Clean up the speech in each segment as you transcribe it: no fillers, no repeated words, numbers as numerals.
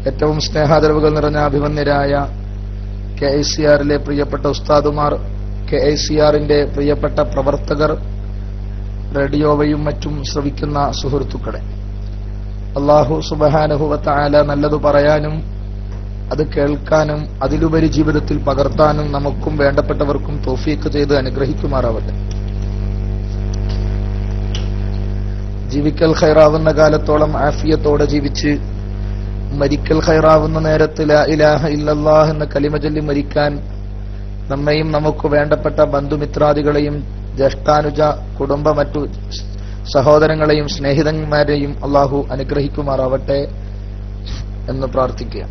ഏറ്റവും സ്നേഹാദരവുകൾ നിറഞ്ഞ അഭിമന്യരായ KICR-ലെ പ്രിയപ്പെട്ട ഉസ്താദുമാർ, KICR-ന്റെ പ്രിയപ്പെട്ട പ്രവർത്തകർ, റേഡിയോ വഴിയും മറ്റും ശ്രവിക്കുന്ന സുഹൃത്തുക്കളെ, അല്ലാഹു സുബ്ഹാനഹു വ തആല നല്ലതു പറയാനും അത് കേൾക്കാനും അതിലുപരി ജീവിതത്തിൽ പകർത്താനും നമുക്കും വേണ്ടപ്പെട്ടവർക്കും തൗഫീഖ് ചെയ്ത് അനുഗ്രഹിക്കുമാറാവട്ടെ. ജീവിക്കൽ ഖൈറാവുന്ന കാലത്തോളം ആഫിയത്തോടെ ജീവിച്ച് മരിക്കൽ ഖൈറാവുന്ന നേരത്ത് ലാ ഇലാഹ ഇല്ലല്ലാഹ് എന്ന കലിമ ചൊല്ലി മരിക്കാൻ നമ്മയും നമുക്ക് വേണ്ടപ്പെട്ട ബന്ധുമിത്രാദികളെയും ജ്യേഷ്ഠാനുജ കുടുംബ മറ്റു സഹോദരങ്ങളെയും സ്നേഹിതന്മാരെയും അള്ളാഹു അനുഗ്രഹിക്കുമാറാവട്ടെ എന്ന് പ്രാർത്ഥിക്കുക.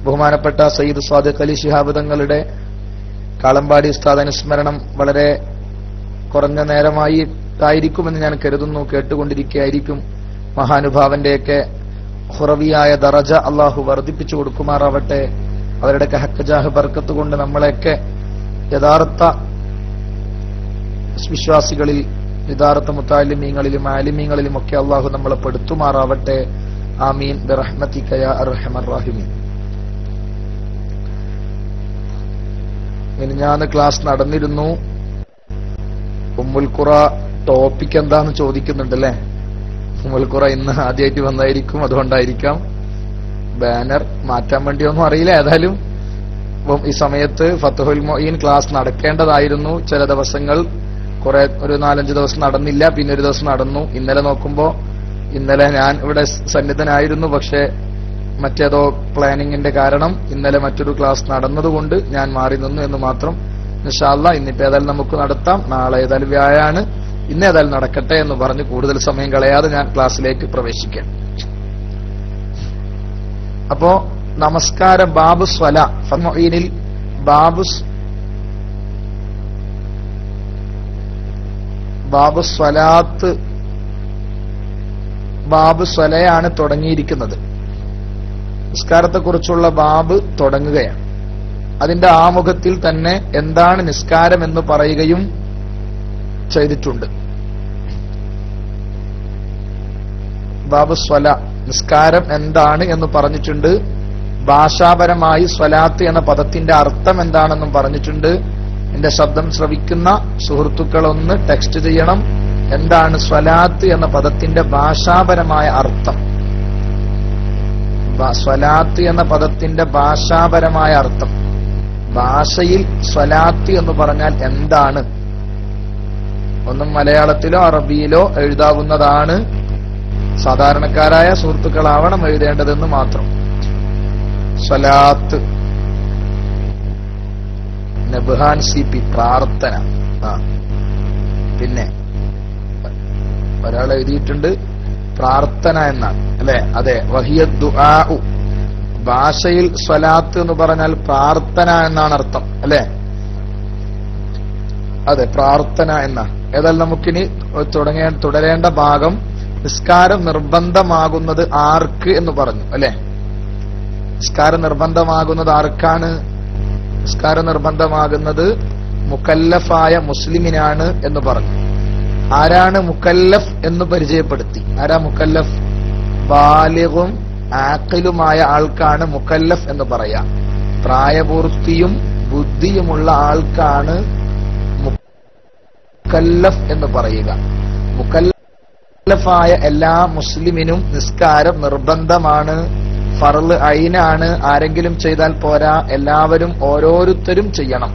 ബഹുമാനപ്പെട്ട സയ്യിദ് സ്വാദിഖ് അലി ശിഹാബ് തങ്ങളുടെ കാളമ്പാടി ഉസ്താദ് അനുസ്മരണം വളരെ കുറഞ്ഞ നേരമായിട്ടായിരിക്കുമെന്ന് ഞാൻ കരുതുന്നു. കേട്ടുകൊണ്ടിരിക്കുകയായിരിക്കും. മഹാനുഭാവന്റെയൊക്കെ ഖുറവിയായ ദറജ അള്ളാഹു വർദ്ധിപ്പിച്ചു കൊടുക്കുമാറാവട്ടെ. അവരുടെ ഹഖ്ജാഹ് ബർക്കത്ത് കൊണ്ട് നമ്മളെയൊക്കെ യഥാർത്ഥ വിശ്വാസികളിൽ, യഥാർത്ഥ മുത്തഅല്ലിമീങ്ങളിലും ആലിമീങ്ങളിലും ഒക്കെ അള്ളാഹു നമ്മളെ പെടുത്തുമാറാവട്ടെ. ആമീൻ ബിറഹ്മതിക യാ അർഹമർ റഹീമീൻ. മിനിഞ്ഞാന്ന് ക്ലാസ് നടന്നിരുന്നു. ഉമ്മുൽ ഖുറ ടോപ്പിക് എന്താന്ന് ചോദിക്കുന്നുണ്ടല്ലേ? ഉമ്മുൽ ഖുറ ഇന്ന് ആദ്യമായിട്ട് വന്നായിരിക്കും, അതുകൊണ്ടായിരിക്കാം. ബാനർ മാറ്റാൻ വേണ്ടിയൊന്നും അറിയില്ല. ഏതായാലും ഈ സമയത്ത് ഫത്ഹുൽ മുഈൻ ക്ലാസ് നടക്കേണ്ടതായിരുന്നു. ചില ദിവസങ്ങൾ ഒരു 4-5 ദിവസം നടന്നില്ല, പിന്നെ ഒരു ദിവസം നടന്നു. ഇന്നലെ നോക്കുമ്പോ ഇന്നലെ ഞാൻ ഇവിടെ സന്നിധനായിരുന്നു, പക്ഷെ മറ്റേതോ പ്ലാനിങ്ങിന്റെ കാരണം ഇന്നലെ മറ്റൊരു ക്ലാസ് നടന്നതുകൊണ്ട് ഞാൻ മാറി നിന്നു എന്ന് മാത്രം. ഇൻഷാ അല്ലാഹ് ഇന്നിപ്പോ ഏതായാലും നമുക്ക് നടത്താം. നാളെ ഏതായാലും വ്യാഴാണ്, ഇന്ന് ഏതായാലും നടക്കട്ടെ എന്ന് പറഞ്ഞ് കൂടുതൽ സമയം കളയാതെ ഞാൻ ക്ലാസ്സിലേക്ക് പ്രവേശിക്കാം. അപ്പോ നമസ്കാരം ബാബു സ്വല ഫത്ഹുൽ ബാബു സ്വലാത്ത് ബാബു സ്വലയാണ് തുടങ്ങിയിരിക്കുന്നത്. നിസ്കാരത്തെക്കുറിച്ചുള്ള ബാബ് തുടങ്ങുകയാണ്. അതിന്റെ ആമുഖത്തിൽ തന്നെ എന്താണ് നിസ്കാരം എന്ന് പറയുകയും ചെയ്തിട്ടുണ്ട്. ബാബു സ്വല, നിസ്കാരം എന്താണ് എന്ന് പറഞ്ഞിട്ടുണ്ട്. ഭാഷാപരമായി സ്വലാത്ത് എന്ന പദത്തിന്റെ അർത്ഥം എന്താണെന്നും പറഞ്ഞിട്ടുണ്ട്. എന്റെ ശബ്ദം ശ്രവിക്കുന്ന സുഹൃത്തുക്കളൊന്ന് ടെക്സ്റ്റ് ചെയ്യണം. എന്താണ് സ്വലാത്ത് എന്ന പദത്തിന്റെ ഭാഷാപരമായ അർത്ഥം? സ്വലാത്ത് എന്ന പദത്തിന്റെ ഭാഷാപരമായ അർത്ഥം, ഭാഷയിൽ സ്വലാത്ത് എന്ന് പറഞ്ഞാൽ എന്താണ്? ഒന്നും മലയാളത്തിലോ അറബിയിലോ എഴുതാവുന്നതാണ്. സാധാരണക്കാരായ സുഹൃത്തുക്കളാവണം എഴുതേണ്ടതെന്ന് മാത്രം. സ്വലാത്ത്, നബ്ഹാൻ CP പ്രാർത്ഥന. പിന്നെ ഒരാൾ എഴുതിയിട്ടുണ്ട് പ്രാർത്ഥന എന്നാണ്, അല്ലെ? അതെ, വഹിയ ദുആഉ. ഭാഷയിൽ സ്വലാത്ത് എന്ന് പറഞ്ഞാൽ പ്രാർത്ഥന എന്നാണ് അർത്ഥം, അല്ലെ? അതെ, പ്രാർത്ഥന എന്നാണ്. ഏതായാലും നമുക്കിനി തുടരേണ്ട ഭാഗം നിസ്കാരം നിർബന്ധമാകുന്നത് ആർക്ക് എന്ന് പറഞ്ഞു, അല്ലെ? നിസ്കാരം നിർബന്ധമാകുന്നത് ആർക്കാണ്? നിസ്കാരം നിർബന്ധമാകുന്നത് മുക്കല്ലഫായ മുസ്ലിമിനാണ് എന്ന് പറഞ്ഞു. ആരാണ് മുക്കല്ലഫ് എന്ന് പരിചയപ്പെടുത്തി. ആരാ മുക്കല്ലഫ്? ബാലിഗും ആഖിലുമായ ആൾക്കാണ് മുക്കല്ലഫ് എന്ന് പറയാ. പ്രായപൂർത്തിയും ബുദ്ധിയുമുള്ള ആൾക്കാണ് മുക്കല്ലഫ് എന്ന് പറയുക. മുക്കല്ലഫായ എല്ലാ മുസ്ലിമിനും നിസ്കാരം നിർബന്ധമാണ്, ഫർള് ഐനാണ്. ആരെങ്കിലും ചെയ്താൽ പോരാ, എല്ലാവരും ഓരോരുത്തരും ചെയ്യണം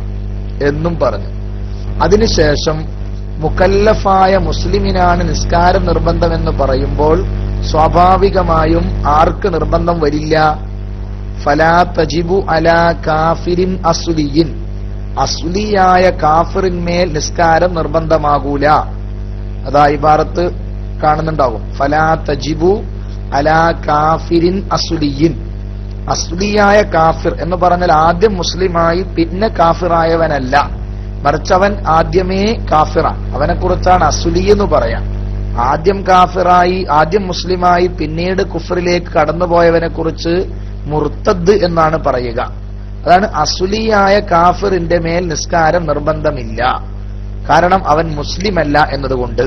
എന്നും പറഞ്ഞു. അതിനുശേഷം മുക്കല്ലഫായ മുസ്ലിമിനാണ് നിസ്കാരം നിർബന്ധമെന്ന് പറയുമ്പോൾ സ്വാഭാവികമായും ആർക്ക് നിർബന്ധം വരില്ല? ഫലാ തജിബു അലാ കാഫിരിൻ അസ്ലിയിൻ, അസ്ലിയായ കാഫിറിന്മേൽ നിസ്കാരം നിർബന്ധമാകൂല. അതാ ഇബാറത്ത് കാണുന്നുണ്ടാവും. ഫലാ തജിബു അലാ കാഫിരിൻ അസ്ലിയിൻ. അസ്ലിയായ കാഫിർ എന്ന് പറഞ്ഞാൽ ആദ്യം മുസ്ലിമായി പിന്നെ കാഫിറായവനല്ല, മറിച്ച് അവൻ ആദ്യമേ കാഫിറാണ്. അവനെ കുറിച്ചാണ് അസ്ലി എന്ന് പറയാം. ആദ്യം കാഫിറായി, ആദ്യം മുസ്ലിമായി, പിന്നീട് കുഫറിലേക്ക് കടന്നുപോയവനെ കുറിച്ച് മുർത്തദ് എന്നാണ് പറയുക. അതാണ് അസ്ലിയായ കാഫിറിന്റെ മേൽ നിസ്കാരം നിർബന്ധമില്ല, കാരണം അവൻ മുസ്ലിമല്ല എന്നതുകൊണ്ട്.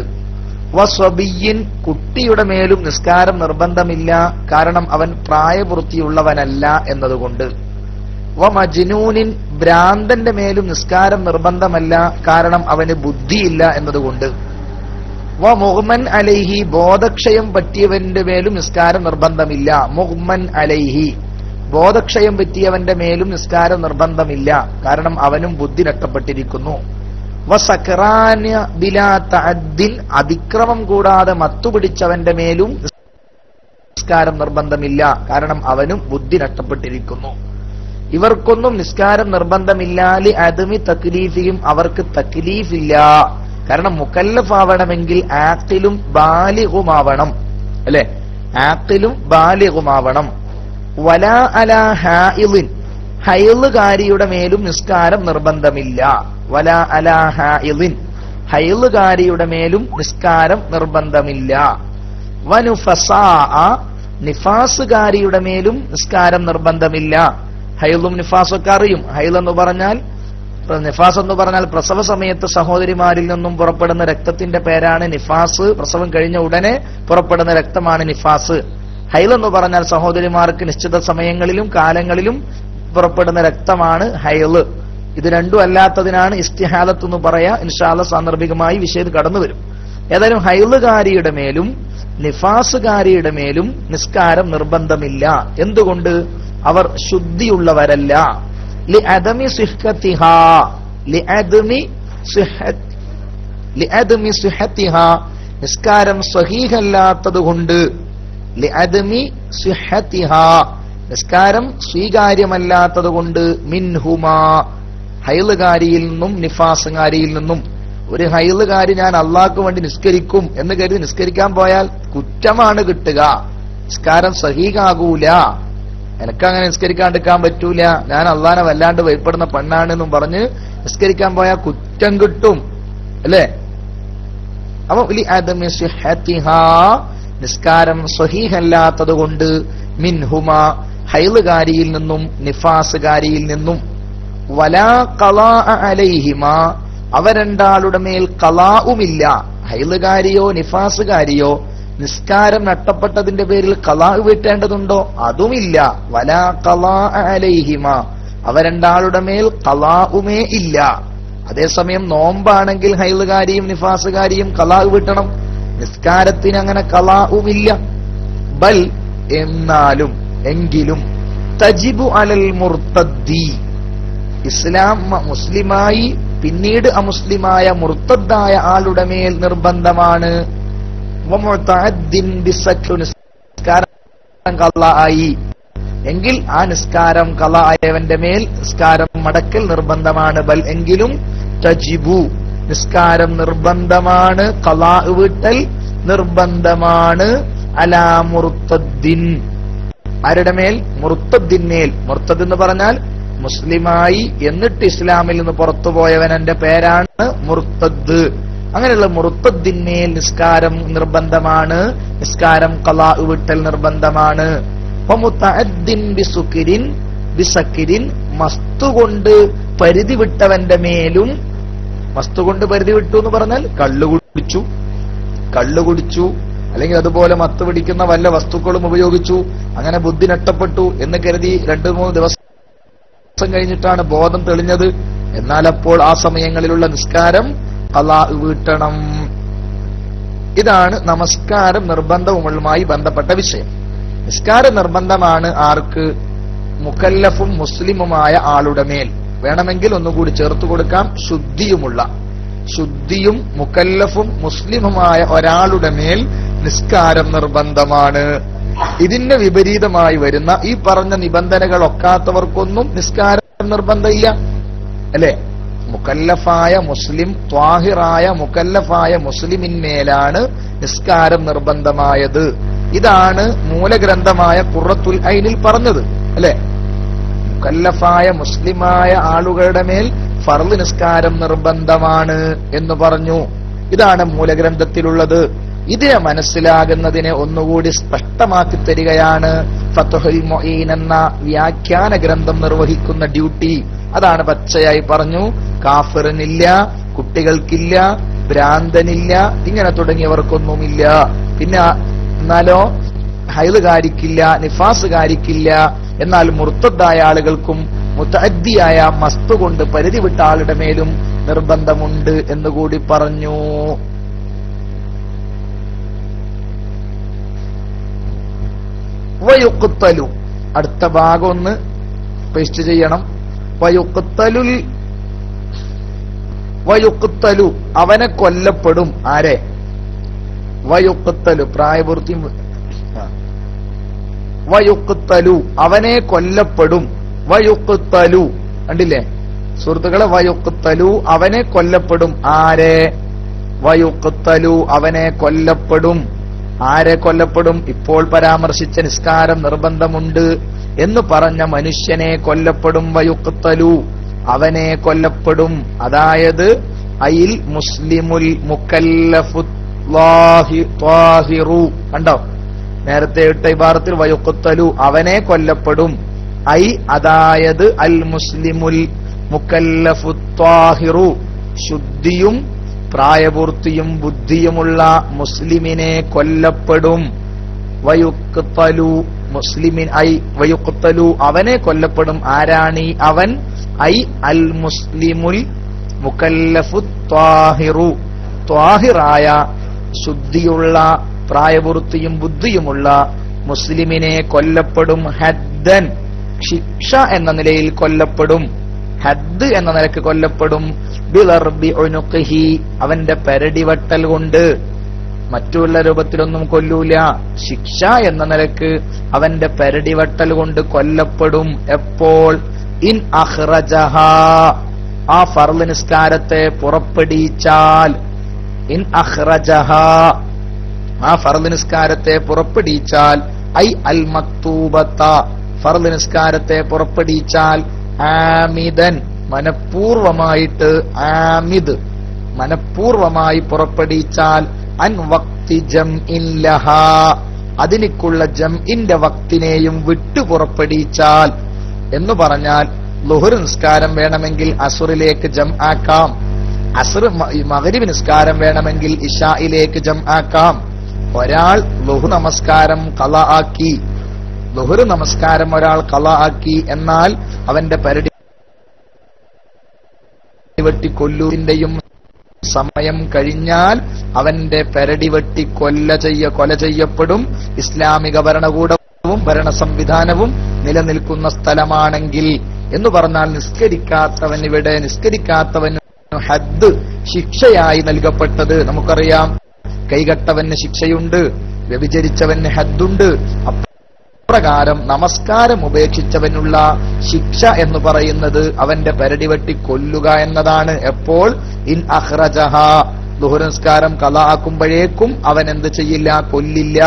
വസ്വബിയ്യിൻ കുട്ടിയുടെ മേലും നിസ്കാരം നിർബന്ധമില്ല, കാരണം അവൻ പ്രായപൂർത്തിയുള്ളവനല്ല എന്നതുകൊണ്ട്. വമജ്നൂനിൻ ഭ്രാന്തന്റെ മേലും നിസ്കാരം നിർബന്ധമല്ല, കാരണം അവന് ബുദ്ധിയില്ല എന്നതുകൊണ്ട്. വമുഗ്മൻ അലൈഹി ബോധക്ഷയം പറ്റിയവന്റെ മേലും നിസ്കാരം നിർബന്ധമില്ല. മുഗ്മൻ അലൈഹി ബോധക്ഷയം പറ്റിയവന്റെ മേലും നിസ്കാരം നിർബന്ധമില്ല, കാരണം അവനും ബുദ്ധി നഷ്ടപ്പെട്ടിരിക്കുന്നു. വസക്റാന ബിലാ തഅദ്ദിൻ അതിക്രമം കൂടാതെ മത്തുപിടിച്ചവന്റെ മേലും നിസ്കാരം നിർബന്ധമില്ല, കാരണം അവനും ബുദ്ധി നഷ്ടപ്പെട്ടിരിക്കുന്നു. ഇവർക്കൊന്നും നിസ്കാരം നിർബന്ധമില്ല. ലി അദ്മി തക്ലീഫിയും അവർക്ക് തക്ലീഫില്ല, കാരണം മുകല്ലഫാവണമെങ്കിൽ ആഖിലും ബാലിഗുമാവണം, അല്ലെ? ആഖിലും ബാലിഗുമാവണം. വലാ അലാ ഹായിളിൻ ഹൈളുകാരിയുടെ മേലും നിസ്കാരം നിർബന്ധമില്ല. വലാ അലാ ഹായിളിൻ ഹൈളുകാരിയുടെ മേലും നിസ്കാരം നിർബന്ധമില്ല. വനുഫസാ നിഫാസുകാരിയുടെ മേലും നിസ്കാരം നിർബന്ധമില്ല. ഹൈളും നിഫാസൊക്കെ അറിയും. ഹൈൽ എന്ന് പറഞ്ഞാൽ, നിഫാസ് എന്ന് പറഞ്ഞാൽ പ്രസവ സമയത്ത് സഹോദരിമാരിൽ നിന്നും പുറപ്പെടുന്ന രക്തത്തിന്റെ പേരാണ് നിഫാസ്. പ്രസവം കഴിഞ്ഞ ഉടനെ പുറപ്പെടുന്ന രക്തമാണ് നിഫാസ്. ഹൈൽ എന്ന് പറഞ്ഞാൽ സഹോദരിമാർക്ക് നിശ്ചിത സമയങ്ങളിലും കാലങ്ങളിലും പുറപ്പെടുന്ന രക്തമാണ് ഹൈല്. ഇത് രണ്ടും അല്ലാത്തതിനാണ് ഇസ്തിഹാദത്ത് എന്ന് പറയാ. ഇൻഷാ അല്ലാഹ് സാന്ദർഭികമായി വിഷയം കടന്നു വരും. ഏതായാലും ഹൈലുകാരിയുടെ മേലും നിഫാസുകാരിയുടെ മേലും നിസ്കാരം നിർബന്ധമില്ല. എന്തുകൊണ്ട്? അവർ ശുദ്ധിയുള്ളവരല്ല. ലിഅദമി സിഹ്ഹത്തിഹാ ലിഅദമി സിഹ്ഹത്തിഹാ നിസ്കാരം സ്വഹീഹല്ലാത്തതുകൊണ്ട്. ലിഅദമി സിഹ്ഹത്തിഹാ നിസ്കാരം സ്വീകാര്യമല്ലാത്തതുകൊണ്ട്. മിൻഹുമാ ഹൈലുകാരിയിൽ നിന്നും നിഫാസുകാരിയിൽ നിന്നും. ഒരു ഹൈലുകാരി ഞാൻ അള്ളാഹ്ക്ക് വേണ്ടി നിസ്കരിക്കും എന്ന് കരുതി നിസ്കരിക്കാൻ പോയാൽ കുറ്റമാണ് കിട്ടുക. നിസ്കാരം സഹീഹാകൂല. എനിക്കങ്ങനെ നിസ്കരിക്കാണ്ടിരിക്കാൻ പറ്റൂല, ഞാൻ അള്ളാഹനെ വല്ലാണ്ട് ഭയപ്പെടുന്ന പെണ്ണാണെന്നും പറഞ്ഞ് നിസ്കരിക്കാൻ പോയാൽ കുറ്റം കിട്ടും, അല്ലേ? അപ്പൊ ലിഅദമി സിഹ്ഹത്തിഹാ നിസ്കാരം സ്വഹീഹല്ലാത്തത് കൊണ്ട്. മിൻഹുമാ ഹൈലുകാരിയിൽ നിന്നും നിഫാസുകാരിയിൽ നിന്നും. വലാ ഖളാഅ അലൈഹിമാ അവ രണ്ടാളുടെ മേൽ ഖളാഉമില്ല. ഹൈലുകാരിയോ നിഫാസുകാരിയോ നിസ്കാരം നഷ്ടപ്പെട്ടതിന്റെ പേരിൽ ഖളാ വീട്ടേണ്ടതുണ്ടോ? അതുമില്ല. വലാ ഖളാഅ അലൈഹിമാ അവ രണ്ടാളുടെ മേൽ ഖളാഉമേ ഇല്ല. അതേസമയം നോമ്പാണെങ്കിൽ ഹൈലുകാരിയും നിഫാസുകാരിയും ഖളാ വീട്ടണം. നിസ്കാരത്തിന് അങ്ങനെ ഖളാഉമില്ല. ബൽ എന്നാലും എങ്കിലും തജിബു അലൽ മുർത്തദ്ദി ഇസ്ലാം മുസ്ലിമായി പിന്നീട് അമുസ്ലിമായ മുർത്തദ്ദായ ആളുടെ മേൽ നിർബന്ധമാണ്. നിസ്കാരം ഖളായി എങ്കിൽ ആ നിസ്കാരം ഖളായവന്റെ മേൽ നിസ്കാരം മടക്കൽ നിർബന്ധമാണ്. ബൽ എങ്കിലും തജിബു നിസ്കാരം നിർബന്ധമാണ്, ഖളാ വീട്ടൽ നിർബന്ധമാണ്. അലാ മുർത്തദ്ദിൻ ആരുടെ മേൽ? മുർത്തദ്ദിന്മേൽ. മുർത്തദ് എന്ന് പറഞ്ഞാൽ മുസ്ലിമായി എന്നിട്ട് ഇസ്ലാമിൽ നിന്ന് പുറത്തുപോയവൻ, എന്റെ പേരാണ് മുർത്തദ്. അങ്ങനെയുള്ള മുർത്തദ്ദിന്മേൽ നിസ്കാരം നിർബന്ധമാണ്, നിസ്കാരം ഖളാ വിട്ടൽ നിർബന്ധമാണ്. വമുതഅദ്ദിൻ ബിസക്രിൻ മസ്തുകൊണ്ട് പരിധി വിട്ടവന്റെ മേലും. മസ്തുകൊണ്ട് പരിധി വിട്ടു എന്ന് പറഞ്ഞാൽ കള്ളു കുടിച്ചു അല്ലെങ്കിൽ അതുപോലെ മത്ത് പിടിക്കുന്ന വല്ല വസ്തുക്കളും ഉപയോഗിച്ചു, അങ്ങനെ ബുദ്ധി നഷ്ടപ്പെട്ടു എന്ന് കരുതി 2-3 ദിവസം കഴിഞ്ഞിട്ടാണ് ബോധം തെളിഞ്ഞത്. എന്നാൽ അപ്പോൾ ആ സമയങ്ങളിലുള്ള നിസ്കാരം ഖളാ വീട്ടണം. ഇതാണ് നമസ്കാരം നിർബന്ധവുമായി ബന്ധപ്പെട്ട വിഷയം. നിസ്കാരം നിർബന്ധമാണ് ആർക്ക്? മുകല്ലഫും മുസ്ലിമുമായ ആളുടെ മേൽ. വേണമെങ്കിൽ ഒന്നുകൂടി ചേർത്ത് കൊടുക്കാം, ശുദ്ധിയും മുകല്ലഫും മുസ്ലിമുമായ ഒരാളുടെ മേൽ നിസ്കാരം നിർബന്ധമാണ്. ഇതിന് വിപരീതമായി വരുന്ന ഈ പറഞ്ഞ നിബന്ധനകൾ ഒക്കാത്തവർക്കൊന്നും നിസ്കാരം നിർബന്ധമില്ല, അല്ലെ? മുകല്ലഫായ മുസ്ലിം, ത്വാഹിറായ മുകല്ലഫായ മുസ്ലിമിന്മേലാണ് നിസ്കാരം നിർബന്ധമായത്. ഇതാണ് മൂലഗ്രന്ഥമായ ഖുറത്തുൽ ഐനിൽ പറഞ്ഞത്, അല്ലെ? മുകല്ലഫായ മുസ്ലിമായ ആളുകളുടെ മേൽ ഫർള് നിസ്കാരം നിർബന്ധമാണ് എന്ന് പറഞ്ഞു. ഇതാണ് മൂലഗ്രന്ഥത്തിലുള്ളത്. ഇതിനെ മനസ്സിലാകുന്നതിനെ ഒന്നുകൂടി സ്പഷ്ടമാക്കി തരികയാണ് ഫത്ഹുൽ മുഈൻ എന്ന വ്യാഖ്യാന ഗ്രന്ഥം നിർവഹിക്കുന്ന ഡ്യൂട്ടി. അതാണ് പച്ചയായി പറഞ്ഞു, കാഫിറിനില്ല, കുട്ടികൾക്കില്ല, ഭ്രാന്തനില്ല, ഇങ്ങനെ തുടങ്ങിയവർക്കൊന്നുമില്ല. പിന്നെ എന്നാലോ ഹൈദുകാരിക്കില്ല, നിഫാസുകാരിക്കില്ല. എന്നാൽ മുർത്തദ്ദായ ആളുകൾക്കും മുതഅദ്ദിയായ മസ്തു കൊണ്ട് പരിധി വിട്ട ആളുടെ മേലും നിർബന്ധമുണ്ട് എന്നുകൂടി പറഞ്ഞു. വയുഖ്തലു, അടുത്ത ഭാഗം ഒന്ന് പേസ്റ്റ് ചെയ്യണം. വയുഖ്തലു അവനെ കൊല്ലപ്പെടും. ആരെ? വയുഖ്തലു പ്രായപൂർത്തി. വയുഖ്തലു അവനെ കൊല്ലപ്പെടും. വയുഖ്തലു കണ്ടില്ലേ സുഹൃത്തുക്കളെ? വയുഖ്തലു അവനെ കൊല്ലപ്പെടും. ആരെ? വയുഖ്തലു അവനെ കൊല്ലപ്പെടും. ആരെ കൊല്ലപ്പെടും? ഇപ്പോൾ പരാമർശിച്ച നിസ്കാരം നിർബന്ധമുണ്ട് എന്ന് പറഞ്ഞ മനുഷ്യനെ കൊല്ലപ്പെടും. വയുഖ്തലു അവനെ കൊല്ലപ്പെടും. അതായത് അയിൽ മുസ്ലിമുൽ മുക്കല്ലഫു ത്വാഹിറു. കണ്ടോ? നേരത്തെ ഇട്ട ഇബാറത്തിൽ വയുഖ്തലു അവനെ കൊല്ലപ്പെടും. ഐ അതായത് അൽ മുസ്ലിമുൽ മുക്കല്ലഫു ത്വാഹിറു ശുദ്ധിയും പ്രായപൂർത്തിയും ബുദ്ധിയുമുള്ള മുസ്ലിമിനെ കൊല്ലപ്പെടും. വയുഖ്തലു മുസ്ലിമിൻ ഐ വയുഖ്തലു അവനെ കൊല്ലപ്പെടും. ആരാണി അവൻ? ഐ അൽ മുസ്ലിമുൽ മുക്കല്ലഫു ത്വാഹിറു ത്വാഹിറായ ശുദ്ധിയുള്ള പ്രായപൂർത്തിയും ബുദ്ധിയുമുള്ള മുസ്ലിമിനെ കൊല്ലപ്പെടും. ഹദ്ദൻ ശിക്ഷ എന്ന നിലയിൽ കൊല്ലപ്പെടും. ഹദ്ദ് എന്ന നിലക്ക് കൊല്ലപ്പെടും. ബിളർബി ഉനുഖിഹി അവന്റെ പെരടിവട്ടൽ കൊണ്ട്. മറ്റുള്ള രൂപത്തിലൊന്നും കൊല്ലൂല. ശിക്ഷ എന്ന നിലക്ക് അവന്റെ പെരടിവട്ടൽ കൊണ്ട് കൊല്ലപ്പെടും. എപ്പോൾ? ഇൻ അഖ്റജഹ ആ ഫർള് നിസ്കാരത്തെ പുറപ്പെടുവിച്ചാൽ. ഇൻ അഖ്റജഹ ആ ഫർള് നിസ്കാരത്തെ പുറപ്പെടുവിച്ചാൽ. ഐ അൽ മക്തൂബത ഫർള് നിസ്കാരത്തെ പുറപ്പെടുവിച്ചാൽ. ആമിദൻ മനഃപൂർവമായിട്ട്. ആമിദ് മനഃപൂർവമായി പുറപ്പെടുവിച്ചാൽ. അൻ വക്തി ജംഇൻ ലഹാ അതിനിക്കുള്ള ജംഇന്റെ വക്തിനെയും വിട്ടു പുറപ്പെടുവിച്ചാൽ. എന്ന് പറഞ്ഞാൽ ളുഹർ നിസ്കാരം വേണമെങ്കിൽ അസുറിലേക്ക് ജം ആക്കാം. അസുർ മഗ്രിബ് നിസ്കാരം വേണമെങ്കിൽ ഇശായിലേക്ക് ജം ആക്കാം. ഒരാൾ ളുഹർ നമസ്കാരം ഖളാ ആക്കി. ളുഹർ നമസ്കാരം ഒരാൾ ഖളാ ആക്കി. എന്നാൽ അവന്റെ പരിധി വെട്ടി കൊല്ലുവിന്റെയും സമയം കഴിഞ്ഞാൽ അവന്റെ പെരടി വെട്ടി കൊല ചെയ്യപ്പെടും. ഇസ്ലാമിക ഭരണകൂടവും ഭരണ സംവിധാനവും നിലനിൽക്കുന്ന സ്ഥലമാണെങ്കിൽ. എന്ന് പറഞ്ഞാൽ നിസ്കരിക്കാത്തവന് ഹദ്ദ് ശിക്ഷയായി നൽകപ്പെട്ടത് നമുക്കറിയാം. കൈകെട്ടവന് ശിക്ഷയുണ്ട്, വ്യഭിചരിച്ചവന് ഹദ്ദുണ്ട്. അപ്രകാരം നമസ്കാരം ഉപേക്ഷിച്ചവനുള്ള ശിക്ഷ എന്ന് പറയുന്നത് അവന്റെ പെരടി വെട്ടി കൊല്ലുക എന്നതാണ്. എപ്പോൾ? ഇൻ അഖ്റജഹ ളുഹർ നിസ്കാരം ഖളാ ആക്കുമ്പോഴേക്കും അവൻ എന്ത് ചെയ്യില്ല? കൊല്ലില്ല.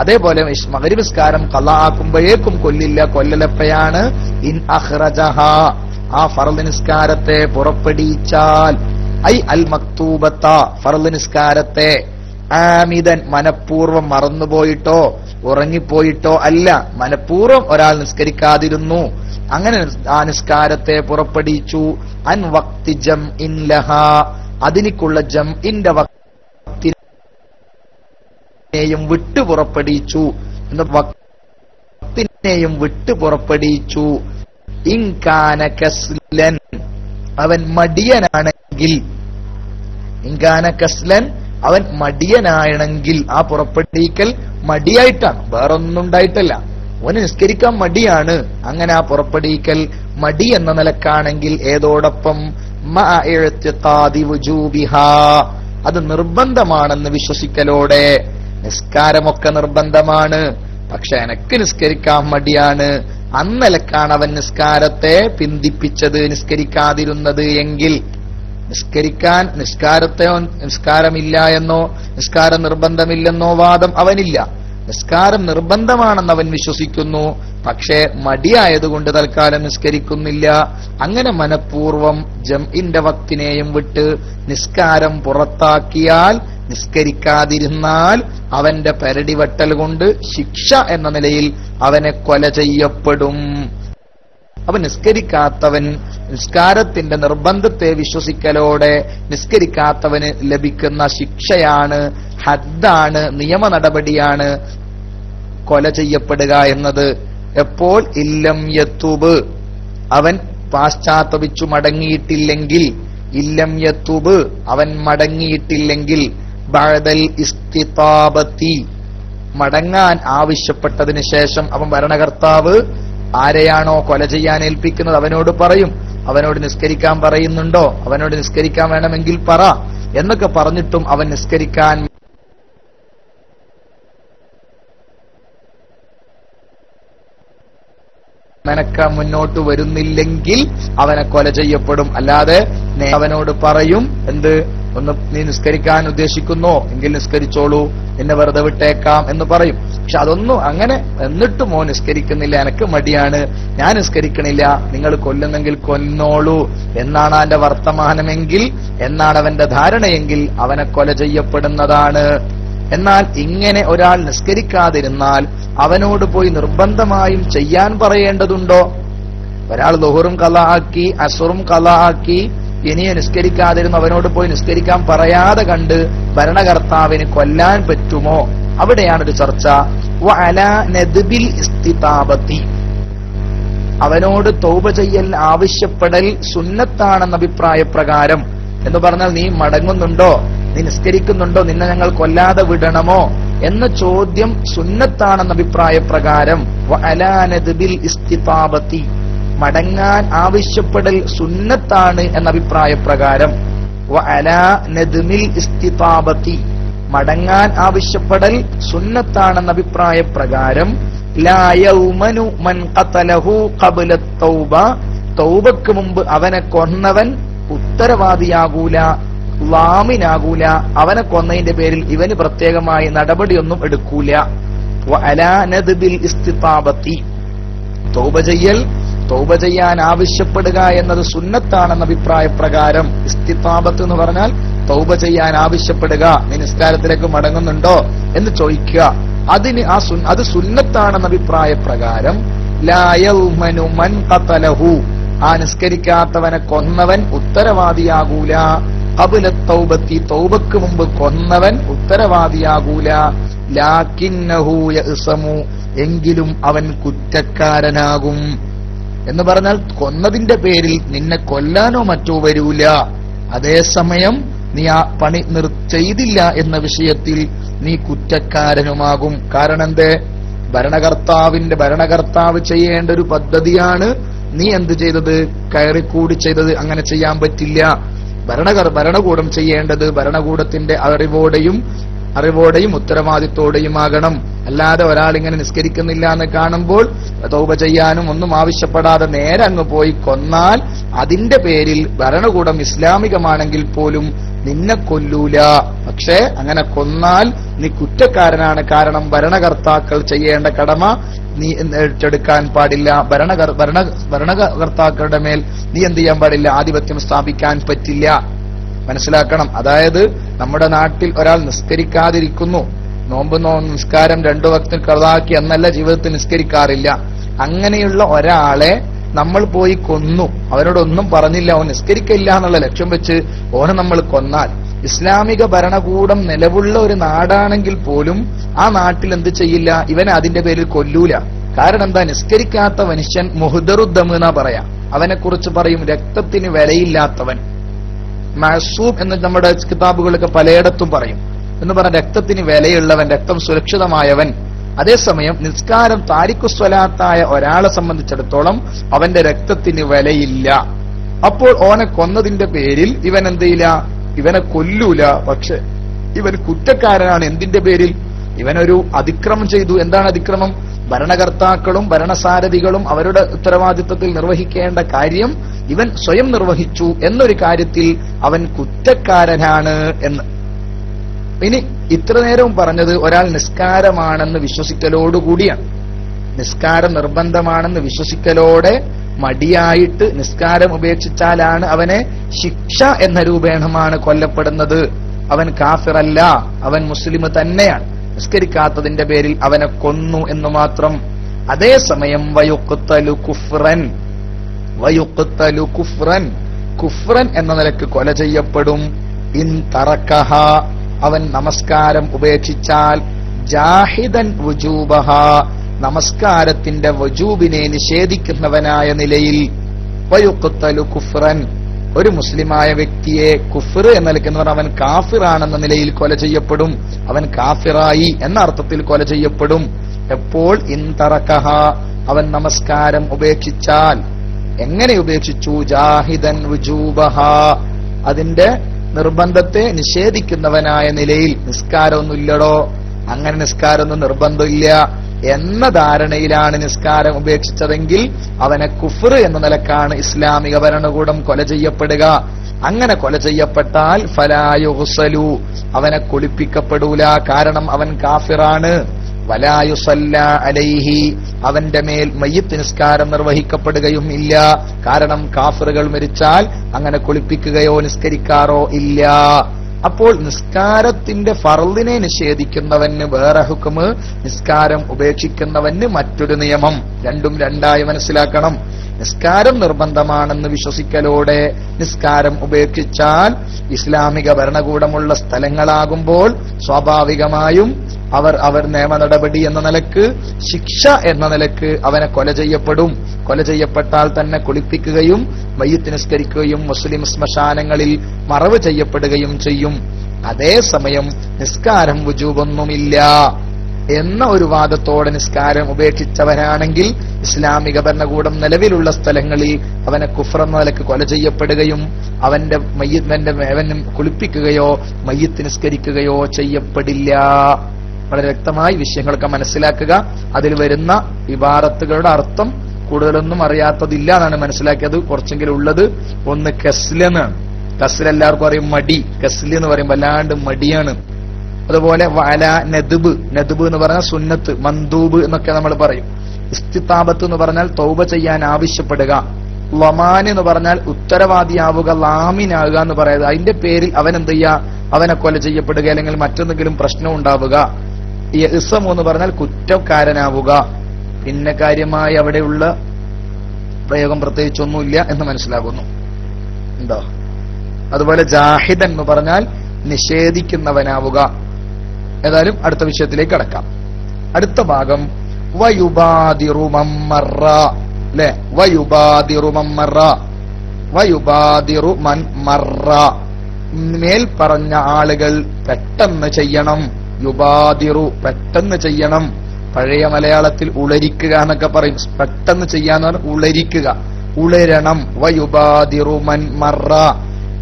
അതേപോലെ മഗ്രിബ് നിസ്കാരം ഖളാ ആക്കുമ്പോഴേക്കും കൊല്ലില്ല. കൊല്ലലപ്പയാണ് ഇൻ അഖ്റജഹ ആ ഫർള് നിസ്കാരത്തെ പുറപ്പെടുവിച്ചാൽ. ഐ അൽ മക്തൂബത ഫർള് നിസ്കാരത്തെ. ആമിദൻ മനഃപൂർവ്വം മറന്നുപോയിട്ടോ ഉറങ്ങിപ്പോയിട്ടോ അല്ല, മനഃപൂർവ്വം ഒരാൾ നിസ്കരിക്കാതിരുന്നു. അങ്ങനെ ആ നിസ്കാരത്തെ പുറപ്പെടുവിച്ചു. അൻ വക്തി ജംഇൻ ലഹാ അതിനിക്കുള്ള ജംഇന്റെ വക്തിനെയും വിട്ടു പുറപ്പെടുവിച്ചു. വക്തിനെയും വിട്ടു പുറപ്പെടുവിച്ചു. ഇൻ കാന കസ്ലൻ അവൻ മടിയനാണെങ്കിൽ. ഇൻ കാന കസ്ലൻ അവൻ മടിയനാണെങ്കിൽ. ആ പുറപ്പെടുവിക്കൽ മടിയായിട്ടാണ്, വേറൊന്നും ഉണ്ടായിട്ടല്ല. അവന് നിസ്കരിക്കാൻ മടിയാണ്. അങ്ങനെ ആ പുറപ്പെടുവിക്കൽ മടി എന്ന നിലക്കാണെങ്കിൽ ഏതോടൊപ്പം അത് നിർബന്ധമാണെന്ന് വിശ്വസിക്കലോടെ. നിസ്കാരമൊക്കെ നിർബന്ധമാണ്, പക്ഷെ എനക്ക് നിസ്കരിക്കാൻ മടിയാണ്. അന്നലക്കാണ് അവൻ നിസ്കാരത്തെ നിസ്കരിക്കാതിരുന്നത് എങ്കിൽ നിസ്കാരമില്ല എന്നോ നിസ്കാരം നിർബന്ധമില്ലെന്നോ വാദം അവനില്ല. നിസ്കാരം നിർബന്ധമാണെന്ന് അവൻ വിശ്വസിക്കുന്നു, പക്ഷേ മടിയായതുകൊണ്ട് തൽക്കാലം നിസ്കരിക്കുന്നില്ല. അങ്ങനെ മനഃപൂർവ്വം ജംഇന്റെ വക്തിനെയും വിട്ട് നിസ്കാരം പുറത്താക്കിയാൽ, നിസ്കരിക്കാതിരുന്നാൽ അവന്റെ പെരടിവട്ടൽ കൊണ്ട് ശിക്ഷ എന്ന നിലയിൽ അവനെ കൊല ചെയ്യപ്പെടും. അപ്പൊ നിസ്കരിക്കാത്തവൻ, നിസ്കാരത്തിന്റെ നിർബന്ധത്തെ വിശ്വസിക്കലോടെ നിസ്കരിക്കാത്തവന് ലഭിക്കുന്ന ശിക്ഷയാണ്, ഹദ്ദാണ്, നിയമ നടപടിയാണ് കൊല ചെയ്യപ്പെടുക എന്നത്. എപ്പോൾ? ഇല്ലം യത്തൂബ്, അവൻ പാശ്ചാത്തപിച്ചു മടങ്ങിയിട്ടില്ലെങ്കിൽ, ഇല്ലം യത്തൂബ്, അവൻ മടങ്ങിയിട്ടില്ലെങ്കിൽ, ബഅദൽ ഇസ്തിതാബത്തി, മടങ്ങാൻ ആവശ്യപ്പെട്ടതിന് ശേഷം അവൻ ഭരണകർത്താവ് ആരെയാണോ കൊല ചെയ്യാൻ ഏൽപ്പിക്കുന്നത് അവനോട് പറയും, അവനോട് നിസ്കരിക്കാൻ പറയുന്നുണ്ടോ, അവനോട് നിസ്കരിക്കാൻ വേണമെങ്കിൽ പറ എന്നൊക്കെ പറഞ്ഞിട്ടും അവൻ നിസ്കരിക്കാൻ മുന്നോട്ട് വരുന്നില്ലെങ്കിൽ അവനെ കൊല ചെയ്യപ്പെടും. അല്ലാതെ അവനോട് പറയും, എന്ത്, ഒന്ന് നീ നിസ്കരിക്കാൻ ഉദ്ദേശിക്കുന്നോ എങ്കിൽ നിസ്കരിച്ചോളൂ, എന്നെ വെറുതെ വിട്ടേക്കാം എന്ന് പറയും. പക്ഷെ അതൊന്നും അങ്ങനെ എന്നിട്ടും ഓ നിസ്കരിക്കുന്നില്ല, എനിക്ക് മടിയാണ്, ഞാൻ നിസ്കരിക്കണില്ല, നിങ്ങൾ കൊല്ലുന്നെങ്കിൽ കൊന്നോളൂ എന്നാണ് അവന്റെ വർത്തമാനമെങ്കിൽ, എന്നാണ് അവന്റെ ധാരണയെങ്കിൽ അവനെ കൊല ചെയ്യപ്പെടുന്നതാണ്. എന്നാൽ ഇങ്ങനെ ഒരാൾ നിസ്കരിക്കാതിരുന്നാൽ അവനോട് പോയി നിർബന്ധമായും ചെയ്യാൻ പറയേണ്ടതുണ്ടോ? ഒരാൾ ദുഹറും ഖളാ ആക്കി, അസ്റും ഖളാ ആക്കി, ഇനിയെ നിസ്കരിക്കാതിരുന്നു അവനോട് പോയി നിസ്കരിക്കാൻ പറയാതെ കണ്ട് ഭരണകർത്താവിന് കൊല്ലാൻ പറ്റുമോ? അവിടെയാണ് ഒരു ചർച്ച. വഅലാ നദ്ബിൽ ഇസ്തിതാബത്തി, അവനോട് തൗബ ചെയ്യൽ ആവശ്യപ്പെടൽ സുന്നത്താണെന്ന അഭിപ്രായ പ്രകാരം എന്ന് പറഞ്ഞാൽ, നീ മടങ്ങുന്നുണ്ടോ, നീ നിസ്കരിക്കുന്നുണ്ടോ, നിന്നെ ഞങ്ങൾ കൊല്ലാതെ വിടണമോ എന്ന ചോദ്യം സുന്നത്താണെന്ന അഭിപ്രായ പ്രകാരം വഅലാ നദ്ബിൽ ഇസ്തിതാബത്തി, മടങ്ങാൻ ആവശ്യപ്പെടൽ സുന്നത്താണ് എന്ന അഭിപ്രായ പ്രകാരം, വഅലാ നദ്മിൽ ഇസ്തിതാബത്തി, മടങ്ങാൻ ആവശ്യപ്പെടൽ സുന്നത്താണെന്ന അഭിപ്രായ പ്രകാരം, ലാ യൗമനു മൻ ഖതലഹു ഖബ്ല തൗബ, തൗബക്ക് മുമ്പ് അവനെ കൊന്നവൻ ഉത്തരവാദിയാകൂല, ളാമിനാകൂല, അവനെ കൊന്നതിന്റെ പേരിൽ ഇവന് പ്രത്യേകമായി നടപടിയൊന്നും എടുക്കൂല. വഅലാ നദ്ബിൽ ഇസ്തിതാബത്തി, തൗബ ചെയ്യൽ, തൗബ ചെയ്യാൻ ആവശ്യപ്പെടുക എന്നത് സുന്നത്താണെന്ന അഭിപ്രായ പ്രകാരം, ഇസ്തിതാബത്ത് എന്ന് പറഞ്ഞാൽ തൗബ ചെയ്യാൻ ആവശ്യപ്പെടുക, നീ നിസ്കാരത്തിലേക്ക് മടങ്ങുന്നുണ്ടോ എന്ന് ചോദിക്കുക, അതിന് അത് സുന്നത്താണെന്ന അഭിപ്രായ പ്രകാരം, ലാ യൗമനു മൻ ഖതലഹു, ആ നിസ്കരിക്കാത്തവനെ കൊന്നവൻ ഉത്തരവാദിയാകൂല, ഖബ്ല തൗബത്തി, തൗബക്ക് മുമ്പ് കൊന്നവൻ ഉത്തരവാദിയാകൂല, ലാകിന്നഹു യഅ്സമു, എങ്കിലും അവൻ കുറ്റക്കാരനാകും. എന്ന് പറഞ്ഞാൽ കൊന്നതിന്റെ പേരിൽ നിന്നെ കൊല്ലാനോ മറ്റോ വരൂല, അതേസമയം നീ ആ പണി ചെയ്തില്ല എന്ന വിഷയത്തിൽ നീ കുറ്റക്കാരനുമാകും. കാരണം എന്തേ? ഭരണകർത്താവ് ചെയ്യേണ്ട ഒരു പദ്ധതിയാണ് നീ എന്ത് ചെയ്തത്, കയറിക്കൂടി ചെയ്തത്. അങ്ങനെ ചെയ്യാൻ പറ്റില്ല. ഭരണകൂടം ചെയ്യേണ്ടത് ഭരണകൂടത്തിന്റെ അറിവോടെയും ഉത്തരവാദിത്തോടെയുമാകണം. അല്ലാതെ ഒരാൾ ഇങ്ങനെ നിസ്കരിക്കുന്നില്ല എന്ന് കാണുമ്പോൾ തൗബ ചെയ്യാനും ഒന്നും ആവശ്യപ്പെടാതെ നേരെ അങ്ങ് പോയി കൊന്നാൽ അതിന്റെ പേരിൽ ഭരണകൂടം ഇസ്ലാമികമാണെങ്കിൽ പോലും നിന്നെ കൊല്ലൂല. പക്ഷേ അങ്ങനെ കൊന്നാൽ നീ കുറ്റക്കാരനാണ്. കാരണം ഭരണകർത്താക്കൾ ചെയ്യേണ്ട കടമ നീ ഏറ്റെടുക്കാൻ പാടില്ല. ഭരണകർത്താക്കളുടെ മേൽ നീ എന്ത് ചെയ്യാൻ പാടില്ല, ആധിപത്യം സ്ഥാപിക്കാൻ പറ്റില്ല. മനസ്സിലാക്കണം. അതായത് നമ്മുടെ നാട്ടിൽ ഒരാൾ നിസ്കരിക്കാതിരിക്കുന്നു, നിസ്കാരം 2 വക്ത് ഖളാക്കി എന്നല്ല, ജീവിതത്തിൽ നിസ്കരിക്കാറില്ല. അങ്ങനെയുള്ള ഒരാളെ നമ്മൾ പോയി കൊന്നു, അവരോടൊന്നും പറഞ്ഞില്ല, അവൻ നിസ്കരിക്കില്ല എന്നുള്ള ലക്ഷ്യം വെച്ച് ഓനെ നമ്മൾ കൊന്നാൽ, ഇസ്ലാമിക ഭരണകൂടം നിലവുള്ള ഒരു നാടാണെങ്കിൽ പോലും ആ നാട്ടിൽ എന്ത് ചെയ്യില്ല, ഇവനെ അതിന്റെ പേരിൽ കൊല്ലൂല. കാരണം എന്താ? നിസ്കരിക്കാത്ത മനുഷ്യൻ മുഹ്ദറുദ്ദം എന്നാ പറയാ. അവനെ കുറിച്ച് പറയും രക്തത്തിന് വിലയില്ലാത്തവൻ, മഅസൂം എന്ന് നമ്മുടെ കിതാബുകളൊക്കെ പലയിടത്തും പറയും. എന്ന് പറഞ്ഞ രക്തത്തിന് വിലയുള്ളവൻ, രക്തം സുരക്ഷിതമായവൻ. അതേസമയം നിസ്കാരം താരിഖുസ്വലാത്തായ ഒരാളെ സംബന്ധിച്ചിടത്തോളം അവന്റെ രക്തത്തിന് വിലയില്ല. അപ്പോൾ ഓനെ കൊന്നതിന്റെ പേരിൽ ഇവൻ എന്ത് ചെയ്യില്ല, ഇവനെ കൊല്ലൂല. പക്ഷെ ഇവൻ കുറ്റക്കാരനാണ്. എന്തിന്റെ പേരിൽ? ഇവനൊരു അതിക്രമം ചെയ്തു. എന്താണ് അതിക്രമം? ഭരണകർത്താക്കളും ഭരണസാരഥികളും അവരുടെ ഉത്തരവാദിത്വത്തിൽ നിർവഹിക്കേണ്ട കാര്യം ഇവൻ സ്വയം നിർവഹിച്ചു എന്നൊരു കാര്യത്തിൽ അവൻ കുറ്റക്കാരനാണ് എന്ന്. ഇനി ഇത്ര നേരവും പറഞ്ഞത് ഒരാൾ നിസ്കാരമാണെന്ന് വിശ്വസിക്കലോടുകൂടിയാണ്. നിസ്കാരം നിർബന്ധമാണെന്ന് വിശ്വസിക്കലോടെ മടിയായിട്ട് നിസ്കാരം ഉപേക്ഷിച്ചാലാണ് അവനെ ശിക്ഷ എന്ന രൂപേണമാണ് കൊല്ലപ്പെടുന്നത്. അവൻ കാഫിറല്ല, അവൻ മുസ്ലിം തന്നെയാണ്. നിസ്കരിക്കാത്തതിന്റെ പേരിൽ അവനെ കൊന്നു എന്ന് മാത്രം. അതേസമയം വയുഖ്തലു കുഫ്റൻ, വയുഖ്തലു കുഫ്റൻ, കുഫ്റൻ എന്ന നിലക്ക് കൊല ചെയ്യപ്പെടും. ഇൻ തറക്കഹ, അവൻ നമസ്കാരം ഉപേക്ഷിച്ചാൽ, ജാഹിദൻ വുജൂബഹ, നമസ്കാരത്തിന്റെ വജൂബിനെ നിഷേധിക്കുന്നവനായ നിലയിൽ. വയുഖ്തലു കുഫ്റൻ, ഒരു മുസ്ലിമായ വ്യക്തിയെ കുഫ്ർ എന്ന നിലയ്ക്ക് എന്ന് പറഞ്ഞാൽ അവൻ കാഫിറാണെന്ന നിലയിൽ കൊല ചെയ്യപ്പെടും. അവൻ കാഫിറായി എന്ന അർത്ഥത്തിൽ കൊല ചെയ്യപ്പെടും. എപ്പോൾ? ഇൻ തറക്കഹ, അവൻ നമസ്കാരം ഉപേക്ഷിച്ചാൽ. എങ്ങനെ ഉപേക്ഷിച്ചു? ജാഹിദൻ വുജൂബഹ, അതിന്റെ നിർബന്ധത്തെ നിഷേധിക്കുന്നവനായ നിലയിൽ. നിസ്കാരമൊന്നുമില്ലടോ, അങ്ങനെ നിസ്കാരമൊന്നും നിർബന്ധമില്ല എന്ന ധാരണയിലാണ് നിസ്കാരം ഉപേക്ഷിച്ചതെങ്കിൽ അവനെ കുഫ്ർ എന്ന നിലക്കാണ് ഇസ്ലാമിക ഭരണകൂടം കൊല ചെയ്യപ്പെടുക. അങ്ങനെ കൊല ചെയ്യപ്പെട്ടാൽ ഫലാ യുഗ്സലു, അവനെ കുളിപ്പിക്കപ്പെടൂല, കാരണം അവൻ കാഫിറാണ്. വലാ യുസല്ലാ അലൈഹി, അവന്റെ മേൽ മയ്യിത്ത് നിസ്കാരം നിർവഹിക്കപ്പെടുകയും ഇല്ല, കാരണം കാഫിറുകൾ മരിച്ചാൽ അങ്ങനെ കുളിപ്പിക്കുകയോ നിസ്കരിക്കാറോ ഇല്ല. അപ്പോൾ നിസ്കാരത്തിന്റെ ഫർളിനെ നിഷേധിക്കുന്നവന് വേറെ ഹുക്മ്, നിസ്കാരം ഉപേക്ഷിക്കുന്നവന് മറ്റൊരു നിയമം. രണ്ടും രണ്ടായി മനസ്സിലാക്കണം. നിസ്കാരം നിർബന്ധമാണെന്ന് വിശ്വസിക്കലോടെ നിസ്കാരം ഉപേക്ഷിച്ചാൽ ഇസ്ലാമിക ഭരണകൂടമുള്ള സ്ഥലങ്ങളാകുമ്പോൾ സ്വാഭാവികമായും അവർ നിയമ നടപടി എന്ന നിലക്ക്, ശിക്ഷ എന്ന നിലക്ക് അവനെ കൊല ചെയ്യപ്പെടും. കൊല ചെയ്യപ്പെട്ടാൽ തന്നെ കുളിപ്പിക്കുകയും മയ്യിത്ത് നിസ്കരിക്കുകയും മുസ്ലിം ശ്മശാനങ്ങളിൽ മറവ് ചെയ്യപ്പെടുകയും ചെയ്യും. അതേസമയം നിസ്കാരം വുജൂബൊന്നുമില്ല എന്ന ഒരു വാദത്തോടെ നിസ്കാരം ഉപേക്ഷിച്ചവനാണെങ്കിൽ ഇസ്ലാമിക ഭരണകൂടം നിലവിലുള്ള സ്ഥലങ്ങളിൽ അവനെ കുഫ്ർ എന്ന നിലക്ക് കൊല ചെയ്യപ്പെടുകയും അവനെ കുളിപ്പിക്കുകയോ മയ്യിത്ത് നിസ്കരിക്കുകയോ ചെയ്യപ്പെടില്ല. വളരെ വ്യക്തമായി വിഷയങ്ങളൊക്കെ മനസ്സിലാക്കുക. അതിൽ വരുന്ന ഇബാറത്തുകളുടെ അർത്ഥം കൂടുതലൊന്നും അറിയാത്തതില്ല എന്നാണ് മനസ്സിലാക്കിയത്. കുറച്ചെങ്കിലും ഉള്ളത്. ഒന്ന് കസ്ലെന്നാണ്. കസ്ൽ എല്ലാവർക്കും അറിയും, മടി. കസ്ല് എന്ന് പറയുമ്പോൾ വല്ലാണ്ട് മടിയാണ്. അതുപോലെ വല നദ്ബ്, നദ്ബ് എന്ന് പറഞ്ഞാൽ സുന്നത്ത്, മന്ദൂബ് എന്നൊക്കെ നമ്മൾ പറയും. ഇസ്തിതാബത്ത് എന്ന് പറഞ്ഞാൽ തൗബ ചെയ്യാൻ ആവശ്യപ്പെടുക. ലമാൻ എന്ന് പറഞ്ഞാൽ ഉത്തരവാദിയാവുക, ലാമിനാവുക എന്ന് പറയുന്നത്. അതിന്റെ പേരിൽ അവൻ എന്ത് ചെയ്യുക? അവനെ കൊല ചെയ്യപ്പെടുക, അല്ലെങ്കിൽ മറ്റെന്തെങ്കിലും പ്രശ്നം ഉണ്ടാവുക. ഇസം എന്ന് പറഞ്ഞാൽ കുറ്റക്കാരനാവുക. പിന്നെ കാര്യമായി അവിടെയുള്ള പ്രയോഗം പ്രത്യേകിച്ചൊന്നുമില്ല എന്ന് മനസ്സിലാകുന്നു. എന്താ? അതുപോലെ ജാഹിദൻ എന്ന് പറഞ്ഞാൽ നിഷേധിക്കുന്നവനാവുക. ഏതായാലും അടുത്ത വിഷയത്തിലേക്ക് കടക്കാം. അടുത്ത ഭാഗം വയുബാദിറു മമ്മറ, അല്ലെ? വയുബാദിറു മമ്മറ, വയുബാദിറു മൻ മറ, മേൽ പറഞ്ഞ ആളുകൾ പെട്ടെന്ന് ചെയ്യണം. യുബാദിറു, പെട്ടെന്ന് ചെയ്യണം. പഴയ മലയാളത്തിൽ ഉളരിക്കുക എന്നൊക്കെ പറയും. പെട്ടെന്ന് ചെയ്യാന്ന് പറഞ്ഞാൽ ഉളരിക്കുക, ഉളരണം. വയുബാദിറു മൻ മറ,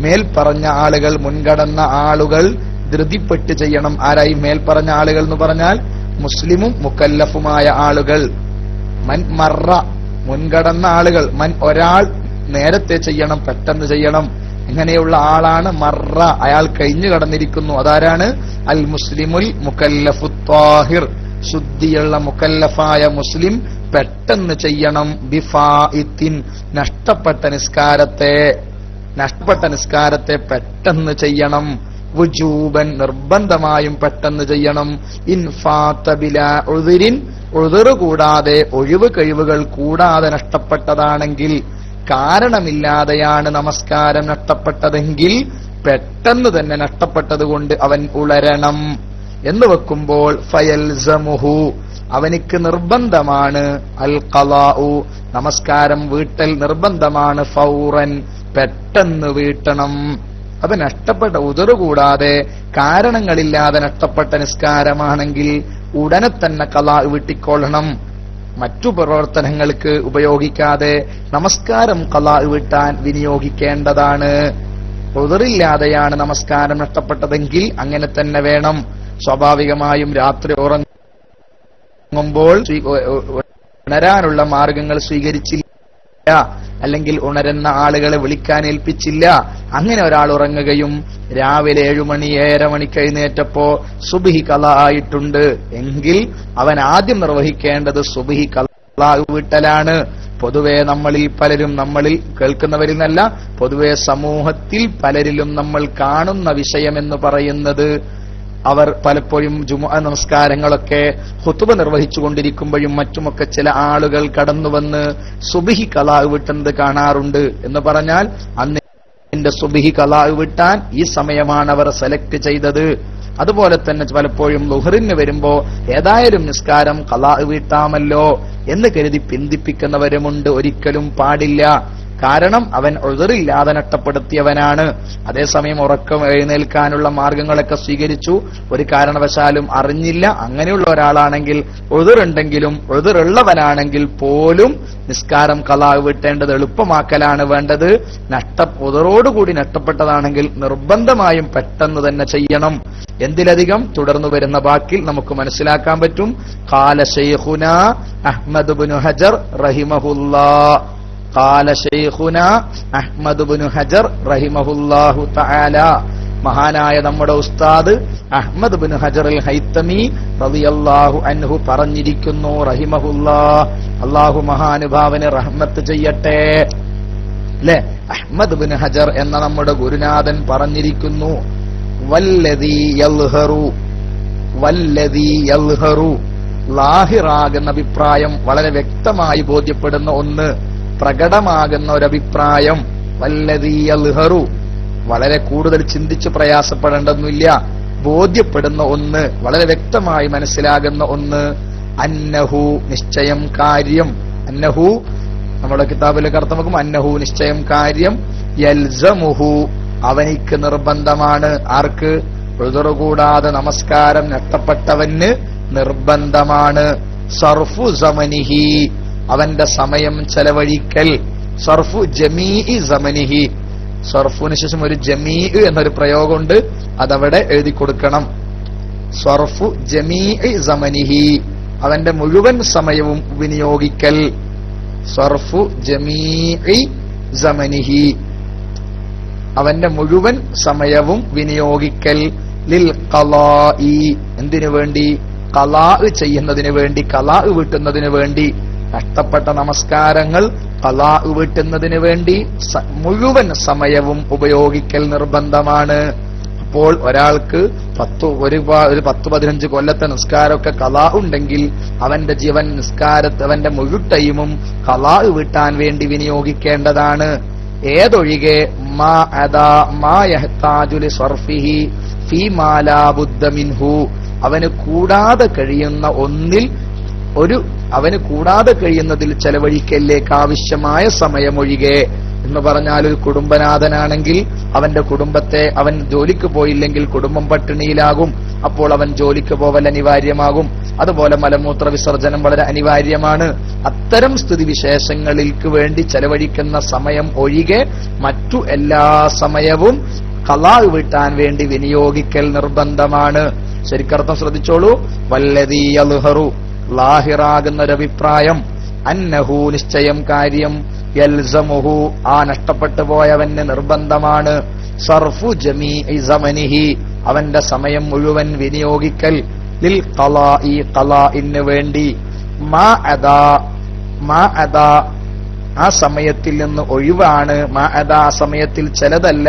മേൽ പറഞ്ഞ ആളുകൾ, മുൻകടന്ന ആളുകൾ ധൃതിപ്പെട്ട് ചെയ്യണം. ആരായി മേൽ പറഞ്ഞ ആളുകൾ എന്ന് പറഞ്ഞാൽ? മുസ്ലിമും മുക്കല്ലഫുമായ ആളുകൾ. മൻ മറ, മുൻകടന്ന ആളുകൾ. മൻ, ഒരാൾ നേരത്തെ ചെയ്യണം, പെട്ടെന്ന് ചെയ്യണം. ഇങ്ങനെയുള്ള ആളാണ് മറ, അയാൾ കഴിഞ്ഞു കടന്നിരിക്കുന്നു. അതാരാണ്? അൽ മുസ്ലിമുൽ മുക്കല്ലഫു ത്വാഹിർ, ശുദ്ധിയുള്ള മുക്കല്ലഫായ മുസ്ലിം പെട്ടെന്ന് ചെയ്യണം. ബിഫായിത്തിൻ, നഷ്ടപ്പെട്ട നിസ്കാരത്തെ പെട്ടെന്ന് ചെയ്യണം. വുജൂബൻ, നിർബന്ധമായും പെട്ടെന്ന് ചെയ്യണം. ഇൻ ഫാത ബിലാ ഉദ്രിൻ, ഉദ്ർ കൂടാതെ, ഒഴിവ് കഴിവുകൾ കൂടാതെ നഷ്ടപ്പെട്ടതാണെങ്കിൽ, കാരണമില്ലാതെയാണ് നമസ്കാരം നഷ്ടപ്പെട്ടതെങ്കിൽ പെട്ടെന്ന് തന്നെ നഷ്ടപ്പെട്ടത് കൊണ്ട് അവൻ ഉളരണം എന്ന് വെക്കുമ്പോൾ ഫയൽസമുഹു, അവനിക്ക് നിർബന്ധമാണ് അൽ ഖലാഉ, നമസ്കാരം വീട്ടൽ നിർബന്ധമാണ്. ഫൗറൻ, പെട്ടെന്ന് വീട്ടണം. അപ്പൊ നഷ്ടപ്പെട്ട, ഉദറ് കൂടാതെ കാരണങ്ങളില്ലാതെ നഷ്ടപ്പെട്ട നിസ്കാരമാണെങ്കിൽ ഉടനെ തന്നെ ഖലാ വീട്ടിക്കൊള്ളണം. മറ്റു പ്രവർത്തനങ്ങൾക്ക് ഉപയോഗിക്കാതെ നമസ്കാരം ഖലാ വീട്ടാൻ വിനിയോഗിക്കേണ്ടതാണ്. ഉദറില്ലാതെയാണ് നമസ്കാരം നഷ്ടപ്പെട്ടതെങ്കിൽ അങ്ങനെ തന്നെ വേണം. സ്വാഭാവികമായും രാത്രി ഉറങ്ങുമ്പോൾ ഉണരാനുള്ള മാർഗങ്ങൾ സ്വീകരിച്ചില്ല, അല്ലെങ്കിൽ ഉണരുന്ന ആളുകളെ വിളിക്കാൻ ഏൽപ്പിച്ചില്ല. അങ്ങനെ ഒരാൾ ഉറങ്ങുകയും രാവിലെ 7 മണി 7:30 മണിക്ക് എഴുന്നേറ്റപ്പോ സുബ്ഹി ഖലാ ആയിട്ടുണ്ട് എങ്കിൽ അവൻ ആദ്യം നിർവഹിക്കേണ്ടത് സുബ്ഹി ഖലാ വീട്ടലാണ്. പൊതുവെ നമ്മളിൽ പലരും, നമ്മളിൽ കേൾക്കുന്നവരിൽ നിന്നല്ല, പൊതുവെ സമൂഹത്തിൽ പലരിലും നമ്മൾ കാണുന്ന വിഷയമെന്ന് പറയുന്നത് അവർ പലപ്പോഴും ജുമുഅ നമസ്കാരങ്ങളൊക്കെ ഖുതുബ നിർവഹിച്ചുകൊണ്ടിരിക്കുമ്പോഴും മറ്റുമൊക്കെ ചില ആളുകൾ കടന്നുവന്ന് സുബ്ഹി ഖളാ വിട്ടുന്നത് കാണാറുണ്ട്. എന്ന് പറഞ്ഞാൽ അന്ന് സുബ്ഹി ഖളാ വിട്ടാൻ ഈ സമയമാണ് അവർ സെലക്ട് ചെയ്തത്. അതുപോലെ തന്നെ പലപ്പോഴും ളുഹറിന് വരുമ്പോ ഏതായാലും നിസ്കാരം ഖളാ വീട്ടാമല്ലോ എന്ന് കരുതി പിന്തിപ്പിക്കുന്നവരുമുണ്ട്. ഒരിക്കലും പാടില്ല. കാരണം അവൻ ഉദ്റില്ലാതെ നഷ്ടപ്പെടുത്തിയവനാണ്. അതേസമയം ഉറക്കം എഴുന്നേൽക്കാനുള്ള മാർഗങ്ങളൊക്കെ സ്വീകരിച്ചു, ഒരു കാരണവശാലും അറിഞ്ഞില്ല. അങ്ങനെയുള്ള ഒരാളാണെങ്കിൽ ഉദ്റുണ്ടെങ്കിലും ഉദ്റുള്ളവനാണെങ്കിൽ പോലും നിസ്കാരം ഖളാ വീട്ടേണ്ടത് എളുപ്പമാക്കലാണ് വേണ്ടത്. ഉദ്റോടുകൂടി നഷ്ടപ്പെട്ടതാണെങ്കിൽ നിർബന്ധമായും പെട്ടെന്ന് തന്നെ ചെയ്യണം. എന്തിലധികം തുടർന്നു വരുന്ന വാക്കിൽ നമുക്ക് മനസ്സിലാക്കാൻ പറ്റും. ഖാല ശൈഖുനാ അഹ്മദ് ഇബ്നു ഹജർ റഹിമഹുല്ലാഹ് ഖാല ശൈഖുനാ അഹ്മദ് ഇബ്നു ഹജർ റഹിമഹുല്ലാഹു തആല, മഹാനായ നമ്മുടെ ഉസ്താദ് അഹ്മദ് ഇബ്നു ഹജർ അൽ ഹൈതമി റളിയല്ലാഹു അൻഹു പറഞ്ഞിരിക്കുന്നു. റഹിമഹുല്ലാഹ്, അല്ലാഹു മഹാനുഭാവന് റഹ്മത്ത് ചെയ്യട്ടെ. അല്ലേ, അഹ്മദ് ഇബ്നു ഹജർ എന്ന നമ്മുടെ ഗുരുനാഥൻ പറഞ്ഞിരിക്കുന്നു, വല്ലദീ യൽഹറു, ലാഹിറാകുന്ന അഭിപ്രായം, വളരെ വ്യക്തമായി ബോധ്യപ്പെടുന്ന ഒന്ന്, പ്രകടമാകുന്ന ഒരഭിപ്രായം. വല്ലദീ യൽഹറു, വളരെ കൂടുതൽ ചിന്തിച്ച് പ്രയാസപ്പെടേണ്ടൊന്നുമില്ല, ബോധ്യപ്പെടുന്ന ഒന്ന്, വളരെ വ്യക്തമായി മനസ്സിലാകുന്ന ഒന്ന്. അന്നഹു, നിശ്ചയം കാര്യം. അന്നഹു നമ്മുടെ കിതാബിലേക്ക് അർത്ഥം വെക്കും. അന്നഹു, നിശ്ചയം കാര്യം. യൽസമുഹു, അവനിക്ക് നിർബന്ധമാണ്. ആർക്ക്? ഉദ്റ് കൂടാതെ നമസ്കാരം നഷ്ടപ്പെട്ടവന് നിർബന്ധമാണ്. സർഫു സമനിഹി, അവന്റെ സമയം ചെലവഴിക്കൽ. സർഫു ജമീഇ സമനിഹി, സർഫുന് ശേഷം ഒരു ജമീ എന്നൊരു പ്രയോഗമുണ്ട്, അതവിടെ എഴുതി കൊടുക്കണം. സർഫു ജമീഇ സമനിഹി, അവന്റെ മുഴുവൻ സമയവും വിനിയോഗിക്കൽ. സർഫു ജമീഇ സമനിഹി, അവന്റെ മുഴുവൻ സമയവും വിനിയോഗിക്കൽ. ലിൽ ഖളാഇ, എന്തിനു വേണ്ടി? ഖളാ ചെയ്യുന്നതിന് വേണ്ടി, ഖളാ വീട്ടുന്നതിന് വേണ്ടി. നഷ്ടപ്പെട്ട നമസ്കാരങ്ങൾ ഖളാ വീട്ടുന്നതിന് വേണ്ടി മുഴുവൻ സമയവും ഉപയോഗിക്കൽ നിർബന്ധമാണ്. അപ്പോൾ ഒരാൾക്ക് 10-15 കൊല്ലത്തെ നിസ്കാരമൊക്കെ ഖളാ ഉണ്ടെങ്കിൽ അവന്റെ ജീവൻ നിസ്കാരത്തെ, അവന്റെ മുഴു ടൈമും ഖളാ വീട്ടാൻ വേണ്ടി വിനിയോഗിക്കേണ്ടതാണ്. ഏതൊഴികെ മാ യഹ്താജു ലിസർഫിഹി ഫീമാ ലാ ബുദ്ദ മിൻഹു, അവന് കൂടാതെ കഴിയുന്ന ഒന്നിൽ അവന് കൂടാതെ കഴിയുന്നതിൽ ചെലവഴിക്കലിലേക്ക് ആവശ്യമായ സമയമൊഴികെ. എന്ന് പറഞ്ഞാൽ ഒരു കുടുംബനാഥനാണെങ്കിൽ അവന്റെ കുടുംബത്തെ, അവൻ ജോലിക്ക് പോയില്ലെങ്കിൽ കുടുംബം പട്ടിണിയിലാകും, അപ്പോൾ അവൻ ജോലിക്ക് പോവൽ അനിവാര്യമാകും. അതുപോലെ മലമൂത്ര വിസർജനം വളരെ അനിവാര്യമാണ്. അത്തരം സ്ഥിതിവിശേഷങ്ങൾക്ക് വേണ്ടി ചെലവഴിക്കുന്ന സമയം ഒഴികെ മറ്റു എല്ലാ സമയവും ഖളാ വീട്ടാൻ വേണ്ടി വിനിയോഗിക്കൽ നിർബന്ധമാണ്. ശരിക്കർത്ഥം ശ്രദ്ധിച്ചോളൂ. വല്ലദീ യൽഹറു, ലാഹിറാകുന്ന ഒരഭിപ്രായം. അന്നഹു, നിശ്ചയം കാര്യം. യൽസമുഹു, ആ നഷ്ടപ്പെട്ടു പോയവന് നിർബന്ധമാണ്. സർഫു ജമീഇ സമനിഹി, അവന്റെ സമയം മുഴുവൻ വിനിയോഗിക്കൽ. ലിൽ ഖളാഇ, ഖളാഇന് വേണ്ടി. മാ അദാ, ആ സമയത്തിൽ നിന്ന് ഒഴിവാണ്. മാ അദാ, ആ സമയത്തിൽ ചിലതല്ല.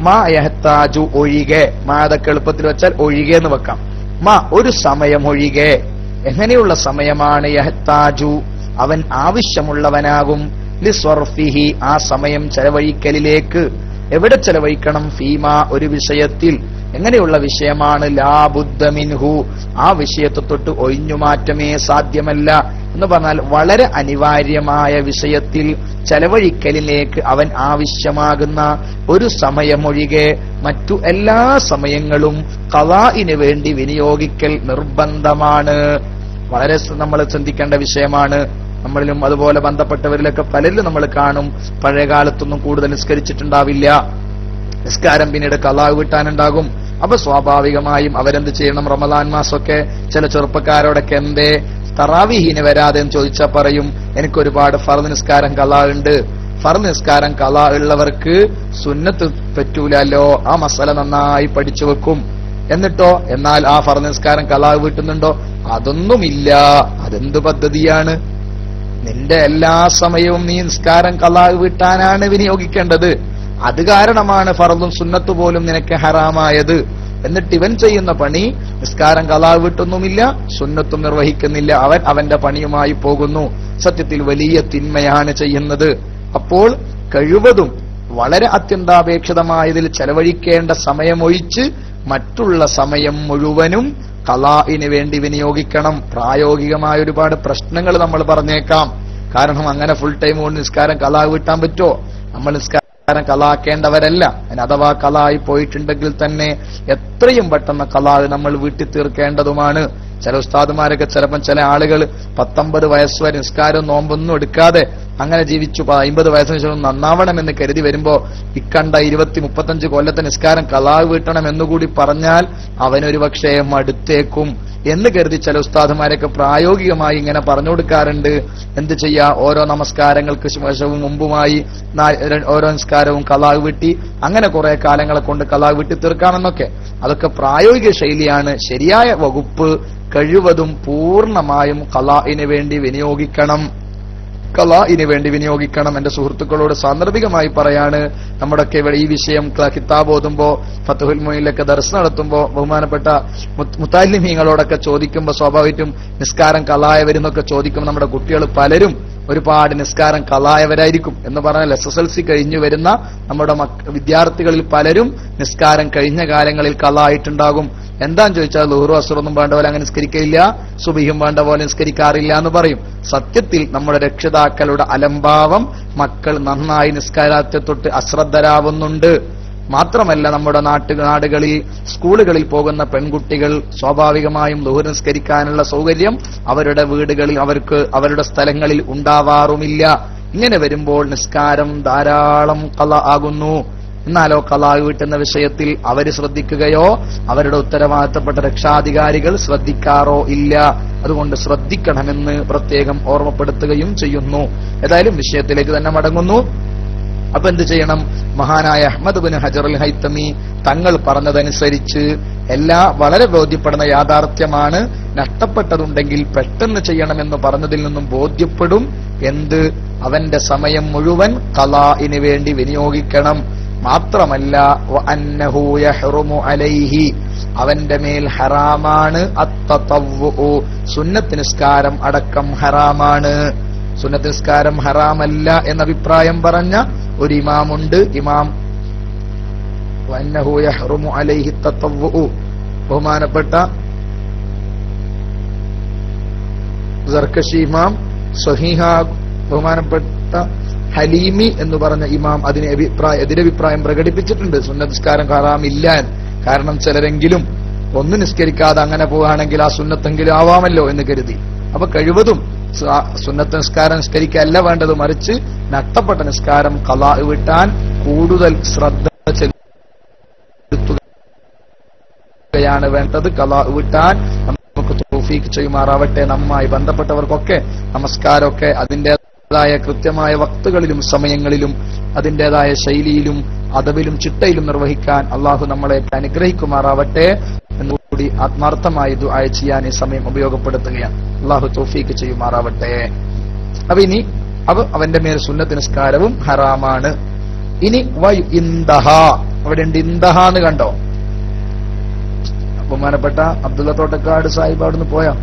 മാ യഹ്താജു, ഒഴികെ. മാ അതൊക്കെ എളുപ്പത്തിൽ വെച്ചാൽ ഒഴികെ എന്ന് വെക്കാം. മാ, ഒരു സമയം ഒഴികെ. എങ്ങനെയുള്ള സമയമാണ്? യഹ്താജു, അവൻ ആവശ്യമുള്ളവനാകും. ലിസ്വർഫിഹി, ആ സമയം ചെലവഴിക്കലിലേക്ക്. എവിടെ ചെലവഴിക്കണം? ഫീമാ, ഒരു വിഷയത്തിൽ. എങ്ങനെയുള്ള വിഷയമാണ്? ലാ ബുദ്ദ മിൻഹു, ആ വിഷയത്തെ തൊട്ട് ഒഴിഞ്ഞുമാറ്റമേ സാധ്യമല്ല. എന്ന് പറഞ്ഞാൽ വളരെ അനിവാര്യമായ വിഷയത്തിൽ ചെലവഴിക്കലിലേക്ക് അവൻ ആവശ്യമാകുന്ന ഒരു സമയമൊഴികെ മറ്റു എല്ലാ സമയങ്ങളും ഖളാഇന് വേണ്ടി വിനിയോഗിക്കൽ നിർബന്ധമാണ്. വളരെ നമ്മൾ ചിന്തിക്കേണ്ട വിഷയമാണ്. നമ്മളിലും അതുപോലെ ബന്ധപ്പെട്ടവരിലൊക്കെ പലരിലും നമ്മൾ കാണും, പഴയ കാലത്തൊന്നും കൂടുതൽ നിസ്കരിച്ചിട്ടുണ്ടാവില്ല, നിസ്കാരം പിന്നീട് ഖളാ വീട്ടാനുണ്ടാകും. അപ്പൊ സ്വാഭാവികമായും അവരെന്ത് ചെയ്യണം? റമദാൻ മാസമൊക്കെ ചില ചെറുപ്പക്കാരോടൊക്കെ എന്തേ തറാവീഹിന് വരാതെ എന്ന് ചോദിച്ചാൽ പറയും, എനിക്കൊരുപാട് ഫർദ് നിസ്കാരം ഖളാ ഉണ്ട്. ഫർദ് നിസ്കാരം ഖളാ ഉള്ളവർക്ക് സുന്നത്ത് പറ്റൂലല്ലോ, ആ മസല നന്നായി പഠിച്ചു വെക്കും. എന്നിട്ടോ, എന്നാൽ ആ ഫർദ് നിസ്കാരം ഖളാ വീട്ടുന്നുണ്ടോ? അതൊന്നുമില്ല. അതെന്ത് പദ്ധതിയാണ്? നിന്റെ എല്ലാ സമയവും നീ നിസ്കാരം ഖളാ വീട്ടാനാണ് വിനിയോഗിക്കേണ്ടത്. അത് കാരണമാണ് ഫർദും സുന്നത്ത് പോലും നിനക്ക് ഹറാമായത്. എന്നിട്ട് ഇവൻ ചെയ്യുന്ന പണി നിസ്കാരം ഖളാ വീട്ടൊന്നുമില്ല, സുന്നത്തും നിർവഹിക്കുന്നില്ല. അവൻ അവന്റെ പണിയുമായി പോകുന്നു. സത്യത്തിൽ വലിയ തിന്മയാണ് ചെയ്യുന്നത്. അപ്പോൾ കഴിവതും വളരെ അത്യന്താപേക്ഷിതമായതിൽ ചെലവഴിക്കേണ്ട സമയമൊഴിച്ച് മറ്റുള്ള സമയം മുഴുവനും ഖളാഇന് വേണ്ടി വിനിയോഗിക്കണം. പ്രായോഗികമായ ഒരുപാട് പ്രശ്നങ്ങൾ നമ്മൾ പറഞ്ഞേക്കാം. കാരണം അങ്ങനെ ഫുൾ ടൈം കൊണ്ട് നിസ്കാരം ഖളാ വീട്ടാൻ പറ്റുമോ? നമ്മൾ നിസ്കാരം ഖളാക്കേണ്ടവരല്ല. അഥവാ ഖളായി പോയിട്ടുണ്ടെങ്കിൽ തന്നെ എത്രയും പെട്ടെന്ന് ഖളാ നമ്മൾ വീട്ടിൽ തീർക്കേണ്ടതുമാണ്. ചില ഉസ്താദുമാരൊക്കെ ചിലപ്പം ചില ആളുകൾ 19 വയസ്സ് വരെ നിസ്കാരം നോമ്പൊന്നും എടുക്കാതെ അങ്ങനെ ജീവിച്ചു 50 വയസ്സിന് ശേഷം നന്നാവണമെന്ന് കരുതി വരുമ്പോ ഇക്കണ്ട 20-35 കൊല്ലത്തെ നിസ്കാരം ഖളാ വീട്ടണം എന്നുകൂടി പറഞ്ഞാൽ അവനൊരു പക്ഷേ മടുത്തേക്കും എന്ന് കരുതി ചില ഉസ്താദുമാരൊക്കെ പ്രായോഗികമായി ഇങ്ങനെ പറഞ്ഞു കൊടുക്കാറുണ്ട്. എന്ത് ചെയ്യാ, ഓരോ നമസ്കാരങ്ങൾക്ക് ശേഷവും മുമ്പുമായി ഓരോ നിസ്കാരവും ഖളാ വീട്ടി അങ്ങനെ കുറെ കാലങ്ങളെ കൊണ്ട് ഖളാ വീട്ടി തീർക്കാമെന്നൊക്കെ. അതൊക്കെ പ്രായോഗിക ശൈലിയാണ്. ശരിയായ വകുപ്പ് കഴിവതും പൂർണ്ണമായും ഖളാഇന് വേണ്ടി വിനിയോഗിക്കണം. എന്റെ സുഹൃത്തുക്കളോട് സാന്ദർഭികമായി പറയാണ്. നമ്മുടെയൊക്കെ ഇവിടെ ഈ വിഷയം കിതാബ് ഓതുമ്പോ ഫത്ഹുൽ മുഈനിലൊക്കെ ദർസ് നടത്തുമ്പോ ബഹുമാനപ്പെട്ട മുതഅല്ലിമീങ്ങളോടൊക്കെ ചോദിക്കുമ്പോ സ്വാഭാവികമായിട്ടും നിസ്കാരം ഖളായവരെന്നൊക്കെ ചോദിക്കുമ്പോൾ നമ്മുടെ കുട്ടികൾ പലരും ഒരുപാട് നിസ്കാരം ഖളായവരായിരിക്കും. എന്ന് പറഞ്ഞാൽ SSLC കഴിഞ്ഞു വരുന്ന നമ്മുടെ വിദ്യാർത്ഥികളിൽ പലരും നിസ്കാരം കഴിഞ്ഞ കാലങ്ങളിൽ ഖളായിട്ടുണ്ടാകും. എന്താന്ന് ചോദിച്ചാൽ ളുഹ്റും അസ്റൊന്നും വേണ്ട പോലെ അങ്ങനെ നിസ്കരിക്കില്ല, സുബഹിയും വേണ്ട പോലെ നിസ്കരിക്കാറില്ല എന്ന് പറയും. സത്യത്തിൽ നമ്മുടെ രക്ഷിതാക്കളുടെ അലംഭാവം മക്കൾ നന്നായി നിസ്കാരത്തെ തൊട്ട് അശ്രദ്ധരാവുന്നുണ്ട്. മാത്രമല്ല നമ്മുടെ നാടുകളിൽ സ്കൂളുകളിൽ പോകുന്ന പെൺകുട്ടികൾ സ്വാഭാവികമായും ളുഹ്ർ നിസ്കരിക്കാനുള്ള സൗകര്യം അവരുടെ വീടുകളിൽ അവരുടെ സ്ഥലങ്ങളിൽ ഉണ്ടാവാറുമില്ല. ഇങ്ങനെ വരുമ്പോൾ നിസ്കാരം ധാരാളം ഖളാ ആകുന്നു. എന്നാലോ ഖളാ വീട്ടുന്ന വിഷയത്തിൽ അവർ ശ്രദ്ധിക്കുകയോ അവരുടെ ഉത്തരവാദിത്തപ്പെട്ട രക്ഷാധികാരികൾ ശ്രദ്ധിക്കാറോ ഇല്ല. അതുകൊണ്ട് ശ്രദ്ധിക്കണമെന്ന് പ്രത്യേകം ഓർമ്മപ്പെടുത്തുകയും ചെയ്യുന്നു. ഏതായാലും വിഷയത്തിലേക്ക് തന്നെ മടങ്ങുന്നു. അപ്പൊ എന്ത് ചെയ്യണം? മഹാനായ അഹ്മദ് ബിൻ ഹജർ അൽ ഹൈതമി തങ്ങൾ പറഞ്ഞതനുസരിച്ച് വളരെ ബോധ്യപ്പെടുന്ന യാഥാർത്ഥ്യമാണ്. നഷ്ടപ്പെട്ടതുണ്ടെങ്കിൽ പെട്ടെന്ന് ചെയ്യണമെന്ന് പറഞ്ഞതിൽ നിന്നും ബോധ്യപ്പെടും എന്ത്? അവന്റെ സമയം മുഴുവൻ ഖളാഇന് വേണ്ടി വിനിയോഗിക്കണം. മാത്രമല്ല വഅന്നഹു യഹ്റുമു അലൈഹി, അവന്റെ മേൽ ഹറാമാണ് അത്തതവ്വു, സുന്നത്ത് നിസ്കാരം അടക്കം ഹറാമാണ്. സുന്നത്ത് നിസ്കാരം ഹറാമല്ല എന്ന അഭിപ്രായം പറഞ്ഞ ഒരു ഇമാമുണ്ട്. ഇമാം വഅന്നഹു യഹ്റുമു അലൈഹി തതവ്വു, ബഹുമാനപ്പെട്ട സർകശി ഇമാം, സ്വഹീഹ ബഹുമാനപ്പെട്ട ഹലീമി എന്ന് പറഞ്ഞ ഇമാം അതിന് എതിരഭിപ്രായം പ്രകടിപ്പിച്ചിട്ടുണ്ട്. സുന്നത്ത് നിസ്കാരം ഹറാമില്ല. കാരണം ചിലരെങ്കിലും ഒന്ന് നിസ്കരിക്കാതെ അങ്ങനെ പോവുകയാണെങ്കിൽ ആ സുന്നത്തെങ്കിലും ആവാമല്ലോ എന്ന് കരുതി. അപ്പൊ കഴിവതും സുന്നത്ത് നിസ്കാരം നിസ്കരിക്കല്ല വേണ്ടത്, മറിച്ച് നഷ്ടപ്പെട്ട നിസ്കാരം ഖളാ വീട്ടാൻ കൂടുതൽ ശ്രദ്ധ ചെലുത്തുകയാണ് വേണ്ടത്. ഖളാ വീട്ടാൻ നമുക്ക് തൗഫീഖ് ചെയ്യുമാറാവട്ടെ. നമ്മായി ബന്ധപ്പെട്ടവർക്കൊക്കെ നമസ്കാരമൊക്കെ അതിന്റേതായ കൃത്യമായ വക്തുകളിലും സമയങ്ങളിലും അതിന്റേതായ ശൈലിയിലും അദബിലും ചിട്ടയിലും നിർവഹിക്കാൻ അള്ളാഹു നമ്മളെ അനുഗ്രഹിക്കുമാറാവട്ടെ എന്നുകൂടി ആത്മാർത്ഥമായി ദുആ ചെയ്യാൻ ഈ സമയം ഉപയോഗപ്പെടുത്തുകയാണ്. അള്ളാഹു തൗഫീഖ് ചെയ്യുമാറാവട്ടെ. അപ്പൊ ഇനി അവന്റെ മേൽ സുന്നത്ത് നിസ്കാരവും ഹറാമാണ്. ഇനി ഇന്തഹ, അവിടെ ഉണ്ട് ഇന്തഹ എന്ന് കണ്ടോ? ബഹുമാനപ്പെട്ട അബ്ദുള്ള തോട്ടക്കാട് സാഹിബ് അവിടുന്ന് പോയാ?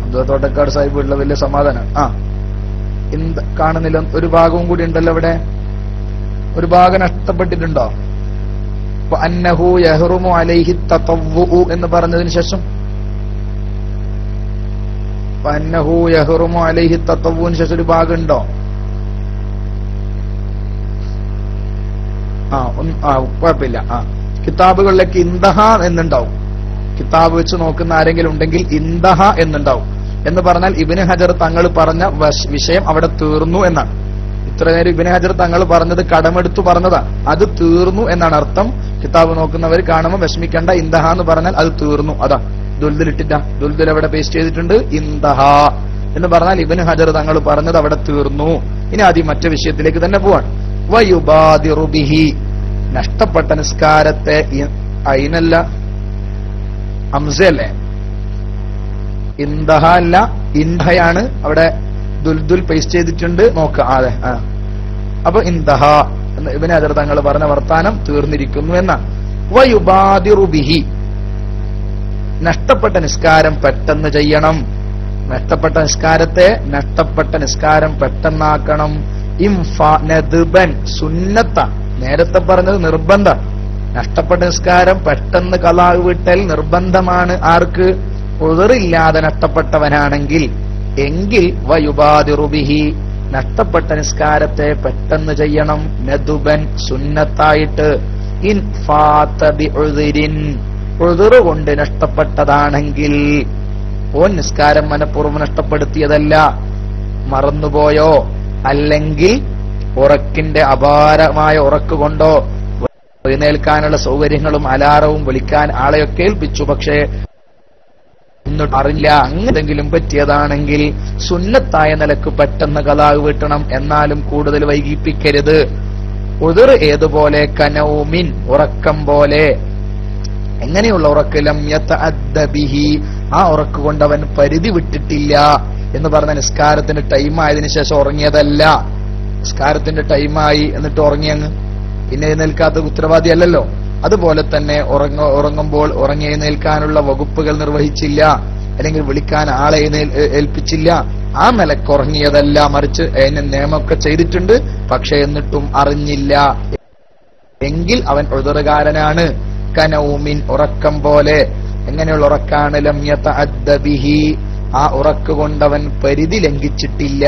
അബ്ദുള്ള തോട്ടക്കാട് സാഹിബ് ഉള്ള വലിയ സമാധാനം. കാണുന്നില്ല, ഒരു ഭാഗവും കൂടി ഉണ്ടല്ലോ അവിടെ. ഒരു ഭാഗം നഷ്ടപ്പെട്ടിട്ടുണ്ടോ? അന്നഹു യഹ്റുമു അലൈഹി തതവ്വു എന്ന് പറഞ്ഞതിന് ശേഷം അന്നഹു യഹ്റുമു അലൈഹി തതവ്വുവിന് ശേഷം ഒരു ഭാഗം ഉണ്ടോ? കുഴപ്പമില്ല. കിതാബുകളിലേക്ക് ഇന്തഹ എന്നുണ്ടാവും. കിതാബ് വെച്ച് നോക്കുന്ന ആരെങ്കിലും ഉണ്ടെങ്കിൽ ഇന്തഹ എന്നുണ്ടാവും. എന്ന് പറഞ്ഞാൽ ഇബ്നു ഹജർ തങ്ങൾ പറഞ്ഞ വിഷയം അവിടെ തീർന്നു എന്നാണ്. ഇത്ര നേരം ഇബ്നു ഹജർ തങ്ങൾ പറഞ്ഞത് കടമെടുത്തു പറഞ്ഞതാ, അത് തീർന്നു എന്നാണ് അർത്ഥം. കിതാബ് നോക്കുന്നവർ കാണുമ്പോൾ വിഷമിക്കേണ്ട. ഇന്തഹ എന്ന് പറഞ്ഞാൽ അത് തീർന്നു. അതാ ദുൽദുലിട്ടില്ല, ദുൽദുൽ അവിടെ പേസ്റ്റ് ചെയ്തിട്ടുണ്ട്. ഇന്തഹ എന്ന് പറഞ്ഞാൽ ഇബ്നു ഹജർ തങ്ങൾ പറഞ്ഞത് അവിടെ തീർന്നു. ഇനി ആദ്യം മറ്റു വിഷയത്തിലേക്ക് തന്നെ പോവാണ്. വയുബാദിറു ബിഹി, നഷ്ടപ്പെട്ട നിസ്കാരത്തെ അയിനല്ല ഹംസയല്ലേ, ഇന്തഹ അല്ല ഇന്തഹയാണ്. അവിടെ ദുൽദുൽ പേസ്റ്റ് ചെയ്തിട്ടുണ്ട്. നോക്കാം. അതെ. അപ്പൊ ഇന്തഹ ഇബ്നു ഹജർ തങ്ങൾ പറഞ്ഞ വർത്താനം തീർന്നിരിക്കുന്നു എന്നാണ്. വയുബാദിറു ബിഹി, നഷ്ടപ്പെട്ട നിസ്കാരം പെട്ടെന്ന് ചെയ്യണം. നഷ്ടപ്പെട്ട നിസ്കാരം പെട്ടെന്നാക്കണം. നദ്ബൻ, സുന്നത്ത, നേരത്തെ പറഞ്ഞത് നിർബന്ധം. നഷ്ടപ്പെട്ട നിസ്കാരം പെട്ടെന്ന് ഖളാ വീട്ടൽ നിർബന്ധമാണ്. ആർക്ക്? ഉദറില്ലാതെ നഷ്ടപ്പെട്ടവനാണെങ്കിൽ. എങ്കിൽ വയുബാദിറു ബിഹി, നഷ്ടപ്പെട്ട നിസ്കാരത്തെ പെട്ടെന്ന് ചെയ്യണം. നദ്ബൻ, സുന്നത്തായിട്ട്. ഇൻ ഫാത ബിഉദ്രിൻ, ഉദറ് കൊണ്ട് നഷ്ടപ്പെട്ടതാണെങ്കിൽ, ഓൻ നിസ്കാരം മനഃപൂർവ്വം നഷ്ടപ്പെടുത്തിയതല്ല, മറന്നുപോയോ, അല്ലെങ്കിൽ ഉറക്കിന്റെ അപാരമായ ഉറക്ക് കൊണ്ടോ, എഴുന്നേൽക്കാനുള്ള സൗകര്യങ്ങളും അലാറവും വിളിക്കാൻ ആളെയൊക്കെ ഏൽപ്പിച്ചു, പക്ഷേ എന്നിട്ട് അറിയില്ല, അങ്ങനെന്തെങ്കിലും പറ്റിയതാണെങ്കിൽ സുന്നത്തായ നിലക്ക് പെട്ടെന്ന് ഖളാ വീട്ടണം. എന്നാലും കൂടുതൽ വൈകിപ്പിക്കരുത്. ഉദർ ഏതുപോലെ? കനൗമിൻ, ഉറക്കം പോലെ. എങ്ങനെയുള്ള ഉറക്ക്? ലം യതഅദ്ദ ബിഹി, ആ ഉറക്ക് കൊണ്ട് അവൻ പരിധി വിട്ടിട്ടില്ല എന്ന് പറഞ്ഞ നിസ്കാരത്തിന് ടൈം ആയതിനു ശേഷം ഉറങ്ങിയതല്ല. നിസ്കാരത്തിന്റെ ടൈമായി എന്നിട്ട് ഉറങ്ങിയങ്ങ് പിന്നെ എഴുന്നേൽക്കാത്ത ഉത്തരവാദിയല്ലല്ലോ. അതുപോലെ തന്നെ ഉറങ്ങുമ്പോൾ ഉറങ്ങി എഴുന്നേൽക്കാനുള്ള വകുപ്പുകൾ നിർവഹിച്ചില്ല, അല്ലെങ്കിൽ വിളിക്കാൻ ആളെ ഏൽപ്പിച്ചില്ല. ആ നിലക്ക് ഉറങ്ങിയതല്ല, മറിച്ച് അതിന് നിയമമൊക്കെ ചെയ്തിട്ടുണ്ട്, പക്ഷെ എന്നിട്ടും അറിഞ്ഞില്ല. എങ്കിൽ അവൻ ഉദറുകാരനാണ്. കനൗമിൻ, ഉറക്കം പോലെ. എങ്ങനെയുള്ള ഉറക്കാണ്? ലം യതഅദ്ദ ബിഹി, ആ ഉറക്ക് കൊണ്ടവൻ പരിധി ലംഘിച്ചിട്ടില്ല.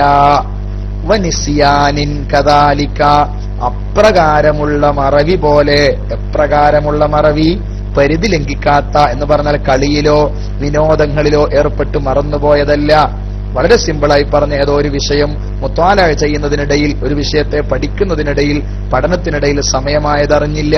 വനിസ്യാനിൻ കദാലിക, അപ്രകാരമുള്ള മറവി പോലെ. എപ്രകാരമുള്ള മറവി? പരിധി ലംഘിക്കാത്ത എന്ന് പറഞ്ഞാൽ കളിയിലോ വിനോദങ്ങളിലോ ഏർപ്പെട്ട് മറന്നുപോയതല്ല. വളരെ സിമ്പിളായി പറഞ്ഞ ഏതോ ഒരു വിഷയം മുത്വാല ചെയ്യുന്നതിനിടയിൽ, ഒരു വിഷയത്തെ പഠിക്കുന്നതിനിടയിൽ, പഠനത്തിനിടയിൽ സമയമായതറിഞ്ഞില്ല.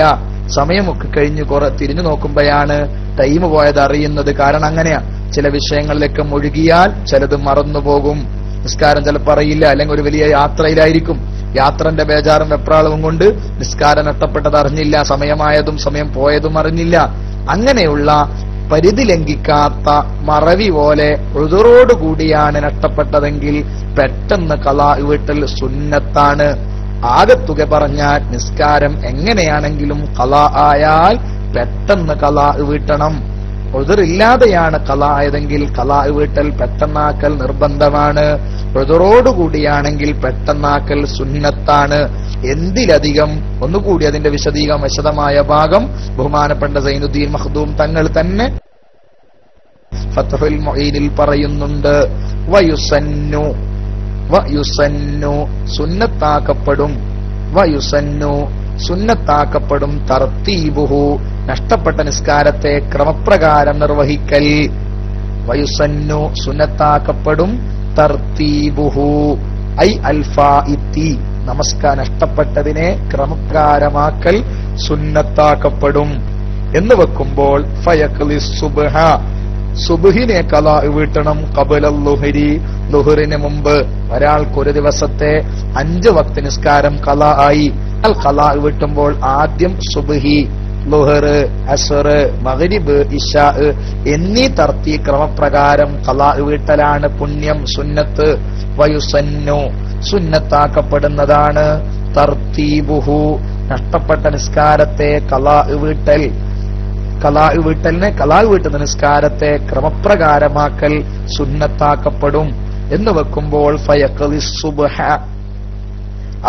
സമയമൊക്കെ കഴിഞ്ഞ് തിരിഞ്ഞു നോക്കുമ്പോഴാണ് ടൈം പോയത് അറിയുന്നത്. കാരണം അങ്ങനെയാ, ചില വിഷയങ്ങളിലേക്ക് മുഴുകിയാൽ ചിലത് മറന്നുപോകും. നിസ്കാരം ചിലപ്പോൾ അറിയില്ല, അല്ലെങ്കിൽ ഒരു വലിയ യാത്രയിലായിരിക്കും, യാത്രന്റെ ബേജാറും വെപ്രാളവും കൊണ്ട് നിസ്കാരം നഷ്ടപ്പെട്ടത് അറിഞ്ഞില്ല, സമയമായതും സമയം പോയതും അറിഞ്ഞില്ല. അങ്ങനെയുള്ള പരിധി ലംഘിക്കാത്ത മറവി പോലെ ഉദുറോടുകൂടിയാണ് നഷ്ടപ്പെട്ടതെങ്കിൽ പെട്ടെന്ന് ഖളാ വീട്ടൽ സുന്നത്താണ്. ആകത്തുക പറഞ്ഞാൽ നിസ്കാരം എങ്ങനെയാണെങ്കിലും ഖളാ ആയാൽ പെട്ടെന്ന് ഖളാ വീട്ടണം. ഉദറില്ലാതെയാണ് ഖളാ ആയതെങ്കിൽ ഖളാ വീട്ടൽ പെട്ടെന്നാക്കൽ നിർബന്ധമാണ്. ഉദറോടുകൂടിയാണെങ്കിൽ പെട്ടെന്നാക്കൽ സുന്നത്താണ്. എന്തിലധികം ഒന്നുകൂടി അതിന്റെ വിശദമായ ഭാഗം ബഹുമാനപ്പെട്ട സൈനുദ്ദീൻ മഖ്ദൂം തങ്ങൾ തന്നെ ഫത്ഹുൽ മുഈനിൽ പറയുന്നുണ്ട്. വയുസന്നു സുന്നത്താക്കപ്പെടും. വയുസന്നു സുന്നത്താക്കപ്പെടും. തർത്തീബുഹു, നഷ്ടപ്പെട്ട നിസ്കാരത്തെ ക്രമപ്രകാരം നിർവഹിക്കൽ. വയുസന്നു സുന്നത്താക്കപ്പെടും. തർത്തീബുഹു ഐ അൽഫാഇത്തി, നഷ്ടപ്പെട്ടതിനെ ക്രമപ്രകാരമാക്കൽ സുന്നത്താക്കപ്പെടും. എന്ന് വെക്കുമ്പോൾ ഫയഖ്ലി സുബ്ഹ, സുബ്ഹിനെ ഖളാ വീട്ടണം. ഖബലൽ ളുഹരി, ളുഹറിന് മുമ്പ്. ഒരാൾക്കൊരു ദിവസത്തെ 5 വക്ത് നിസ്കാരം ഖളാ ആയി. ഖളാ വീട്ടുമ്പോൾ ആദ്യം സുബ്ഹി, ളുഹർ, അസ്ർ, മഗ്രിബ്, ഇശാ എന്നീ തർത്തി ക്രമപ്രകാരം ഖളാ വീട്ടലാണ് പുണ്യം, സുന്നത്ത്. വയുസന്നു, സുന്നത്താക്കപ്പെടുന്നതാണ്. തർത്തീബുഹു, നഷ്ടപ്പെട്ട നിസ്കാരത്തെ ഖളാ വീട്ടൽ. ഖളാ വീട്ടുന്ന നിസ്കാരത്തെ ക്രമപ്രകാരമാക്കൽ സുന്നത്താക്കപ്പെടും. എന്ന് വെക്കുമ്പോൾ ഫയഖ്ലി സുബ്ഹ,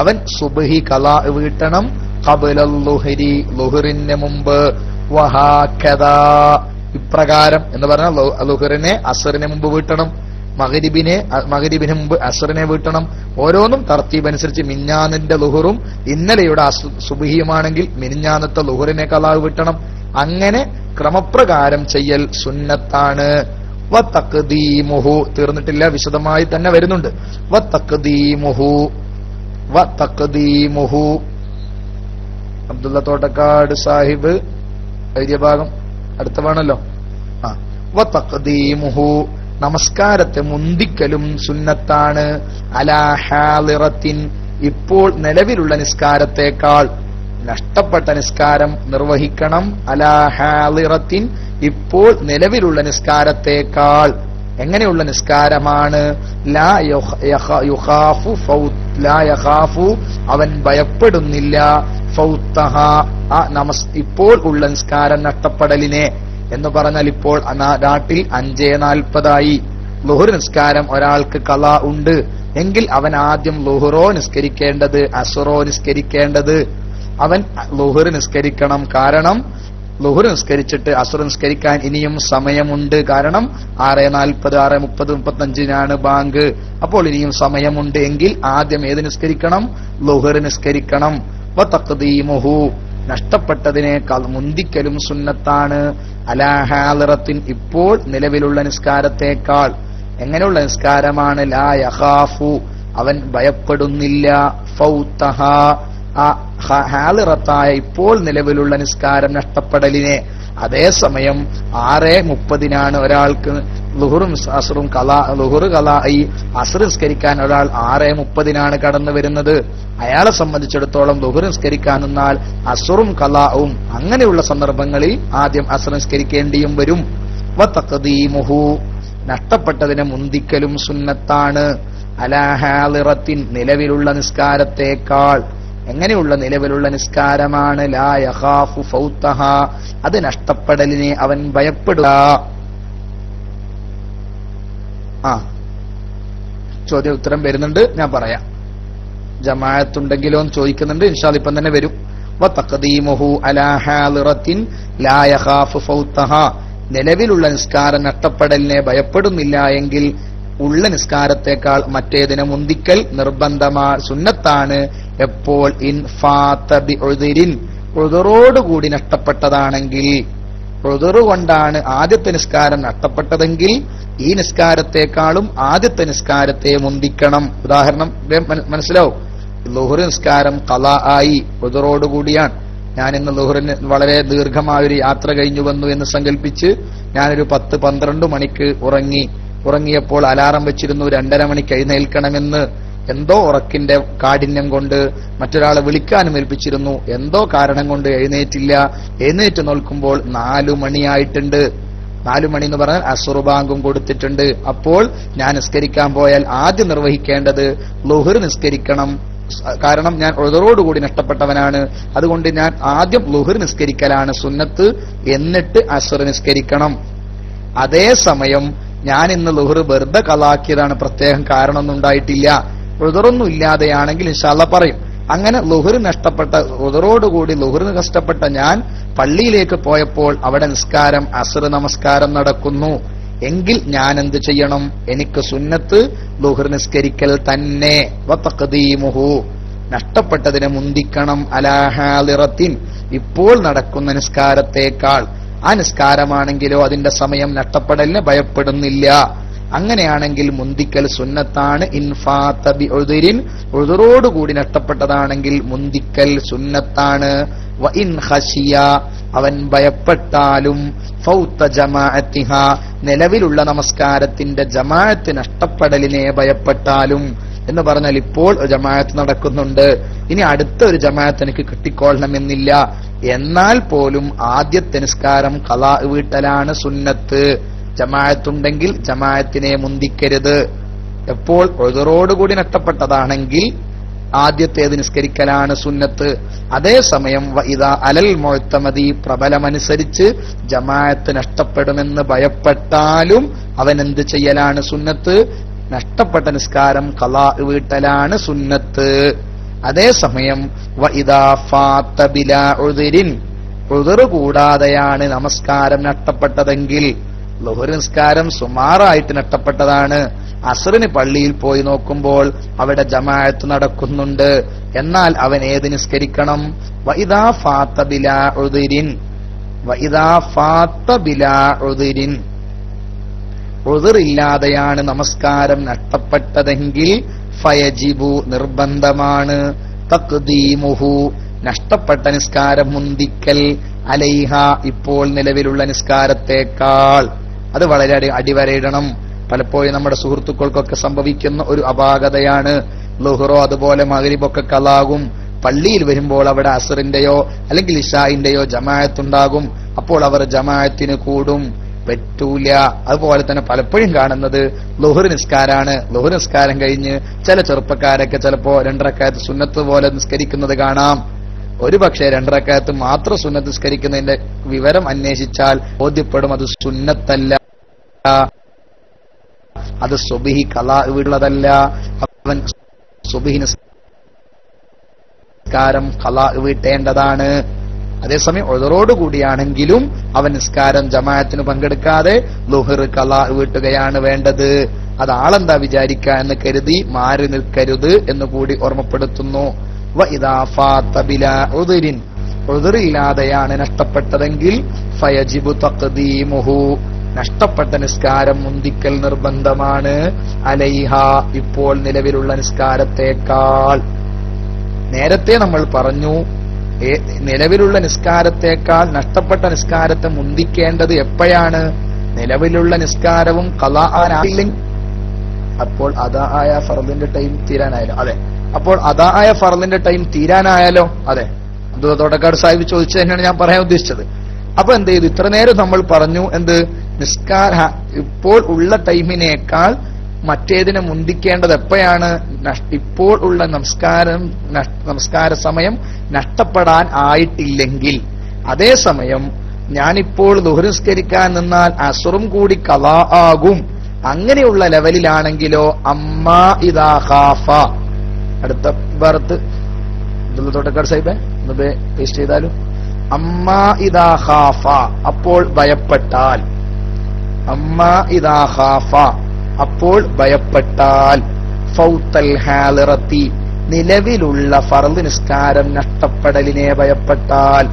അവൻ സുബ്ഹി ഖളാ വീട്ടണം. ഖബലൽ ളുഹരി, ളുഹറിന് മുമ്പ്. വഹാകദാ, ഇപ്രകാരം എന്ന് പറഞ്ഞാൽ ളുഹറിനെ അസ്റിന് മുമ്പ് വീട്ടണം, മഗ്രിബിന് മുമ്പ് അസ്റിനെ വീട്ടണം. ഓരോന്നും തർത്തീബ് അനുസരിച്ച് മിഞ്ഞാന്നിന്റെ ളുഹറും ഇന്നലെയുടെ സുബ്ഹിയുമാണെങ്കിൽ മിനിഞ്ഞാന്നത്തെ ളുഹറിനെ ഖളാ വീട്ടണം. അങ്ങനെ ക്രമപ്രകാരം ചെയ്യൽ സുന്നത്താണ്. വതഖ്ദീമുഹു, തീർന്നിട്ടില്ല, വിശദമായി തന്നെ വരുന്നുണ്ട്. വതഖ്ദീമുഹു അബ്ദുള്ള തോട്ടക്കാട് സാഹിബ് എഴുതിയ ഭാഗം അടുത്തവാണല്ലോ. വതഖ്ദീമുഹു, നമസ്കാരത്തെ മുന്തിക്കലും സുന്നത്താണ്. അലാ ഹാളിറത്തിൻ, ഇപ്പോൾ നിലവിലുള്ള നിസ്കാരത്തെക്കാൾ. നഷ്ടപ്പെട്ട നിസ്കാരം നിർവഹിക്കണം. അലാ ഹാളിറത്തിൻ, ഇപ്പോൾ നിലവിലുള്ള നിസ്കാരത്തെക്കാൾ. എങ്ങനെയുള്ള നിസ്കാരമാണ്? ലാ യഖാഫു, അവൻ ഭയപ്പെടുന്നില്ല. ഫൗത്തഹ ഇപ്പോൾ ഉള്ള നിസ്കാരം നഷ്ടപ്പെടലിനെ എന്ന് പറഞ്ഞാൽ ഇപ്പോൾ നാട്ടിൽ 5:40 ളുഹർ നിസ്കാരം ഒരാൾക്ക് ഖളാ ഉണ്ട് എങ്കിൽ അവൻ ആദ്യം ളുഹറോ നിസ്കരിക്കേണ്ടത് അസ്റോ നിസ്കരിക്കേണ്ടത്? അവൻ ളുഹർ നിസ്കരിക്കണം. കാരണം ളുഹർ നിസ്കരിച്ചിട്ട് അസ്ർ നിസ്കരിക്കാൻ ഇനിയും സമയമുണ്ട്. കാരണം 6:40 6:30 35 ബാങ്ക്. അപ്പോൾ ഇനിയും സമയമുണ്ട് എങ്കിൽ ആദ്യം ഏത് നിസ്കരിക്കണം? ളുഹർ നിസ്കരിക്കണം. വതഖ്ദീമുഹു നഷ്ടപ്പെട്ടതിനേക്കാൾ മുന്തിക്കലും സുന്നത്താണ്. അലാ ഹാളിറത്തിൻ ഇപ്പോൾ നിലവിലുള്ള നിസ്കാരത്തേക്കാൾ. എങ്ങനെയുള്ള നിസ്കാരമാണ്? ലാ യഖാഫു അവൻ ഭയപ്പെടുന്നില്ല. ഫൗതഹ ഹാളിറത്തായ ഇപ്പോൾ നിലവിലുള്ള നിസ്കാരം നഷ്ടപ്പെടലിനെ. അതേസമയം 6:30 ഒരാൾക്ക് ളുഹറും അസ്റും ളുഹർ ഖളായി അസ്ർ നിസ്കരിക്കാൻ ഒരാൾ 6:30 കടന്നു വരുന്നത്. അയാളെ സംബന്ധിച്ചിടത്തോളം ളുഹർ നിസ്കരിക്കാൻ നിന്നാൽ അസ്റും ഖളാവും അങ്ങനെയുള്ള സന്ദർഭങ്ങളിൽ ആദ്യം അസ്ർ നിസ്കരിക്കേണ്ടിയും വരും. വതഖ്ദീമുഹു നഷ്ടപ്പെട്ടതിനെ മുന്തിക്കലും സുന്നത്താണ്. അലാ ഹാളിറത്തിൻ നിലവിലുള്ള നിസ്കാരത്തേക്കാൾ. എങ്ങനെയുള്ള നിലവിലുള്ള നിസ്കാരമാണ്? ലാ യഖാഫു ഫൗതഹ അത് നഷ്ടപ്പെടലിനെ അവൻ ഭയപ്പെടുക. ചോദ്യ ഉത്തരം വരുന്നുണ്ട്, ഞാൻ പറയാം. ജമാഅത്തുണ്ടെങ്കിലോ എന്ന് ചോദിക്കുന്നുണ്ട്. ഇൻഷാ അല്ലാഹ് ഇപ്പം തന്നെ വരും. വതഖ്ദീമുഹു അലാ ഹാളിറത്തിൻ ലാ യഖാഫു ഫൗതഹ നിലവിലുള്ള നിസ്കാരം നഷ്ടപ്പെടലിനെ ഭയപ്പെടുന്നില്ല എങ്കിൽ ഉള്ള നിസ്കാരത്തെക്കാൾ മറ്റേതിനെ മുന്തിക്കൽ സുന്നത്താണ്. എപ്പോൾ? ഇൻ ഫാത ബിഉദ്രിൻ ഉദ്റോടുകൂടി നഷ്ടപ്പെട്ടതാണെങ്കിൽ. ഉദ്റ് കൊണ്ടാണ് ആദ്യത്തെ നിസ്കാരം നഷ്ടപ്പെട്ടതെങ്കിൽ ഈ നിസ്കാരത്തെക്കാളും ആദ്യത്തെ നിസ്കാരത്തെ മുന്തിക്കണം. ഉദാഹരണം മനസ്സിലാവും. ളുഹർ നിസ്കാരം ഖളാ ആയി ഉദ്റോടുകൂടിയാണ്. ഞാൻ ഇന്ന് ളുഹറിന് വളരെ ദീർഘമായൊരു യാത്ര കഴിഞ്ഞു വന്നു എന്ന് സങ്കല്പിച്ച് ഞാനൊരു 10-12 മണിക്ക് ഉറങ്ങിയപ്പോൾ അലാറം വെച്ചിരുന്നു 2:30 മണിക്ക് എഴുന്നേൽക്കണമെന്ന്. എന്തോ ഉറക്കിന്റെ കാഠിന്യം കൊണ്ട് മറ്റൊരാളെ വിളിക്കാനും ഏൽപ്പിച്ചിരുന്നു. എന്തോ കാരണം കൊണ്ട് എഴുന്നേറ്റില്ല. എഴുന്നേറ്റ് നോക്കുമ്പോൾ 4 മണിയായിട്ടുണ്ട്. 4 മണി എന്ന് പറഞ്ഞാൽ അസ്ർ ബാങ്കും കൊടുത്തിട്ടുണ്ട്. അപ്പോൾ ഞാൻ നിസ്കരിക്കാൻ പോയാൽ ആദ്യം നിർവഹിക്കേണ്ടത് ളുഹർ നിസ്കരിക്കണം. കാരണം ഞാൻ ഉദ്റോടുകൂടി നഷ്ടപ്പെട്ടവനാണ്. അതുകൊണ്ട് ഞാൻ ആദ്യം ളുഹർ നിസ്കരിക്കലാണ് സുന്നത്ത്. എന്നിട്ട് അസ്ർ നിസ്കരിക്കണം. അതേസമയം ഞാൻ ഇന്ന് ളുഹർ വെറുതെ ഖളാക്കിയതാണ്, പ്രത്യേകം കാരണമൊന്നും ഉണ്ടായിട്ടില്ല, ഉദ്റൊന്നും ഇല്ലാതെയാണെങ്കിൽ ഇൻഷാ അല്ലാഹ് പറയും. അങ്ങനെ ളുഹർ നഷ്ടപ്പെട്ട ഉദ്റോടുകൂടി ളുഹർ നഷ്ടപ്പെട്ട ഞാൻ പള്ളിയിലേക്ക് പോയപ്പോൾ അവിടെ നിസ്കാരം അസ്ർ നമസ്കാരം നടക്കുന്നു എങ്കിൽ ഞാൻ എന്ത് ചെയ്യണം? എനിക്ക് സുന്നത്ത് ളുഹർ നിസ്കരിക്കൽ തന്നെ. വതഖ്ദീമുഹു നഷ്ടപ്പെട്ടതിനെ മുന്തിക്കണം. അലാ ഹാളിറത്തിൻ ഇപ്പോൾ നടക്കുന്ന നിസ്കാരത്തേക്കാൾ. ആ നിസ്കാരമാണെങ്കിലോ അതിന്റെ സമയം നഷ്ടപ്പെടലിന് ഭയപ്പെടുന്നില്ല. അങ്ങനെയാണെങ്കിൽ മുന്തിക്കൽ സുന്നത്താണ്. ഇൻഫാത ബിഉദ്രിൻ ഉദ്റോടുകൂടി നഷ്ടപ്പെട്ടതാണെങ്കിൽ മുന്തിക്കൽ സുന്നത്താണ്. വ ഇൻ ഖശിയ അവൻ ഭയപ്പെട്ടാലും ഫൗത ജമാഅത്തിഹ നിലവിലുള്ള നമസ്കാരത്തിന്റെ ജമാഅത്ത് നഷ്ടപ്പെടലിനെ ഭയപ്പെട്ടാലും. എന്ന് പറഞ്ഞാൽ ഇപ്പോൾ ജമാഅത്ത് നടക്കുന്നുണ്ട്, ഇനി അടുത്ത ഒരു ജമാഅത്ത് എനിക്ക് കിട്ടിക്കൊള്ളണമെന്നില്ല. എന്നാൽ പോലും ആദ്യത്തെ നിസ്കാരം ഖളാ വീട്ടലാണ് സുന്നത്ത്. ജമാഅത്തുണ്ടെങ്കിൽ ജമാഅത്തിനെ മുന്തിക്കരുത്. എപ്പോൾ ഉദ്റോടുകൂടി നഷ്ടപ്പെട്ടതാണെങ്കിൽ ആദ്യത്തേത് നിസ്കരിക്കലാണ് സുന്നത്ത്. അതേസമയം ഇദാ അലൽ മുഅ്തമദി പ്രബലമനുസരിച്ച് ജമാഅത്ത് നഷ്ടപ്പെടുമെന്ന് ഭയപ്പെട്ടാലും അവൻ എന്ത് ചെയ്യലാണ് സുന്നത്ത്? നഷ്ടപ്പെട്ട നിസ്കാരം ഖളാ വീട്ടലാണ് സുന്നത്ത്. അതേസമയം ഇദാ ഫാത ബിലാ ഉദ്രിൻ ഉദ്ർ കൂടാതെയാണ് നമസ്കാരം നഷ്ടപ്പെട്ടതെങ്കിൽ, ളുഹർ നിസ്കാരം സുമാറായിട്ട് നഷ്ടപ്പെട്ടതാണ്, അസ്റിന് പള്ളിയിൽ പോയി നോക്കുമ്പോൾ അവിടെ ജമാഅത്ത് നടക്കുന്നുണ്ട്, എന്നാൽ അവൻ ഏത് നിസ്കരിക്കണം? വഇദാ ഫാത ബിലാ ഉദ്രിൻ വഇദാ ഫാത ബിലാ ഉദ്രിൻ ഉദ്ർ ഇല്ലാതെയാണ് നമസ്കാരം നഷ്ടപ്പെട്ടതെങ്കിൽ ഫയജിബു നിർബന്ധമാണ് തഖ്ദീമുഹു നഷ്ടപ്പെട്ട നിസ്കാരം മുന്തിക്കൽ അലൈഹ ഇപ്പോൾ നിലവിലുള്ള നിസ്കാരത്തേക്കാൾ. അത് വളരെ അടിവരയിടണം. പലപ്പോഴും നമ്മുടെ സുഹൃത്തുക്കൾക്കൊക്കെ സംഭവിക്കുന്ന ഒരു അപാകതയാണ്. ളുഹറോ അതുപോലെ മഗ്രിബൊക്കെ ഖളാകും. പള്ളിയിൽ വരുമ്പോൾ അവിടെ അസ്റിന്റെയോ അല്ലെങ്കിൽ ഇശാഇന്റെയോ ജമാഅത്തുണ്ടാകും. അപ്പോൾ അവർ ജമാഅത്തിന് കൂടും. പറ്റൂല. അതുപോലെ തന്നെ പലപ്പോഴും കാണുന്നത് ളുഹർ നിസ്കാരാണ്. ളുഹർ നിസ്കാരം കഴിഞ്ഞ് ചില ചെറുപ്പക്കാരൊക്കെ ചിലപ്പോ 2 റക്അത്ത് സുന്നത്ത് പോലെ നിസ്കരിക്കുന്നത് കാണാം. ഒരു പക്ഷേ 2 റക്അത്ത് മാത്രം സുന്നത്ത് നിസ്കരിക്കുന്നതിന്റെ വിവരം അന്വേഷിച്ചാൽ ബോധ്യപ്പെടും അത് സുന്നത്തല്ല, അത് സുബ്ഹി ഖളാ വീടുള്ളതല്ല. അവൻ സുബ്ഹി നിസ്കാരം ഖളാ വീട്ടേണ്ടതാണ്. അതേസമയം ഉദറോടുകൂടിയാണെങ്കിലും അവൻ നിസ്കാരം ജമാഅത്തിന് പങ്കെടുക്കാതെ ളുഹർ ഖളാ വീട്ടുകയാണ് വേണ്ടത്. അത് ആളെന്താ വിചാരിക്കുക എന്ന് കരുതി മാറി നിൽക്കരുത് എന്ന് കൂടി ഓർമ്മപ്പെടുത്തുന്നു. വഇദാ ഫാത ബിലാ ഉദ്രിൻ, ഉദ്റില്ലാതെയാണ് നഷ്ടപ്പെട്ടതെങ്കിൽ ഫയജിബു തഖ്ദീമുഹു, നഷ്ടപ്പെട്ട നിസ്കാരം മുന്തിക്കൽ നിർബന്ധമാണ്. അലൈഹ, ഇപ്പോൾ നിലവിലുള്ള നിസ്കാരത്തേക്കാൾ. നേരത്തെ നമ്മൾ പറഞ്ഞു നിലവിലുള്ള നിസ്കാരത്തേക്കാൾ നഷ്ടപ്പെട്ട നിസ്കാരത്തെ മുന്തിക്കേണ്ടത് എപ്പോഴാണ്? നിലവിലുള്ള നിസ്കാരവും ഖളാആനായില്ലെങ്കിൽ, അപ്പോൾ അദാആയ ഫർദിന്റെ ടൈം തീരാനായാലോ? അതെ. അപ്പോൾ അദാആയ ഫർദിന്റെ ടൈം തീരാനായാലോ? അതെ. തോട്ടക്കാട് സാഹിബ് ചോദിച്ചത് തന്നെയാണ് ഞാൻ പറയാൻ ഉദ്ദേശിച്ചത്. അപ്പൊ എന്ത് ചെയ്തു? ഇത്ര നേരം നമ്മൾ പറഞ്ഞു എന്ത്? നിസ്കാര ഇപ്പോൾ ഉള്ള ടൈമിനേക്കാൾ മറ്റേതിനെ മുന്തിക്കേണ്ടത് എപ്പോഴാണ്? ഇപ്പോൾ ഉള്ള നമസ്കാര സമയം നഷ്ടപ്പെടാൻ ആയിട്ടില്ലെങ്കിൽ. അതേസമയം ഞാനിപ്പോൾ ളുഹർ നിസ്കരിക്കാൻ നിന്നാൽ അസ്റും കൂടി ഖളാ ആകും. അങ്ങനെയുള്ള ലെവലിലാണെങ്കിലോ അമ്മാ ഇദാ ഖാഫ, അടുത്ത ഭാരത്ത് തോട്ടക്കാട് സാഹിബ് ഒന്ന് പേസ്റ്റ് ചെയ്താലും, അമ്മാ ഇദാ ഖാഫ, അപ്പോൾ ഭയപ്പെട്ടാൽ, അമ്മാ ഇദാ ഖാഫ, അപ്പോൾ ഭയപ്പെട്ടാൽ, ഫൗത്തൽ ഹാലിറത്തി, നിലവിലുള്ള ഫർദ് നിസ്കാരം നഷ്ടപ്പെടലിനെ ഭയപ്പെട്ടാൽ,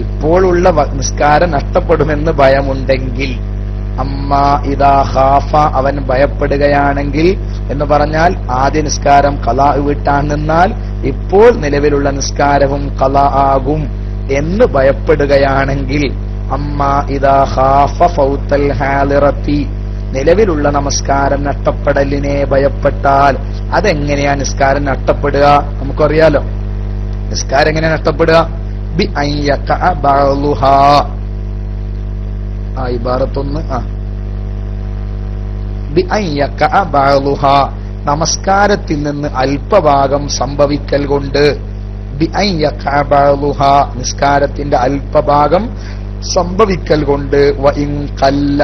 ഇപ്പോഴുള്ള നിസ്കാരം നഷ്ടപ്പെടുമെന്ന് ഭയമുണ്ടെങ്കിൽ, അമ്മാ ഇദാ ഖാഫ, അവൻ ഭയപ്പെടുകയാണെങ്കിൽ എന്ന് പറഞ്ഞാൽ ആദ്യ നിസ്കാരം ഖളാ വീട്ടാൻ നിന്നാൽ ഇപ്പോൾ നിലവിലുള്ള നിസ്കാരവും ഖളാ ആകും എന്ന് ഭയപ്പെടുകയാണെങ്കിൽ, അമ്മാ ഇദാ ഖാഫ ഫൗത്തൽ ഹാലിറത്തി, നിലവിലുള്ള നമസ്കാരം നഷ്ടപ്പെടലിനെ ഭയപ്പെട്ടാൽ. അതെങ്ങനെയാ നിസ്കാരം നഷ്ടപ്പെടുക? നമുക്കറിയാലോ നിസ്കാരം എങ്ങനെയാ നഷ്ടപ്പെടുക? ബി അൻ യഖഅ ബഅളുഹാ, ഇബാറത്തൊന്ന്, ബി അൻ യഖഅ ബഅളുഹാ, നമസ്കാരത്തിൽ നിന്ന് അല്പഭാഗം സംഭവിക്കൽ കൊണ്ട്, ബി അൻ യഖഅ ബഅളുഹാ, നിസ്കാരത്തിന്റെ അല്പഭാഗം സംഭവിക്കൽ കൊണ്ട്, വ ഇൻ ഖല്ല,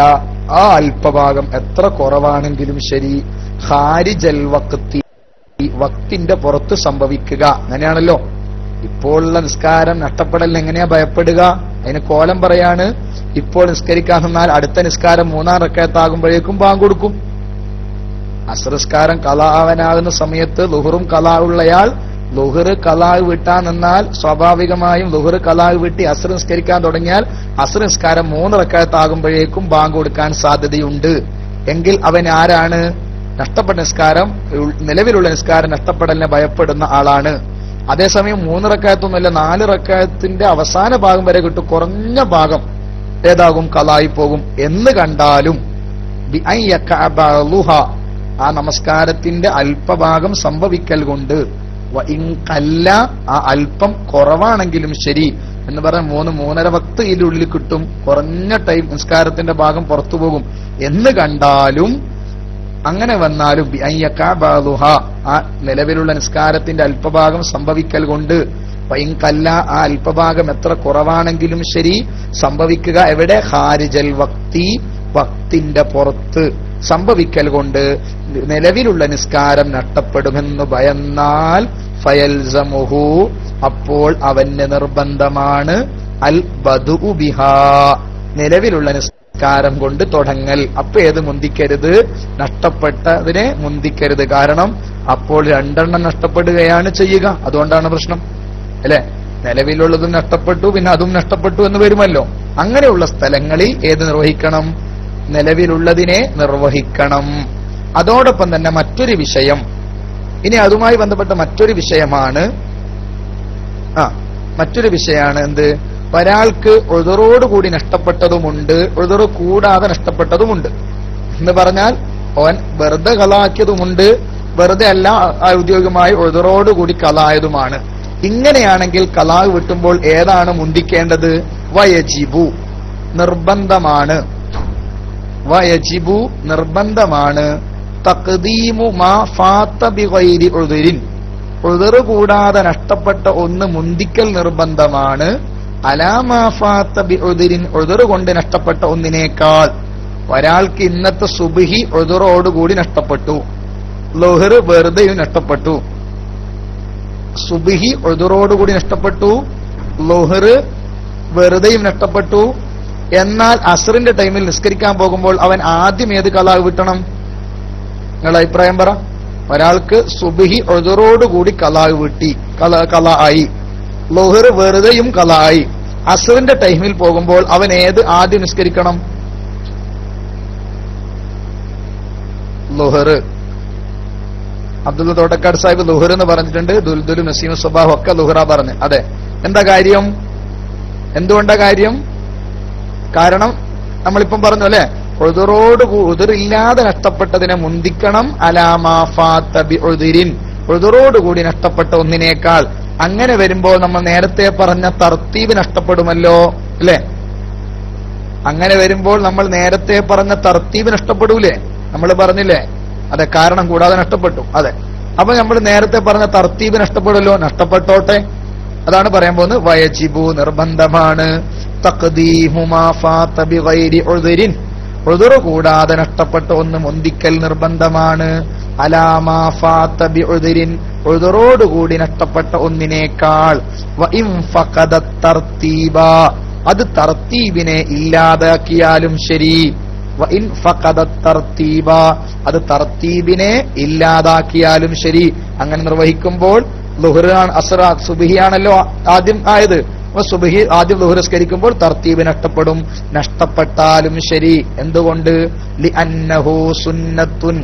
ആ അല്പഭാഗം എത്ര കുറവാണെങ്കിലും ശരി, ഖാരിജൽ വഖ്തി, വക്തിന്റെ പുറത്ത് സംഭവിക്കുക. അങ്ങനെയാണല്ലോ ഇപ്പോഴുള്ള നിസ്കാരം നഷ്ടപ്പെടൽ. എങ്ങനെയാ ഭയപ്പെടുക? അതിന് കോലം പറയാണ്. ഇപ്പോൾ നിസ്കരിക്കാൻ നിന്നാൽ അടുത്ത നിസ്കാരം 3-ാം റക്അത്താകുമ്പോഴേക്കും ബാങ്ക് കൊടുക്കും. അസ്ർ നിസ്കാരം ഖളാ ആവാനാകുന്ന സമയത്ത് ളുഹറും ഖളാ ഉള്ളയാൾ ളുഹർ ഖളാ വിട്ടാൻ നിന്നാൽ സ്വാഭാവികമായും ളുഹർ ഖളാ വിട്ടി അസ്ർ നിസ്കരിക്കാൻ തുടങ്ങിയാൽ അസ്ർ നിസ്കാരം 3 റക്അത്താകുമ്പോഴേക്കും ബാങ്ക് കൊടുക്കാൻ സാധ്യതയുണ്ട്. എങ്കിൽ അവൻ ആരാണ്? നഷ്ടപ്പെട്ട നിസ്കാരം, നിലവിലുള്ള നിസ്കാരം നഷ്ടപ്പെടലിനെ ഭയപ്പെടുന്ന ആളാണ്. അതേസമയം 3 റക്അത്തൊന്നുമല്ല, 4 റക്അത്തിന്റെ അവസാന ഭാഗം വരെ കിട്ടും, കുറഞ്ഞ ഭാഗം ഏതാകും? ഖളായി പോകും എന്ന് കണ്ടാലും ബി അൻ യഖഅ ബഅളുഹാ, ആ നമസ്കാരത്തിന്റെ അല്പഭാഗം സംഭവിക്കൽ കൊണ്ട്, വ ഇൻ ഖല്ല, ആ അല്പം കുറവാണെങ്കിലും ശരി എന്ന് പറഞ്ഞാൽ 3-3.5 വക്ത് ഇതിനുള്ളിൽ കിട്ടും, കുറഞ്ഞ ടൈം നിസ്കാരത്തിന്റെ ഭാഗം പുറത്തു പോകും എന്ന് കണ്ടാലും, അങ്ങനെ വന്നാലും ബി അൻ യഖഅ ബഅളുഹാ, ആ നിലവിലുള്ള നിസ്കാരത്തിന്റെ അല്പഭാഗം സംഭവിക്കൽ കൊണ്ട്, വ ഇൻ ഖല്ല, ആ അല്പഭാഗം എത്ര കുറവാണെങ്കിലും ശരി സംഭവിക്കുക എവിടെ? ഖാരിജൽ വക്തി, വക്തിന്റെ പുറത്ത് സംഭവിക്കൽ കൊണ്ട് നിലവിലുള്ള നിസ്കാരം നഷ്ടപ്പെടുമെന്ന് ഭയന്നാൽ, ഫയൽസമുഹു, അപ്പോൾ അവന് നിർബന്ധമാണ് അൽ ബദഉ ബിഹാ, നിലവിലുള്ള നിസ്കാരം കൊണ്ട് തുടങ്ങൽ. അപ്പൊ ഏത് മുന്തിക്കരുത്? നഷ്ടപ്പെട്ടതിനെ മുന്തിക്കരുത്. കാരണം അപ്പോൾ 2 നഷ്ടപ്പെടുകയാണ് ചെയ്യുക. അതുകൊണ്ടാണ് പ്രശ്നം അല്ലെ? നിലവിലുള്ളതും നഷ്ടപ്പെട്ടു, പിന്നെ അതും നഷ്ടപ്പെട്ടു എന്ന് വരുമല്ലോ. അങ്ങനെയുള്ള സ്ഥലങ്ങളിൽ ഏത് നിർവഹിക്കണം? നിലവിലുള്ളതിനെ നിർവഹിക്കണം. അതോടൊപ്പം തന്നെ മറ്റൊരു വിഷയം, ഇനി അതുമായി ബന്ധപ്പെട്ട മറ്റൊരു വിഷയമാണ് എന്ത്? ഒരാൾക്ക് ഉദറോടുകൂടി നഷ്ടപ്പെട്ടതുമുണ്ട്, ഉദറ് കൂടാതെ നഷ്ടപ്പെട്ടതുമുണ്ട്. എന്ന് പറഞ്ഞാൽ അവൻ വെറുതെ കളാക്കിയതുമുണ്ട്, വെറുതെ അല്ല ഔദ്യോഗികമായി ഉദറോടുകൂടി കളായതുമാണ്. ഇങ്ങനെയാണെങ്കിൽ കളാ വിട്ടുമ്പോൾ ഏതാണ് മുന്തിക്കേണ്ടത്? വയജിബു, നിർബന്ധമാണ്. വയജിബു, നിർബന്ധമാണ്. തഖ്ദീമു മാ ഫാത ബിഗൈരി ഉദ്രിൻ, ഉദറ് കൂടാതെ നഷ്ടപ്പെട്ട ഒന്ന് മുന്തിക്കൽ നിർബന്ധമാണ്. അലാമാ ഫാത ബിഉദ്രിൻ, ഉദറ് കൊണ്ട് നഷ്ടപ്പെട്ട ഒന്നിനേക്കാൾ. ഒരാൾക്ക് ഇന്നത്തെ സുബ്ഹി ഉദറോടുകൂടി നഷ്ടപ്പെട്ടു, ളുഹർ വെറുതെയും നഷ്ടപ്പെട്ടു. സുബ്ഹി ഉദറോടുകൂടി നഷ്ടപ്പെട്ടു, ളുഹർ വെറുതെയും നഷ്ടപ്പെട്ടു. എന്നാൽ അസ്റിന്റെ ടൈമിൽ നിസ്കരിക്കാൻ പോകുമ്പോൾ അവൻ ആദ്യം ഏത് ഖലാ വിട്ടണം? നിങ്ങളുടെ അഭിപ്രായം പറ. ഒരാൾക്ക് സുബ്ഹി ഉദറോടുകൂടി ഖലാ വിട്ടി, ഖലാ ആയി, ളുഹർ വെറുതെയും ഖലാ ആയി. അസ്റിന്റെ ടൈമിൽ പോകുമ്പോൾ അവൻ ഏത് ആദ്യം നിസ്കരിക്കണം? ളുഹർ. അബ്ദുള്ള തോട്ടക്കാട് സാഹിബ് ളുഹർ എന്ന് പറഞ്ഞിട്ടുണ്ട്. ദുൽദുൽ നസീം സ്വബാഹ് ഒക്കെ ളുഹറ പറഞ്ഞു. അതെ, എന്താ കാര്യം? എന്തുകൊണ്ടാ കാര്യം? കാരണം നമ്മളിപ്പം പറഞ്ഞു അല്ലെ, ഉദറില്ലാതെ നഷ്ടപ്പെട്ടതിനെ മുന്തിക്കണം. അലാമാ ഫാത ബിഉദ്രിൻ, ഉദറോടുകൂടി നഷ്ടപ്പെട്ട ഒന്നിനേക്കാൾ. അങ്ങനെ വരുമ്പോൾ നമ്മൾ നേരത്തെ പറഞ്ഞ തർത്തീബ് നഷ്ടപ്പെടുമല്ലോ അല്ലെ? അങ്ങനെ വരുമ്പോൾ നമ്മൾ നേരത്തെ പറഞ്ഞ തർത്തീബ് നഷ്ടപ്പെടൂലേ? നമ്മൾ പറഞ്ഞില്ലേ? അതെ, കാരണം കൂടാതെ നഷ്ടപ്പെട്ടു. അതെ, അപ്പൊ നമ്മൾ നേരത്തെ പറഞ്ഞ തർത്തീബ് നഷ്ടപ്പെടുമല്ലോ. നഷ്ടപ്പെട്ടോട്ടെ, അതാണ് പറയാൻ പോകുന്നത്. വയജിബു, നിർബന്ധമാണ്. തഖ്ദീമു മാ ഫാത ബിഗൈരി ഉദ്രിൻ, ഉദ്ർ കൂടാതെ നഷ്ടപ്പെട്ട ഒന്ന് മുന്തിക്കൽ നിർബന്ധമാണ്. അലാമാ ഫാത ബിഉദ്രിൻ, ഉദ്റോടുകൂടി നഷ്ടപ്പെട്ട ഒന്നിനേക്കാൾ. വഇൻ ഫഖദ തർതീബ, അത് തർത്തീബിനെ ഇല്ലാതാക്കിയാലും ശരി. വഇൻ ഫഖദ തർതീബ, അത് തർത്തീബിനെ ഇല്ലാതാക്കിയാലും ശരി. അങ്ങനെ നിർവഹിക്കുമ്പോൾ ളുഹ്റാണ്, അസ്റ, സുബ്ഹിയാണല്ലോ ആദ്യം ആയത്. അപ്പൊ സുബ്ഹി ആദ്യം ളുഹ്ർ നിസ്കരിക്കുമ്പോൾ തർത്തീബ് നഷ്ടപ്പെടും. നഷ്ടപ്പെട്ടാലും ശരി. എന്തുകൊണ്ട്? ലിഅന്നഹു സുന്നത്തുൻ,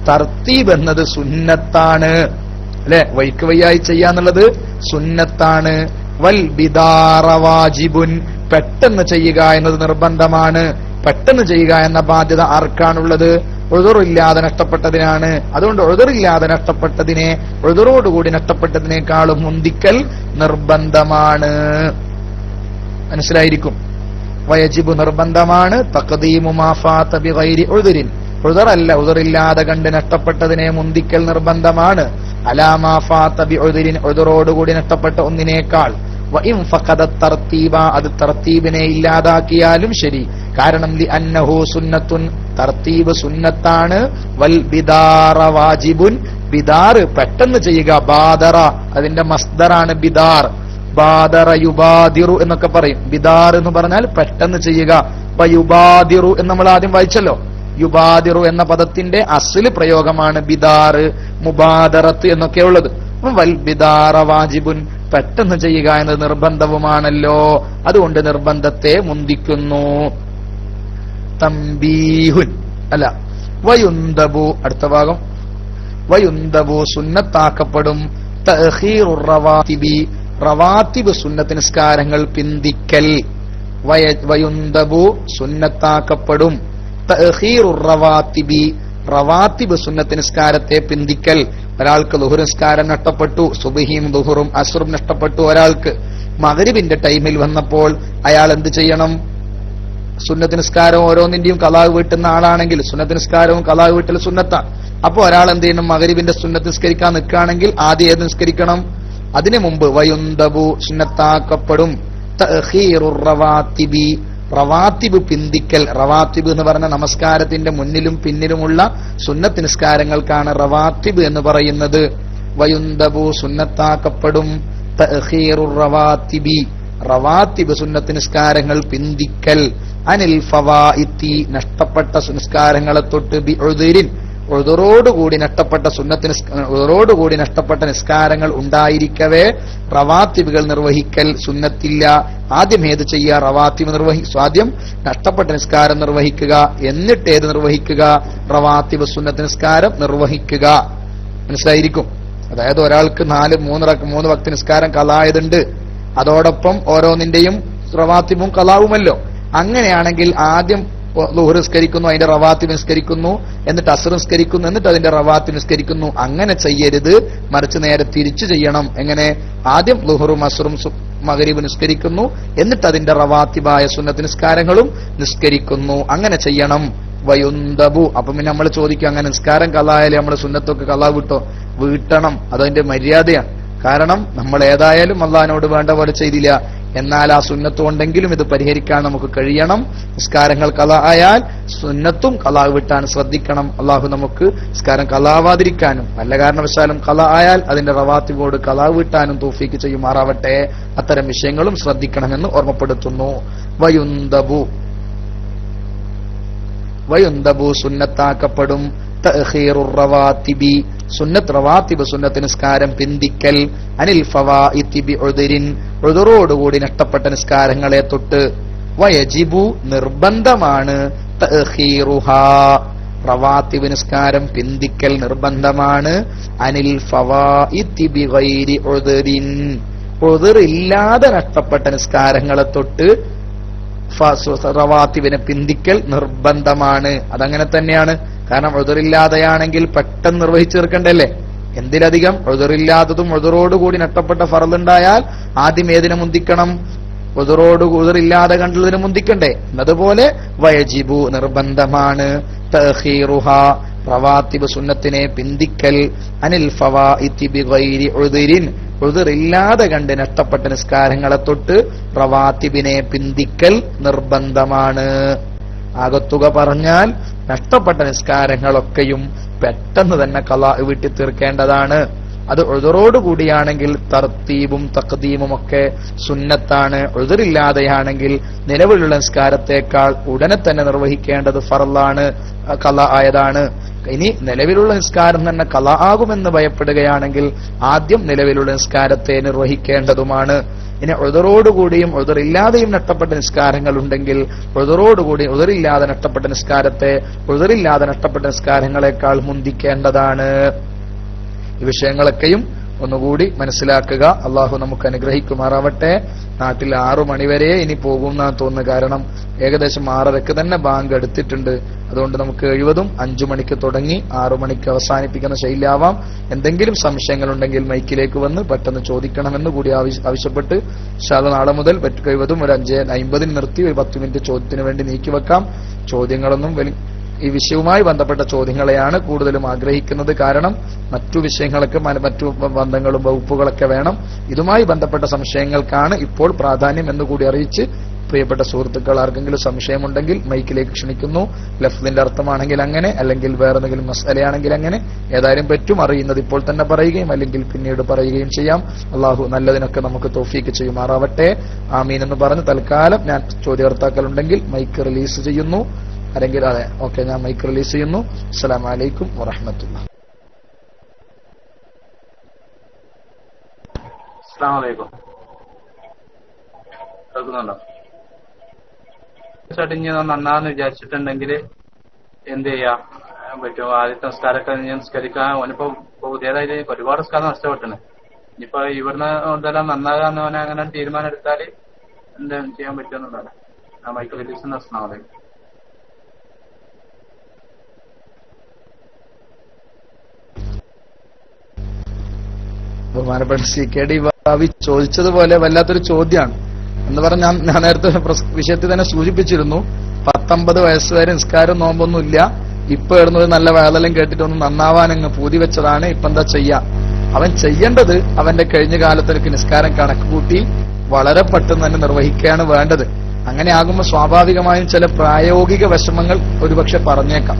തർത്തീബ് എന്നത് സുന്നത്താണ് അല്ലെ? വൈക്ക് വയ്യായി ചെയ്യാന്നുള്ളത് സുന്നത്താണ്. വൽ ബിദാറ വാജിബുൻ, പെട്ടെന്ന് ചെയ്യുക എന്നത് നിർബന്ധമാണ്. പെട്ടെന്ന് ചെയ്യുക എന്ന ബാധ്യത ആർക്കാണുള്ളത്? ഉദറില്ലാതെ നഷ്ടപ്പെട്ടതിനാണ്. അതുകൊണ്ട് ഉദറില്ലാതെ നഷ്ടപ്പെട്ടതിനെ ഉദറോടുകൂടി നഷ്ടപ്പെട്ടതിനേക്കാളും മുന്തിക്കൽ നിർബന്ധമാണ്. മനസ്സിലായിരിക്കും. വയജിബു, നിർബന്ധമാണ്. തഖ്ദീമു മാ ഫാത ബിഗൈരി ഉദ്രിൻ, ഉദറല്ല, ഉദറില്ലാതെ കണ്ട് നഷ്ടപ്പെട്ടതിനെ മുന്തിക്കൽ നിർബന്ധമാണ്. അലാമാ ഫാത ബിഉദ്രിൻ, ഉദറോടുകൂടി നഷ്ടപ്പെട്ട ഒന്നിനേക്കാൾ. വഇൻ ഫഖദ തർതീബ, അത് തർത്തീബിനെ ഇല്ലാതാക്കിയാലും ശരി. കാരണം ലിഅന്നഹു സുന്നത്തുൻ, തർത്തീബ് സുന്നത്താണ്. വൽ ബിദാറ വാജിബുൻ, ബിദാർ പെട്ടെന്ന് ചെയ്യുക. ബാദറ, അതിന്റെ മസ്ദറാണ് ബിദാർ. ബാദറ യുബാദിറു എന്നൊക്കെ പറയും. ബിദാർ എന്ന് പറഞ്ഞാൽ പെട്ടെന്ന് ചെയ്യുക. യുബാദിറു എന്ന് നമ്മൾ ആദ്യം വായിച്ചല്ലോ. യുബാദിറു എന്ന പദത്തിന്റെ അസ്ല് പ്രയോഗമാണ് ബിദാർ, മുബാദറത്ത് എന്നൊക്കെ ഉള്ളത്. വൽ ബിദാറ വാജിബുൻ, പെട്ടെന്ന് ചെയ്യുക എന്നത് നിർബന്ധവുമാണല്ലോ. അതുകൊണ്ട് നിർബന്ധത്തെ മുന്തിക്കുന്നു. തംബീഹുൻ, അല്ല വയുന്തബു, അടുത്ത ഭാഗം. വയുന്തബു, സുന്നത്താക്കപ്പെടും. തഅഖീറുർ റവാതിബി, റവാതിബ് സുന്നത്ത് നിസ്കാരങ്ങൾ പിന്തിക്കൽ. വയുന്തബു, സുന്നത്താക്കപ്പെടും. തഅഖീറുർ റവാതിബി, റവാതിബ് സുന്നത്ത് നിസ്കാരത്തെ പിന്തിക്കൽ. ഒരാൾക്ക് ളുഹ്ർ നിസ്കാരം നഷ്ടപ്പെട്ടു, സുബ്ഹിയും ളുഹ്റും അസ്റും നഷ്ടപ്പെട്ടു. ഒരാൾക്ക് മഗ്രിബിന്റെ ടൈമിൽ വന്നപ്പോൾ അയാൾ എന്ത് ചെയ്യണം? സുന്നത്ത് നിസ്കാരം ഓരോന്നിന്റെയും ഖലാ വീട്ടുന്ന ആളാണെങ്കിൽ സുന്നത്ത് നിസ്കാരവും ഖലാ വീട്ടൽ സുന്നത്താണ്. അപ്പൊ ഒരാൾ എന്ത് ചെയ്യണം? മഗ്രിബിന്റെ സുന്നത്ത് നിസ്കരിക്കാൻ നിൽക്കുകയാണെങ്കിൽ ആദ്യം ഏത് നിസ്കരിക്കണം? അതിനു മുമ്പ് വയുന്തബു, സുന്നത്താക്കപ്പെടും. തഅഖീറുർ റവാതിബി, റവാത്തിബ് പിന്തിക്കൽ. റവാത്തിബ് എന്ന് പറഞ്ഞ നമസ്കാരത്തിന്റെ മുന്നിലും പിന്നിലുമുള്ള സുന്നത്ത് നിസ്കാരങ്ങൾക്കാണ് റവാത്തിബ് എന്ന് പറയുന്നത്. വയുന്തബു, സുന്നത്താക്കപ്പെടും. തഅഖീറുർ റവാത്തിബി, റവാത്തിബ് സുന്നത്ത് നിസ്കാരങ്ങൾ പിന്തിക്കൽ. അനിൽ ഫവാഇത്തി, നഷ്ടപ്പെട്ട നിസ്കാരങ്ങളെ തൊട്ട്. ബിഉദ്രിൻ, ഉദറോടുകൂടി നഷ്ടപ്പെട്ട ഉദറോടുകൂടി നഷ്ടപ്പെട്ട നിസ്കാരങ്ങൾ ഉണ്ടായിരിക്കവേ റവാത്തിബുകൾ നിർവഹിക്കൽ സുന്നത്തില്ല. ആദ്യം ഏത് ചെയ്യുക? റവാത്തിബ് ആദ്യം നഷ്ടപ്പെട്ട നിസ്കാരം നിർവഹിക്കുക, എന്നിട്ട് ഏത് നിർവഹിക്കുക? റവാത്തിബ് സുന്നത്ത് നിസ്കാരം നിർവഹിക്കുക. മനസ്സിലായിരിക്കും. അതായത് ഒരാൾക്ക് 3 വക്ത് നിസ്കാരം ഖലായതുണ്ട്, അതോടൊപ്പം ഓരോന്നിന്റെയും റവാത്തിബും ഖലാവുമല്ലോ. അങ്ങനെയാണെങ്കിൽ ആദ്യം ളുഹ്ർ നിസ്കരിക്കുന്നു, അതിന്റെ റവാത്തിബ് നിസ്കരിക്കുന്നു, എന്നിട്ട് അസ്ർ നിസ്കരിക്കുന്നു, എന്നിട്ട് അതിന്റെ റവാത്തിബ് നിസ്കരിക്കുന്നു. അങ്ങനെ ചെയ്യരുത്. മറിച്ച് നേരെ തിരിച്ചു ചെയ്യണം. എങ്ങനെ? ആദ്യം ളുഹ്റും അസ്റും മഗ്രിബ് നിസ്കരിക്കുന്നു, എന്നിട്ട് അതിന്റെ റവാത്തിബായ സുന്നത്ത് നിസ്കാരങ്ങളും നിസ്കരിക്കുന്നു. അങ്ങനെ ചെയ്യണം. വയുന്തബു, അപ്പൊ പിന്നെ നമ്മൾ ചോദിക്കും, അങ്ങനെ നിസ്കാരം ഖലായാലേ നമ്മൾ സുന്നത്തൊക്കെ ഖലാ വിട്ടോ? വീട്ടണം. അതതിന്റെ മര്യാദയാണ്. കാരണം നമ്മൾ ഏതായാലും അള്ളാഹിനോട് വേണ്ട പോലെ ചെയ്തില്ല, എന്നാൽ ആ സുന്നത്ത് കൊണ്ടെങ്കിലും ഇത് പരിഹരിക്കാൻ നമുക്ക് കഴിയണം. നിസ്കാരങ്ങൾ ഖളാ ആയാൽ സുന്നത്തും ഖളാ വിട്ടാൻ ശ്രദ്ധിക്കണം. അള്ളാഹു നമുക്ക് നിസ്കാരം ഖളാവാതിരിക്കാനും വല്ല കാരണവശാലും ഖളാ ആയാൽ അതിന്റെ റവാത്തിബോട് ഖളാ വിട്ടാനും തൗഫീക്ക് ചെയ്യുമാറാവട്ടെ. അത്തരം വിഷയങ്ങളും ശ്രദ്ധിക്കണമെന്ന് ഓർമ്മപ്പെടുത്തുന്നു. വയുന്തബു സുന്നത്താക്കപ്പെടും തഅഖീറുർ റവാത്തിബി സുന്നത്ത് റവാത്തിബ് സുന്നത്ത് നിസ്കാരം പിന്തിക്കൽ അനിൽ ഫവാഇതി ബിഉദ്രിൻ ഉദ്റോടുകൂടി നഷ്ടപ്പെട്ട നിസ്കാരങ്ങളെ തൊട്ട് വയജിബു നിർബന്ധമാണ് തഅഖീറുഹാ റവാത്തിബ് നിസ്കാരം പിന്തിക്കൽ നിർബന്ധമാണ് അനിൽ ഫവാഇതി ബിഗൈരി ഉദ്രിൻ ഉദ്റില്ലാതെ നഷ്ടപ്പെട്ട നിസ്കാരങ്ങളെ തൊട്ട് റവാത്തിബിനെ പിന്തിക്കൽ നിർബന്ധമാണ്. അതങ്ങനെ തന്നെയാണ്. കാരണം ഉദറില്ലാതെയാണെങ്കിൽ പെട്ടെന്ന് നിർവഹിച്ചു തീർക്കണ്ടല്ലേ. എന്തിലധികം ഉദറില്ലാത്തതും ഉദറോടുകൂടി നഷ്ടപ്പെട്ട ഫർളുണ്ടായാൽ ആദ്യം ഏതിനെ മുന്തിക്കണം? ഉദറില്ലാതെ കണ്ടതിനെ മുന്തിക്കണ്ടേ. എന്നതുപോലെ വയജിബു നിർബന്ധമാണ് തഅഖീറുഹാ റവാത്തിബ് സുന്നത്തിനെ പിന്തിക്കൽ അനിൽ ഫവാഇതി ബിഗൈരി ഉദ്രിൻ ഉദറില്ലാതെ കണ്ട് നഷ്ടപ്പെട്ട നിസ്കാരങ്ങളെ തൊട്ട് റവാത്തിബിനെ പിന്തിക്കൽ നിർബന്ധമാണ്. ആകത്തുക പറഞ്ഞാൽ നഷ്ടപ്പെട്ട നിസ്കാരങ്ങളൊക്കെയും പെട്ടെന്ന് തന്നെ ഖളാ വീട്ടി തീർക്കേണ്ടതാണ്. അത് ഉദറോടുകൂടിയാണെങ്കിൽ തർത്തീബും തഖ്ദീമും ഒക്കെ സുന്നത്താണ്. ഉദറില്ലാതെയാണെങ്കിൽ നിലവിലുള്ള നിസ്കാരത്തെക്കാൾ ഉടനെ തന്നെ നിർവഹിക്കേണ്ടത് ഫർളാണ്, ഖളാ ആയതാണ്. ഇനി നിലവിലുള്ള നിസ്കാരം തന്നെ ഖളാ ആകുമെന്ന് ഭയപ്പെടുകയാണെങ്കിൽ ആദ്യം നിലവിലുള്ള നിസ്കാരത്തെ നിർവഹിക്കേണ്ടതുമാണ്. ഇനി ഉദറോടുകൂടിയും ഉദറില്ലാതെയും നഷ്ടപ്പെട്ട നിസ്കാരങ്ങൾ ഉണ്ടെങ്കിൽ ഉദറോടുകൂടി ഉദറില്ലാതെ നഷ്ടപ്പെട്ട നിസ്കാരത്തെ ഉദറില്ലാതെ നഷ്ടപ്പെട്ട നിസ്കാരങ്ങളെക്കാൾ മുന്തിക്കേണ്ടതാണ്. ഈ വിഷയങ്ങളൊക്കെയും ഒന്നുകൂടി മനസ്സിലാക്കുക. അള്ളാഹു നമുക്ക് അനുഗ്രഹിക്കുമാറാവട്ടെ. നാട്ടിൽ 6 മണിവരെ ഇനി പോകുമെന്നാണ് തോന്നുന്നത്. കാരണം ഏകദേശം 6:30 തന്നെ ബാങ്ക് എടുത്തിട്ടുണ്ട്. അതുകൊണ്ട് നമുക്ക് 70 5 മണിക്ക് തുടങ്ങി 6 മണിക്ക് അവസാനിപ്പിക്കുന്ന ശൈലിയാവാം. എന്തെങ്കിലും സംശയങ്ങളുണ്ടെങ്കിൽ മൈക്കിലേക്ക് വന്ന് പെട്ടെന്ന് ചോദിക്കണമെന്ന് കൂടി ആവശ്യപ്പെട്ട് നാളെ മുതൽ 70 ഒരു 5:50 നിർത്തി ഒരു 10 മിനിറ്റ് ചോദ്യത്തിന് വേണ്ടി നീക്കിവെക്കാം. ചോദ്യങ്ങളൊന്നും ഈ വിഷയവുമായി ബന്ധപ്പെട്ട ചോദ്യങ്ങളെയാണ് കൂടുതലും ആഗ്രഹിക്കുന്നത്. കാരണം മറ്റു വിഷയങ്ങളൊക്കെ മറ്റു ബന്ധങ്ങളും വകുപ്പുകളൊക്കെ വേണം. ഇതുമായി ബന്ധപ്പെട്ട സംശയങ്ങൾക്കാണ് ഇപ്പോൾ പ്രാധാന്യം എന്നുകൂടി അറിയിച്ച് പ്രിയപ്പെട്ട സുഹൃത്തുക്കൾ ആർക്കെങ്കിലും സംശയമുണ്ടെങ്കിൽ മൈക്കിലേക്ക് ക്ഷണിക്കുന്നു. ലഫ്ദിന്റെ അർത്ഥമാണെങ്കിൽ അങ്ങനെ, അല്ലെങ്കിൽ വേറെ എന്തെങ്കിലും മസലയാണെങ്കിൽ അങ്ങനെ, ഏതായാലും പറ്റും. അറിയുന്നത് ഇപ്പോൾ തന്നെ പറയുകയും അല്ലെങ്കിൽ പിന്നീട് പറയുകയും ചെയ്യാം. അള്ളാഹു നല്ലതിനൊക്കെ നമുക്ക് തൗഫീക്ക് ചെയ്യുമാറാവട്ടെ. ആമീൻ എന്ന് പറഞ്ഞ് തൽക്കാലം ഞാൻ ചോദ്യകർത്താക്കളുണ്ടെങ്കിൽ മൈക്ക് റിലീസ് ചെയ്യുന്നു. അല്ലെങ്കിൽ അതെ, ഓക്കെ, ഞാൻ മൈക്ക് റിലീസ് ചെയ്യുന്നു. അസ്സലാമു അലൈക്കും വറഹ്മത്തുള്ളാഹി. അസ്സലാമു അലൈക്കും. കേൾക്കുന്നുണ്ടോ? ഇനി നന്നാന്ന് വിചാരിച്ചിട്ടുണ്ടെങ്കിൽ എന്ത് ചെയ്യാൻ പറ്റും? ആദ്യത്തെ നിസ്കാരമൊക്കെ നിസ്കരിക്കാൻ ഓനിപ്പോ പുതിയതായിട്ട് ഒരുപാട് നിസ്കാരം നഷ്ടപ്പെട്ടാണ്. ഇനിയിപ്പോ ഇവിടുന്ന് എന്തെല്ലാം നന്നാകാന്ന് ഓനെ അങ്ങനെ തീരുമാനം എടുത്താൽ എന്താ ചെയ്യാൻ പറ്റുമെന്നുള്ളതാണ്. ആ മൈക്ക് റിലീസ്. അസ്സലാമു അലൈക്കും. ബഹുമാനപ്പെട്ട CKD ഭാവി ചോദിച്ചതുപോലെ വല്ലാത്തൊരു ചോദ്യമാണ്. എന്ന് പറഞ്ഞാൽ ഞാൻ നേരത്തെ വിഷയത്തിൽ തന്നെ സൂചിപ്പിച്ചിരുന്നു. 19 വയസ്സ് വരെ നിസ്കാരം നോമ്പൊന്നും ഇല്ല. ഇപ്പൊ ഇടുന്നത് നല്ല വേളെല്ലാം കേട്ടിട്ടൊന്നും നന്നാവാൻ അങ്ങ് പൂതി വെച്ചതാണ്. ഇപ്പൊ എന്താ ചെയ്യാ? അവൻ ചെയ്യേണ്ടത് അവന്റെ കഴിഞ്ഞ കാലത്തേക്ക് നിസ്കാരം കണക്ക് കൂട്ടി വളരെ പെട്ടെന്ന് തന്നെ നിർവഹിക്കുകയാണ് വേണ്ടത്. അങ്ങനെ ആകുമ്പോൾ സ്വാഭാവികമായും ചില പ്രായോഗിക വശങ്ങൾ ഒരുപക്ഷെ പറഞ്ഞേക്കാം.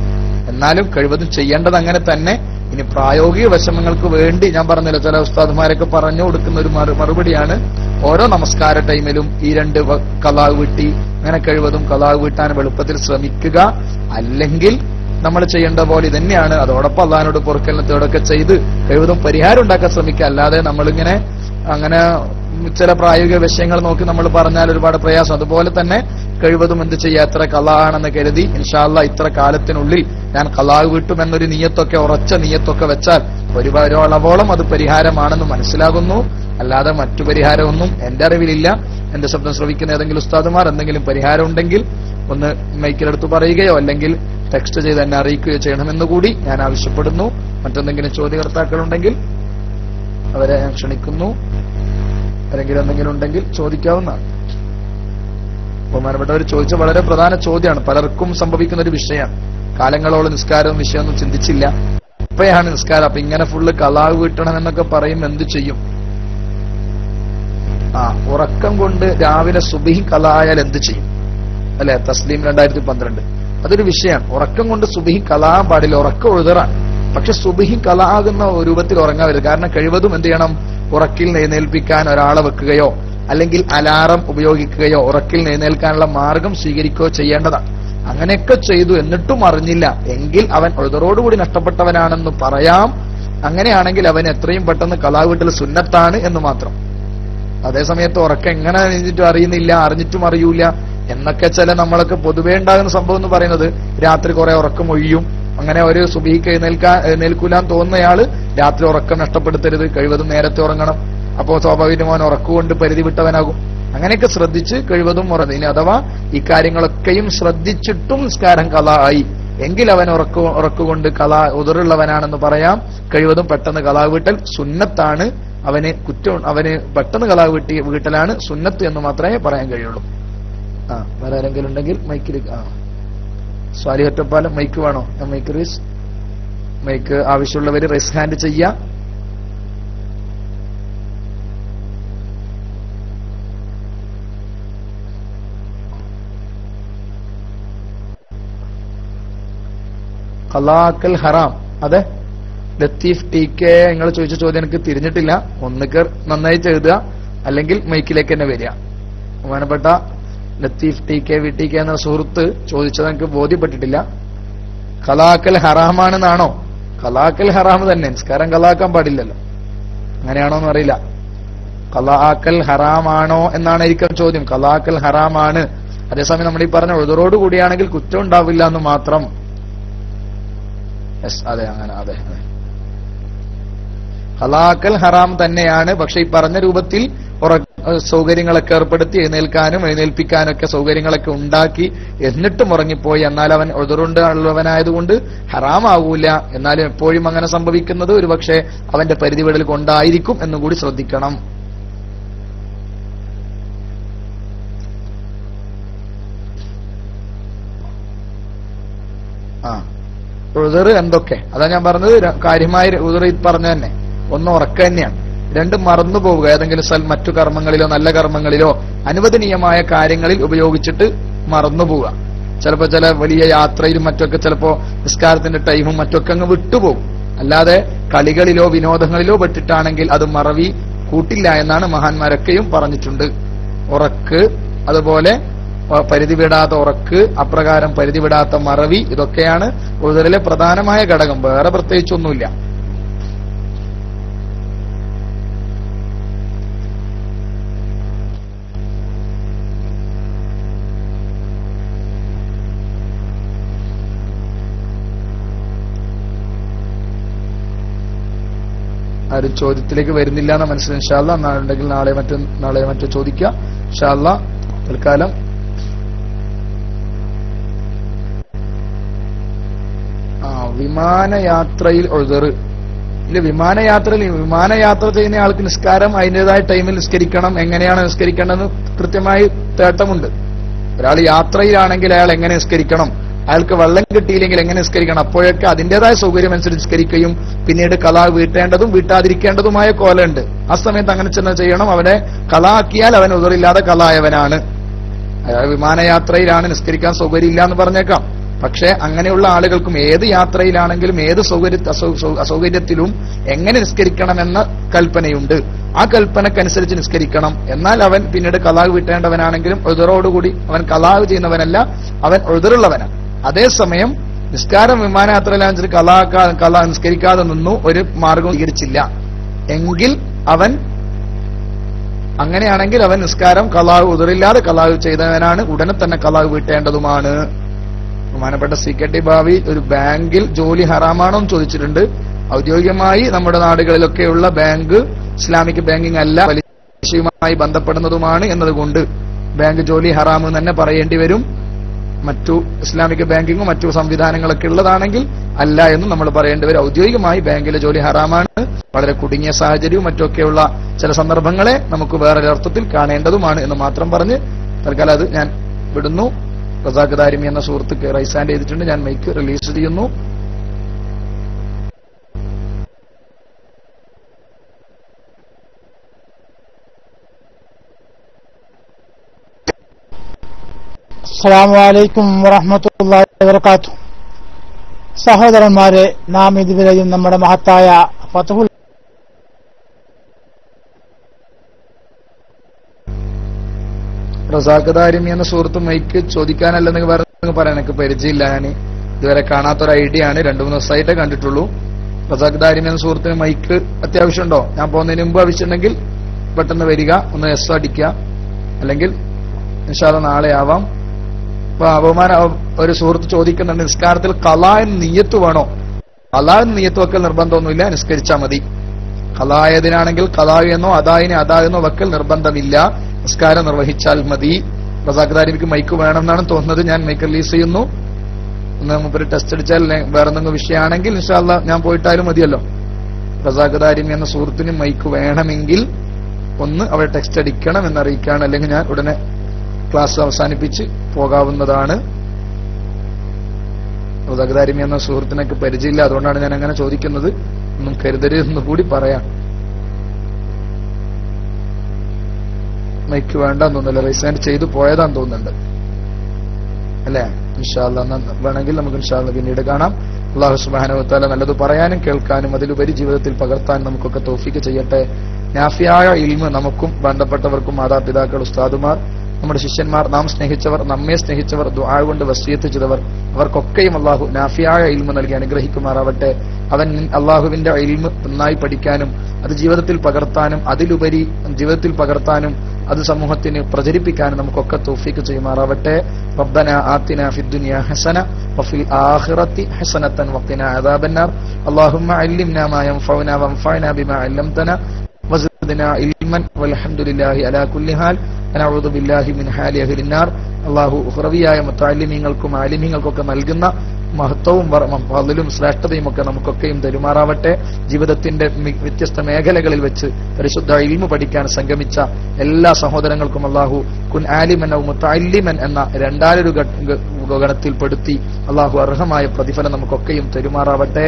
എന്നാലും കഴിവതും ചെയ്യേണ്ടത് അങ്ങനെ തന്നെ. ഇനി പ്രായോഗിക വശങ്ങൾക്ക് വേണ്ടി ഞാൻ പറഞ്ഞില്ല, ചില ഉസ്താദ്മാരൊക്കെ പറഞ്ഞു കൊടുക്കുന്ന ഒരു മറുപടിയാണ് ഓരോ നമസ്കാര ടൈമിലും ഈ 2 ഖളാ വീട്ടി അങ്ങനെ കഴിവതും ഖളാ വീട്ടാൻ എളുപ്പത്തിൽ ശ്രമിക്കുക. അല്ലെങ്കിൽ നമ്മൾ ചെയ്യേണ്ട പോലെ ഇതന്നെയാണ്. അതോടൊപ്പം അള്ളാഹിനോട് പൊറുക്കലിനത്തോടൊക്കെ ചെയ്ത് കഴിവതും പരിഹാരം ഉണ്ടാക്കാൻ ശ്രമിക്കുക. അല്ലാതെ നമ്മളിങ്ങനെ അങ്ങനെ ചില പ്രായോഗിക വിഷയങ്ങൾ നോക്കി നമ്മൾ പറഞ്ഞാൽ ഒരുപാട് പ്രയാസം. അതുപോലെ തന്നെ കഴിവതും എന്ത് ചെയ്യുക, എത്ര ഖളാ ആണെന്ന് കരുതി ഇൻഷാ അല്ലാഹ് ഇത്ര കാലത്തിനുള്ളിൽ ഞാൻ ഖളാ വീട്ടുമെന്നൊരു നിയ്യത്തൊക്കെ ഉറച്ച നിയ്യത്തൊക്കെ വെച്ചാൽ ഒരുപാടോളം അത് പരിഹാരമാണെന്ന് മനസ്സിലാകുന്നു. അല്ലാതെ മറ്റു പരിഹാരമൊന്നും എന്റെ അറിവിലില്ല. എന്റെ ശബ്ദം ശ്രവിക്കുന്ന ഏതെങ്കിലും ഉസ്താദുമാർ എന്തെങ്കിലും പരിഹാരം ഉണ്ടെങ്കിൽ ഒന്ന് മൈക്കിലെടുത്ത് പറയുകയോ അല്ലെങ്കിൽ ടെക്സ്റ്റ് ചെയ്ത് എന്നെ അറിയിക്കുകയോ ചെയ്യണമെന്നുകൂടി ഞാൻ ആവശ്യപ്പെടുന്നു. മറ്റെന്തെങ്കിലും ചോദ്യകർത്താക്കളുണ്ടെങ്കിൽ അവരെ ഞാൻ ക്ഷണിക്കുന്നു. ആരെങ്കിലും എന്തെങ്കിലും ഉണ്ടെങ്കിൽ ചോദിക്കാവുന്നതാണ്. ബഹുമാനപ്പെട്ടവർ ചോദിച്ച വളരെ പ്രധാന ചോദ്യമാണ്. പലർക്കും സംഭവിക്കുന്ന ഒരു വിഷയമാണ്. കാലങ്ങളോളം നിസ്കാരവും വിഷയമൊന്നും ചിന്തിച്ചില്ല. എപ്പോഴാണ് നിസ്കാരം? അപ്പൊ ഇങ്ങനെ ഫുള്ള് കലാവ് വീട്ടണം എന്നൊക്കെ പറയും, എന്ത് ചെയ്യും? ഉറക്കം കൊണ്ട് രാവിലെ സുബഹി കലായാൽ എന്ത് ചെയ്യും അല്ലെ? തസ്ലീം 2012 അതൊരു വിഷയമാണ്. ഉറക്കം കൊണ്ട് സുബഹി കലാകാൻ പാടില്ല, ഉറക്കം ഉഴുതറാണ്. പക്ഷെ സുബഹി കലാകുന്ന രൂപത്തിൽ ഉറങ്ങാൻ വരും. കാരണം കഴിവതും എന്ത് ചെയ്യണം? ഉറക്കിൽ എഴുന്നേൽപ്പിക്കാൻ ഒരാളെ വെക്കുകയോ അല്ലെങ്കിൽ അലാറം ഉപയോഗിക്കുകയോ ഉറക്കിൽ എഴുന്നേൽക്കാനുള്ള മാർഗം സ്വീകരിക്കുകയോ ചെയ്യേണ്ടതാണ്. അങ്ങനെയൊക്കെ ചെയ്തു എന്നിട്ടും അറിഞ്ഞില്ല എങ്കിൽ അവൻ ഉഴുതറോടുകൂടി നഷ്ടപ്പെട്ടവനാണെന്ന് പറയാം. അങ്ങനെയാണെങ്കിൽ അവൻ എത്രയും പെട്ടെന്ന് കലാ വീട്ടൽ സുന്നത്താണ് എന്ന് മാത്രം. അതേസമയത്ത് ഉറക്കം എങ്ങനെ എഴുന്നിട്ടും അറിയുന്നില്ല, അറിഞ്ഞിട്ടും അറിയൂല എന്നൊക്കെ ചില നമ്മളൊക്കെ പൊതുവേ ഉണ്ടാകുന്ന സംഭവം എന്ന് പറയുന്നത് രാത്രി കുറെ ഉറക്കം ഒഴിയും. അങ്ങനെ ഒരു സുബഹിക്ക് എഴുന്നേൽക്കൂലാൻ തോന്നുന്നയാള് രാത്രി ഉറക്കം നഷ്ടപ്പെടുത്തരുത്, കഴിവതും നേരത്തെ ഉറങ്ങണം. അപ്പോ സ്വാഭാവികമായി ഉറക്കുകൊണ്ട് പരിധി വിട്ടവനാകും. അങ്ങനെയൊക്കെ ശ്രദ്ധിച്ച് കഴിവതും ഇനി അഥവാ ഈ കാര്യങ്ങളൊക്കെയും ശ്രദ്ധിച്ചിട്ടും നിസ്കാരം കലാ ആയി എങ്കിൽ അവൻ ഉറക്കുകൊണ്ട് കലാ ഉദറുള്ളവനാണെന്ന് പറയാം. കഴിവതും പെട്ടെന്ന് കലാ വീട്ടൽ സുന്നത്താണ്. അവന് പെട്ടെന്ന് കലാ വീട്ടലാണ് സുന്നത്ത് എന്ന് മാത്രമേ പറയാൻ കഴിയുള്ളൂ. വേറെ ആരെങ്കിലും ഉണ്ടെങ്കിൽ മൈക്കിൽ സ്വാലി ഒറ്റപ്പാലം മൈക്ക് വേണോ? മൈക്ക് ആവശ്യമുള്ളവര് റൈസ് ഹാൻഡ് ചെയ്യാം. ഖലാഖൽ ഹറാം. അതെ, ലത്തീഫ് ടി കെ നിങ്ങൾ ചോദിച്ച ചോദ്യം എനിക്ക് തിരിഞ്ഞിട്ടില്ല. ഒന്നുകർ നന്നായിട്ട് എഴുതുക, അല്ലെങ്കിൽ മൈക്കിലേക്ക് തന്നെ വരിക. ബഹുമാനപ്പെട്ട Latheef T K V T K എന്ന സുഹൃത്ത് ചോദിച്ചത് എനിക്ക് ബോധ്യപ്പെട്ടിട്ടില്ല. ഖലാഖൽ ഹറാമാണെന്നാണോ? ഖലാഖൽ ഹറാം തന്നെ, നിസ്കാരം ഖലാക്കാൻ പാടില്ലല്ലോ. അങ്ങനെയാണോന്ന് അറിയില്ല. ഖലാഖൽ ഹറാമാണോ എന്നായിരിക്കും ചോദ്യം. ഖലാഖൽ ഹറാമാണ്. അതേസമയം നമ്മൾ ഈ പറഞ്ഞ ഉദറോട് കൂടിയാണെങ്കിൽ കുറ്റം ഉണ്ടാവില്ല എന്ന് മാത്രം. അതെ, അങ്ങനെ അതെ. ഖലാഖൽ ഹറാം തന്നെയാണ്. പക്ഷെ ഈ പറഞ്ഞ രൂപത്തിൽ സൗകര്യങ്ങളൊക്കെ ഏർപ്പെടുത്തി എഴുന്നേൽക്കാനും എഴുന്നേൽപ്പിക്കാനും ഒക്കെ സൗകര്യങ്ങളൊക്കെ ഉണ്ടാക്കി എന്നിട്ടും ഉറങ്ങിപ്പോയി. എന്നാൽ അവൻ ഉദറുണ്ട് ഉള്ളവനായതുകൊണ്ട് ഹറാമാവൂല. എന്നാലും എപ്പോഴും അങ്ങനെ സംഭവിക്കുന്നത് ഒരുപക്ഷെ അവന്റെ പരിധിവിടൽ കൊണ്ടായിരിക്കും എന്നുകൂടി ശ്രദ്ധിക്കണം. ഉദറ് എന്തൊക്കെ? അതാ ഞാൻ പറഞ്ഞത്. കാര്യമായ ഉദറ് പറഞ്ഞ തന്നെ ഒന്ന് ഉറക്കം തന്നെയാണ്. രണ്ട് മറന്നു പോവുക. ഏതെങ്കിലും മറ്റു കർമ്മങ്ങളിലോ നല്ല കർമ്മങ്ങളിലോ അനുവദനീയമായ കാര്യങ്ങളിൽ ഉപയോഗിച്ചിട്ട് മറന്നു പോവുക. ചിലപ്പോ ചില വലിയ യാത്രയിലും മറ്റൊക്കെ ചിലപ്പോ നിസ്കാരത്തിന്റെ ടൈമും മറ്റൊക്കെ അങ്ങ് വിട്ടുപോകും. അല്ലാതെ കളികളിലോ വിനോദങ്ങളിലോ പെട്ടിട്ടാണെങ്കിൽ അത് മറവി കൂട്ടില്ല എന്നാണ് മഹാന്മാരൊക്കെയും പറഞ്ഞിട്ടുണ്ട്. ഉറക്ക്, അതുപോലെ പരിധി വിടാത്ത ഉറക്ക്, അപ്രകാരം പരിധി വിടാത്ത മറവി, ഇതൊക്കെയാണ് ഉദറിലെ പ്രധാനമായ ഘടകം. വേറെ പ്രത്യേകിച്ചൊന്നുമില്ല. ആരും ചോദ്യത്തിലേക്ക് വരുന്നില്ല എന്ന് മനസ്സിലായി. ഇൻഷാ അല്ലാഹ് നാളെ ഉണ്ടെങ്കിൽ നാളെ മറ്റോ ചോദിക്കാം. ഇൻഷാ അല്ലാഹ് തൽക്കാലം വിമാനയാത്രയിൽ ഉദറ് ഇല്ല. വിമാനയാത്ര ചെയ്യുന്ന ആൾക്ക് നിസ്കാരം അതിൻ്റെതായ ടൈമിൽ നിസ്കരിക്കണം. എങ്ങനെയാണ് നിസ്കരിക്കേണ്ടതെന്ന് കൃത്യമായി തേട്ടമുണ്ട്. ഒരാൾ യാത്രയിലാണെങ്കിൽ അയാൾ എങ്ങനെ നിസ്കരിക്കണം, അയാൾക്ക് വെള്ളം കിട്ടിയില്ലെങ്കിൽ എങ്ങനെ നിസ്കരിക്കണം, അപ്പോഴൊക്കെ അതിന്റേതായ സൗകര്യം അനുസരിച്ച് നിസ്കരിക്കുകയും പിന്നീട് കലാ വീട്ടേണ്ടതും വീട്ടാതിരിക്കേണ്ടതുമായ കോലുണ്ട്. ആ സമയത്ത് അങ്ങനെ തന്നെ ചെയ്യണം. അവനെ കലാക്കിയാൽ അവൻ ഉദറില്ലാതെ കലായവനാണ്. അയാൾ വിമാനയാത്രയിലാണ്, നിസ്കരിക്കാൻ സൗകര്യം ഇല്ല എന്ന് പറഞ്ഞേക്കാം. പക്ഷെ അങ്ങനെയുള്ള ആളുകൾക്കും ഏത് യാത്രയിലാണെങ്കിലും ഏത് അസൗകര്യത്തിലും എങ്ങനെ നിസ്കരിക്കണമെന്ന കൽപ്പനയുണ്ട്. ആ കൽപ്പനക്കനുസരിച്ച് നിസ്കരിക്കണം. എന്നാൽ അവൻ പിന്നീട് കലാവ് വീട്ടേണ്ടവനാണെങ്കിലും ഉദറോടുകൂടി അവൻ കലാവ് ചെയ്യുന്നവനല്ല, അവൻ ഉദറുള്ളവനാണ്. അതേസമയം നിസ്കാരം വിമാനയാത്രയിലാണെന്ന് കലാ നിസ്കരിക്കാതെ നിന്നു ഒരു മാർഗവും സ്വീകരിച്ചില്ല എങ്കിൽ അവൻ അങ്ങനെയാണെങ്കിൽ അവൻ നിസ്കാരം കലാവ് ഉദറില്ലാതെ കലാവ് ചെയ്തവനാണ്. ഉടനെ തന്നെ കലാവ് വീട്ടേണ്ടതുമാണ്. ബഹുമാനപ്പെട്ട CKT ഭാവി ഒരു ബാങ്കിൽ ജോലി ഹറാമാണോ എന്ന് ചോദിച്ചിട്ടുണ്ട്. ഔദ്യോഗികമായി നമ്മുടെ നാടുകളിലൊക്കെയുള്ള ബാങ്ക് ഇസ്ലാമിക് ബാങ്കിങ് അല്ല, പലിശയുമായി ബന്ധപ്പെടുന്നതുമാണ് എന്നതുകൊണ്ട് ബാങ്ക് ജോലി ഹറാമെന്ന് തന്നെ പറയേണ്ടി വരും. മറ്റു ഇസ്ലാമിക് ബാങ്കിങ്ങും മറ്റു സംവിധാനങ്ങളൊക്കെ ഉള്ളതാണെങ്കിൽ അല്ല എന്ന് നമ്മൾ പറയേണ്ടി വരും. ഔദ്യോഗികമായി ബാങ്കിലെ ജോലി ഹറാമാണ്. വളരെ കുടുങ്ങിയ സാഹചര്യവും മറ്റൊക്കെയുള്ള ചില സന്ദർഭങ്ങളെ നമുക്ക് വേറൊരർത്ഥത്തിൽ കാണേണ്ടതുമാണ് എന്ന് മാത്രം പറഞ്ഞ് തൽക്കാലം അത് ഞാൻ വിടുന്നു. റസാഖ് ദാരിമി എന്ന സുഹൃത്ത് റൈസ് ഹാൻഡ് ചെയ്തിട്ടുണ്ട്. ഞാൻ മൈക്ക് റിലീസ് ചെയ്യുന്നു. അസ്സലാമു അലൈക്കും വറഹ്മത്തുള്ളാഹി വബറകാതുഹു. സഹോദരന്മാരെ, നാം ഇതുവരെയും നമ്മുടെ മഹത്തായ ഫത്ഹുൽ റസാഖ് ദാരിമി എന്ന സുഹൃത്ത് മൈക്ക് ചോദിക്കാനല്ലെന്ന് പറയാൻ എനിക്ക് പരിചയമില്ല. ഞാൻ ഇതുവരെ കാണാത്തൊരു ഐഡിയ ആണ്. 2-3 ദിവസമായിട്ടേ കണ്ടിട്ടുള്ളൂ. റസാഖ് ദാരിമി എന്ന സുഹൃത്തിന് മൈക്ക് അത്യാവശ്യമുണ്ടോ? ഞാൻ പോകുന്നതിന് മുമ്പ് ആവശ്യമുണ്ടെങ്കിൽ പെട്ടെന്ന് വരിക, ഒന്ന് എസ് അടിക്കുക, അല്ലെങ്കിൽ ഇൻഷാ അല്ലാഹ് നാളെ ആവാം. ബഹുമാന ഒരു സുഹൃത്ത് ചോദിക്കുന്നുണ്ട്, നിസ്കാരത്തിൽ ഖളാഇൻ നിയ്യത്ത് വേണോ? ഖളാഇൻ നിയ്യത്ത് വെക്കൽ നിർബന്ധമൊന്നുമില്ല, നിസ്കരിച്ചാൽ മതി. ഖളായതിനാണെങ്കിൽ ഖളാഇ എന്നോ അദായിന് അദായെന്നോ വെക്കൽ നിർബന്ധമില്ല, നിസ്കാരം നിർവഹിച്ചാൽ മതി. റസാഖ് ദാരിമിക്ക് മൈക്ക് വേണമെന്നാണ് തോന്നുന്നത്. ഞാൻ മൈക്ക് റിലീസ് ചെയ്യുന്നു. ഒന്ന് മുമ്പ് ടെസ്റ്റ് അടിച്ചാൽ വേറെ എന്തെങ്കിലും വിഷയമാണെങ്കിൽ ഇൻഷാ അല്ലാഹ് ഞാൻ പോയിട്ടാലും മതിയല്ലോ. റസാഖ് ദാരിമി എന്ന സുഹൃത്തിന് മൈക്ക് വേണമെങ്കിൽ ഒന്ന് അവിടെ ടെക്സ്റ്റ് അടിക്കണം എന്നറിയിക്കുകയാണ്, അല്ലെങ്കിൽ ഞാൻ ഉടനെ ക്ലാസ് അവസാനിപ്പിച്ച് പോകാവുന്നതാണ്. റസാഖ് ദാരിമി എന്ന സുഹൃത്തിനൊക്കെ പരിചയമില്ല, അതുകൊണ്ടാണ് ഞാൻ അങ്ങനെ ചോദിക്കുന്നത്. ഒന്നും കരുതരുതെന്ന് കൂടി പറയാം. മൈക്ക് വേണ്ടാന്ന് തോന്നുന്നില്ല, റീസെന്റ് ചെയ്തു പോയതാന്ന് തോന്നുന്നുണ്ട് അല്ലെ? ഇൻഷാ അല്ലാഹ് വേണമെങ്കിൽ നമുക്ക് ഇൻഷാ അല്ലാഹ് പിന്നീട് കാണാം. അല്ലാഹു സുബ്ഹാനഹു വ തആല നല്ലത് പറയാനും കേൾക്കാനും അതിലുപരി ജീവിതത്തിൽ പകർത്താൻ നമുക്കൊക്കെ തൗഫീഖ് ചെയ്യട്ടെ. നാഫിയായ ഇൽമ് നമുക്കും ബന്ധപ്പെട്ടവർക്കും, മാതാപിതാക്കൾ, ഉസ്താദുമാർ, നമ്മുടെ ശിഷ്യന്മാർ, നാം സ്നേഹിച്ചവർ, നമ്മെ സ്നേഹിച്ചവർ, ദുആ കൊണ്ട് വസിയത്ത് ചെയ്തവർ, അവർക്കൊക്കെയും അല്ലാഹു നാഫിയായ ഇൽമ് നൽകി അനുഗ്രഹിക്കുമാറാവട്ടെ. അവൻ അല്ലാഹുവിന്റെ ഇൽമ് നന്നായി പഠിക്കാനും അത് ജീവിതത്തിൽ പകർത്താനും അതിലുപരി ജീവിതത്തിൽ പകർത്താനും അത് സമൂഹത്തിന് പ്രചരിപ്പിക്കാനും നമുക്കൊക്കെ തൗഫീഖ് ചെയ്യുമാറാവട്ടെ. റബ്ബനാ ആതിനാ ഫിദ്ദുനിയാ ഹസന വഫിൽ ആഖിറതി ഹസനതൻ വഖിനാ അദാബന്നാർ. അല്ലാഹുമ്മ അല്ലിംനാ മാ യൻഫഉനാ വൻഫഅനാ ബിമാ അല്ലംതനാ വസിദ്നാ ഇൽമൻ വൽഹംദുലില്ലാഹി അലാ കുല്ലി ഹാൽ. നഅഊദു ബില്ലാഹി മിൻ ഹാലി അഹ്ലിന്നാർ. അല്ലാഹു ഉഖ്റവിയായ മുതഅല്ലിമീങ്ങൾക്കും ആലിമീങ്ങൾക്കൊക്കെ നൽകുന്ന മഹത്വവും ഫളലും ശ്രേഷ്ഠതയും ഒക്കെ നമുക്കൊക്കെയും തരുമാറാവട്ടെ. ജീവിതത്തിന്റെ വ്യത്യസ്ത മേഖലകളിൽ വെച്ച് പരിശുദ്ധ ഇൽമു പഠിക്കാൻ സംഗമിച്ച എല്ലാ സഹോദരങ്ങൾക്കും അല്ലാഹു കുൻ ആലിമൻ ഔ മുതഅല്ലിമൻ എന്ന രണ്ടാലൊരു ഗണത്തിൽപ്പെടുത്തി അല്ലാഹു അർഹമായ പ്രതിഫലം നമുക്കൊക്കെയും തരുമാറാവട്ടെ.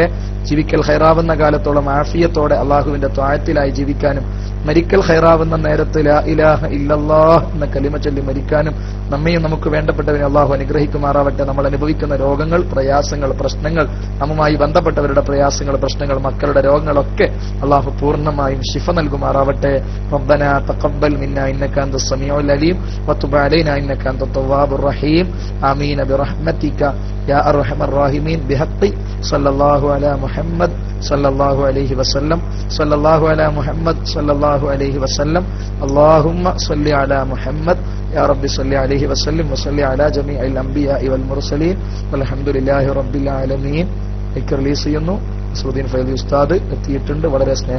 ജീവിക്കൽ ഖൈറാവുന്ന കാലത്തോളം ആഫിയത്തോടെ അല്ലാഹുവിന്റെ ത്വാഅത്തിലായി ജീവിക്കാനും മരിക്കൽ ഖൈറാവുന്ന നേരത്ത് ലാ ഇലാഹ ഇല്ലല്ലാഹ് എന്ന കലിമ ചൊല്ലി മരിക്കാനും നമ്മയും നമുക്ക് വേണ്ടപ്പെട്ടവരെ അല്ലാഹു അനുഗ്രഹിക്കുമാറാവട്ടെ. നമ്മൾ അനുഭവിക്കുന്ന രോഗങ്ങൾ, പ്രയാസങ്ങൾ, പ്രശ്നങ്ങൾ, നമ്മുമായി ബന്ധപ്പെട്ടവരുടെ പ്രയാസങ്ങൾ, പ്രശ്നങ്ങൾ, മക്കളുടെ രോഗങ്ങളൊക്കെ അല്ലാഹു പൂർണ്ണമായും ശിഫ നൽകുമാറാവട്ടെ. റബ്ബനാ തഖബ്ബൽ മിന്നാ ഇന്നക അൻതസ് സമീഉൽ അലീം വതുബ് അലൈനാ ഇന്നക അൻതത് തവ്വാബുർ റഹീം. ആമീൻ ബിറഹ്മതിക യാ അർഹമർ റഹീമീൻ ബിഹഖി സല്ലല്ലാഹു അലാ മുഹമ്മദ് സല്ലല്ലാഹു അലൈഹി വസല്ലം സല്ലല്ലാഹു അലാ മുഹമ്മദ് സല്ലല്ലാഹു അലൈഹി വസല്ലം. അല്ലാഹുമ്മ സ്വല്ലി അലാ മുഹമ്മദ് യാ റബ്ബി സ്വല്ലി അലൈഹി വസല്ലം വസല്ലി അലാ ജമീഇൽ അംബിയാഇ വൽ മുർസലീൻ വൽഹംദുലില്ലാഹി റബ്ബിൽ ആലമീൻ. റിലീസ് ചെയ്യുന്നു. നസ്രുദ്ദീൻ ഫൈസി ഉസ്താദ് എത്തിയിട്ടുണ്ട്. വളരെ സ്നേഹം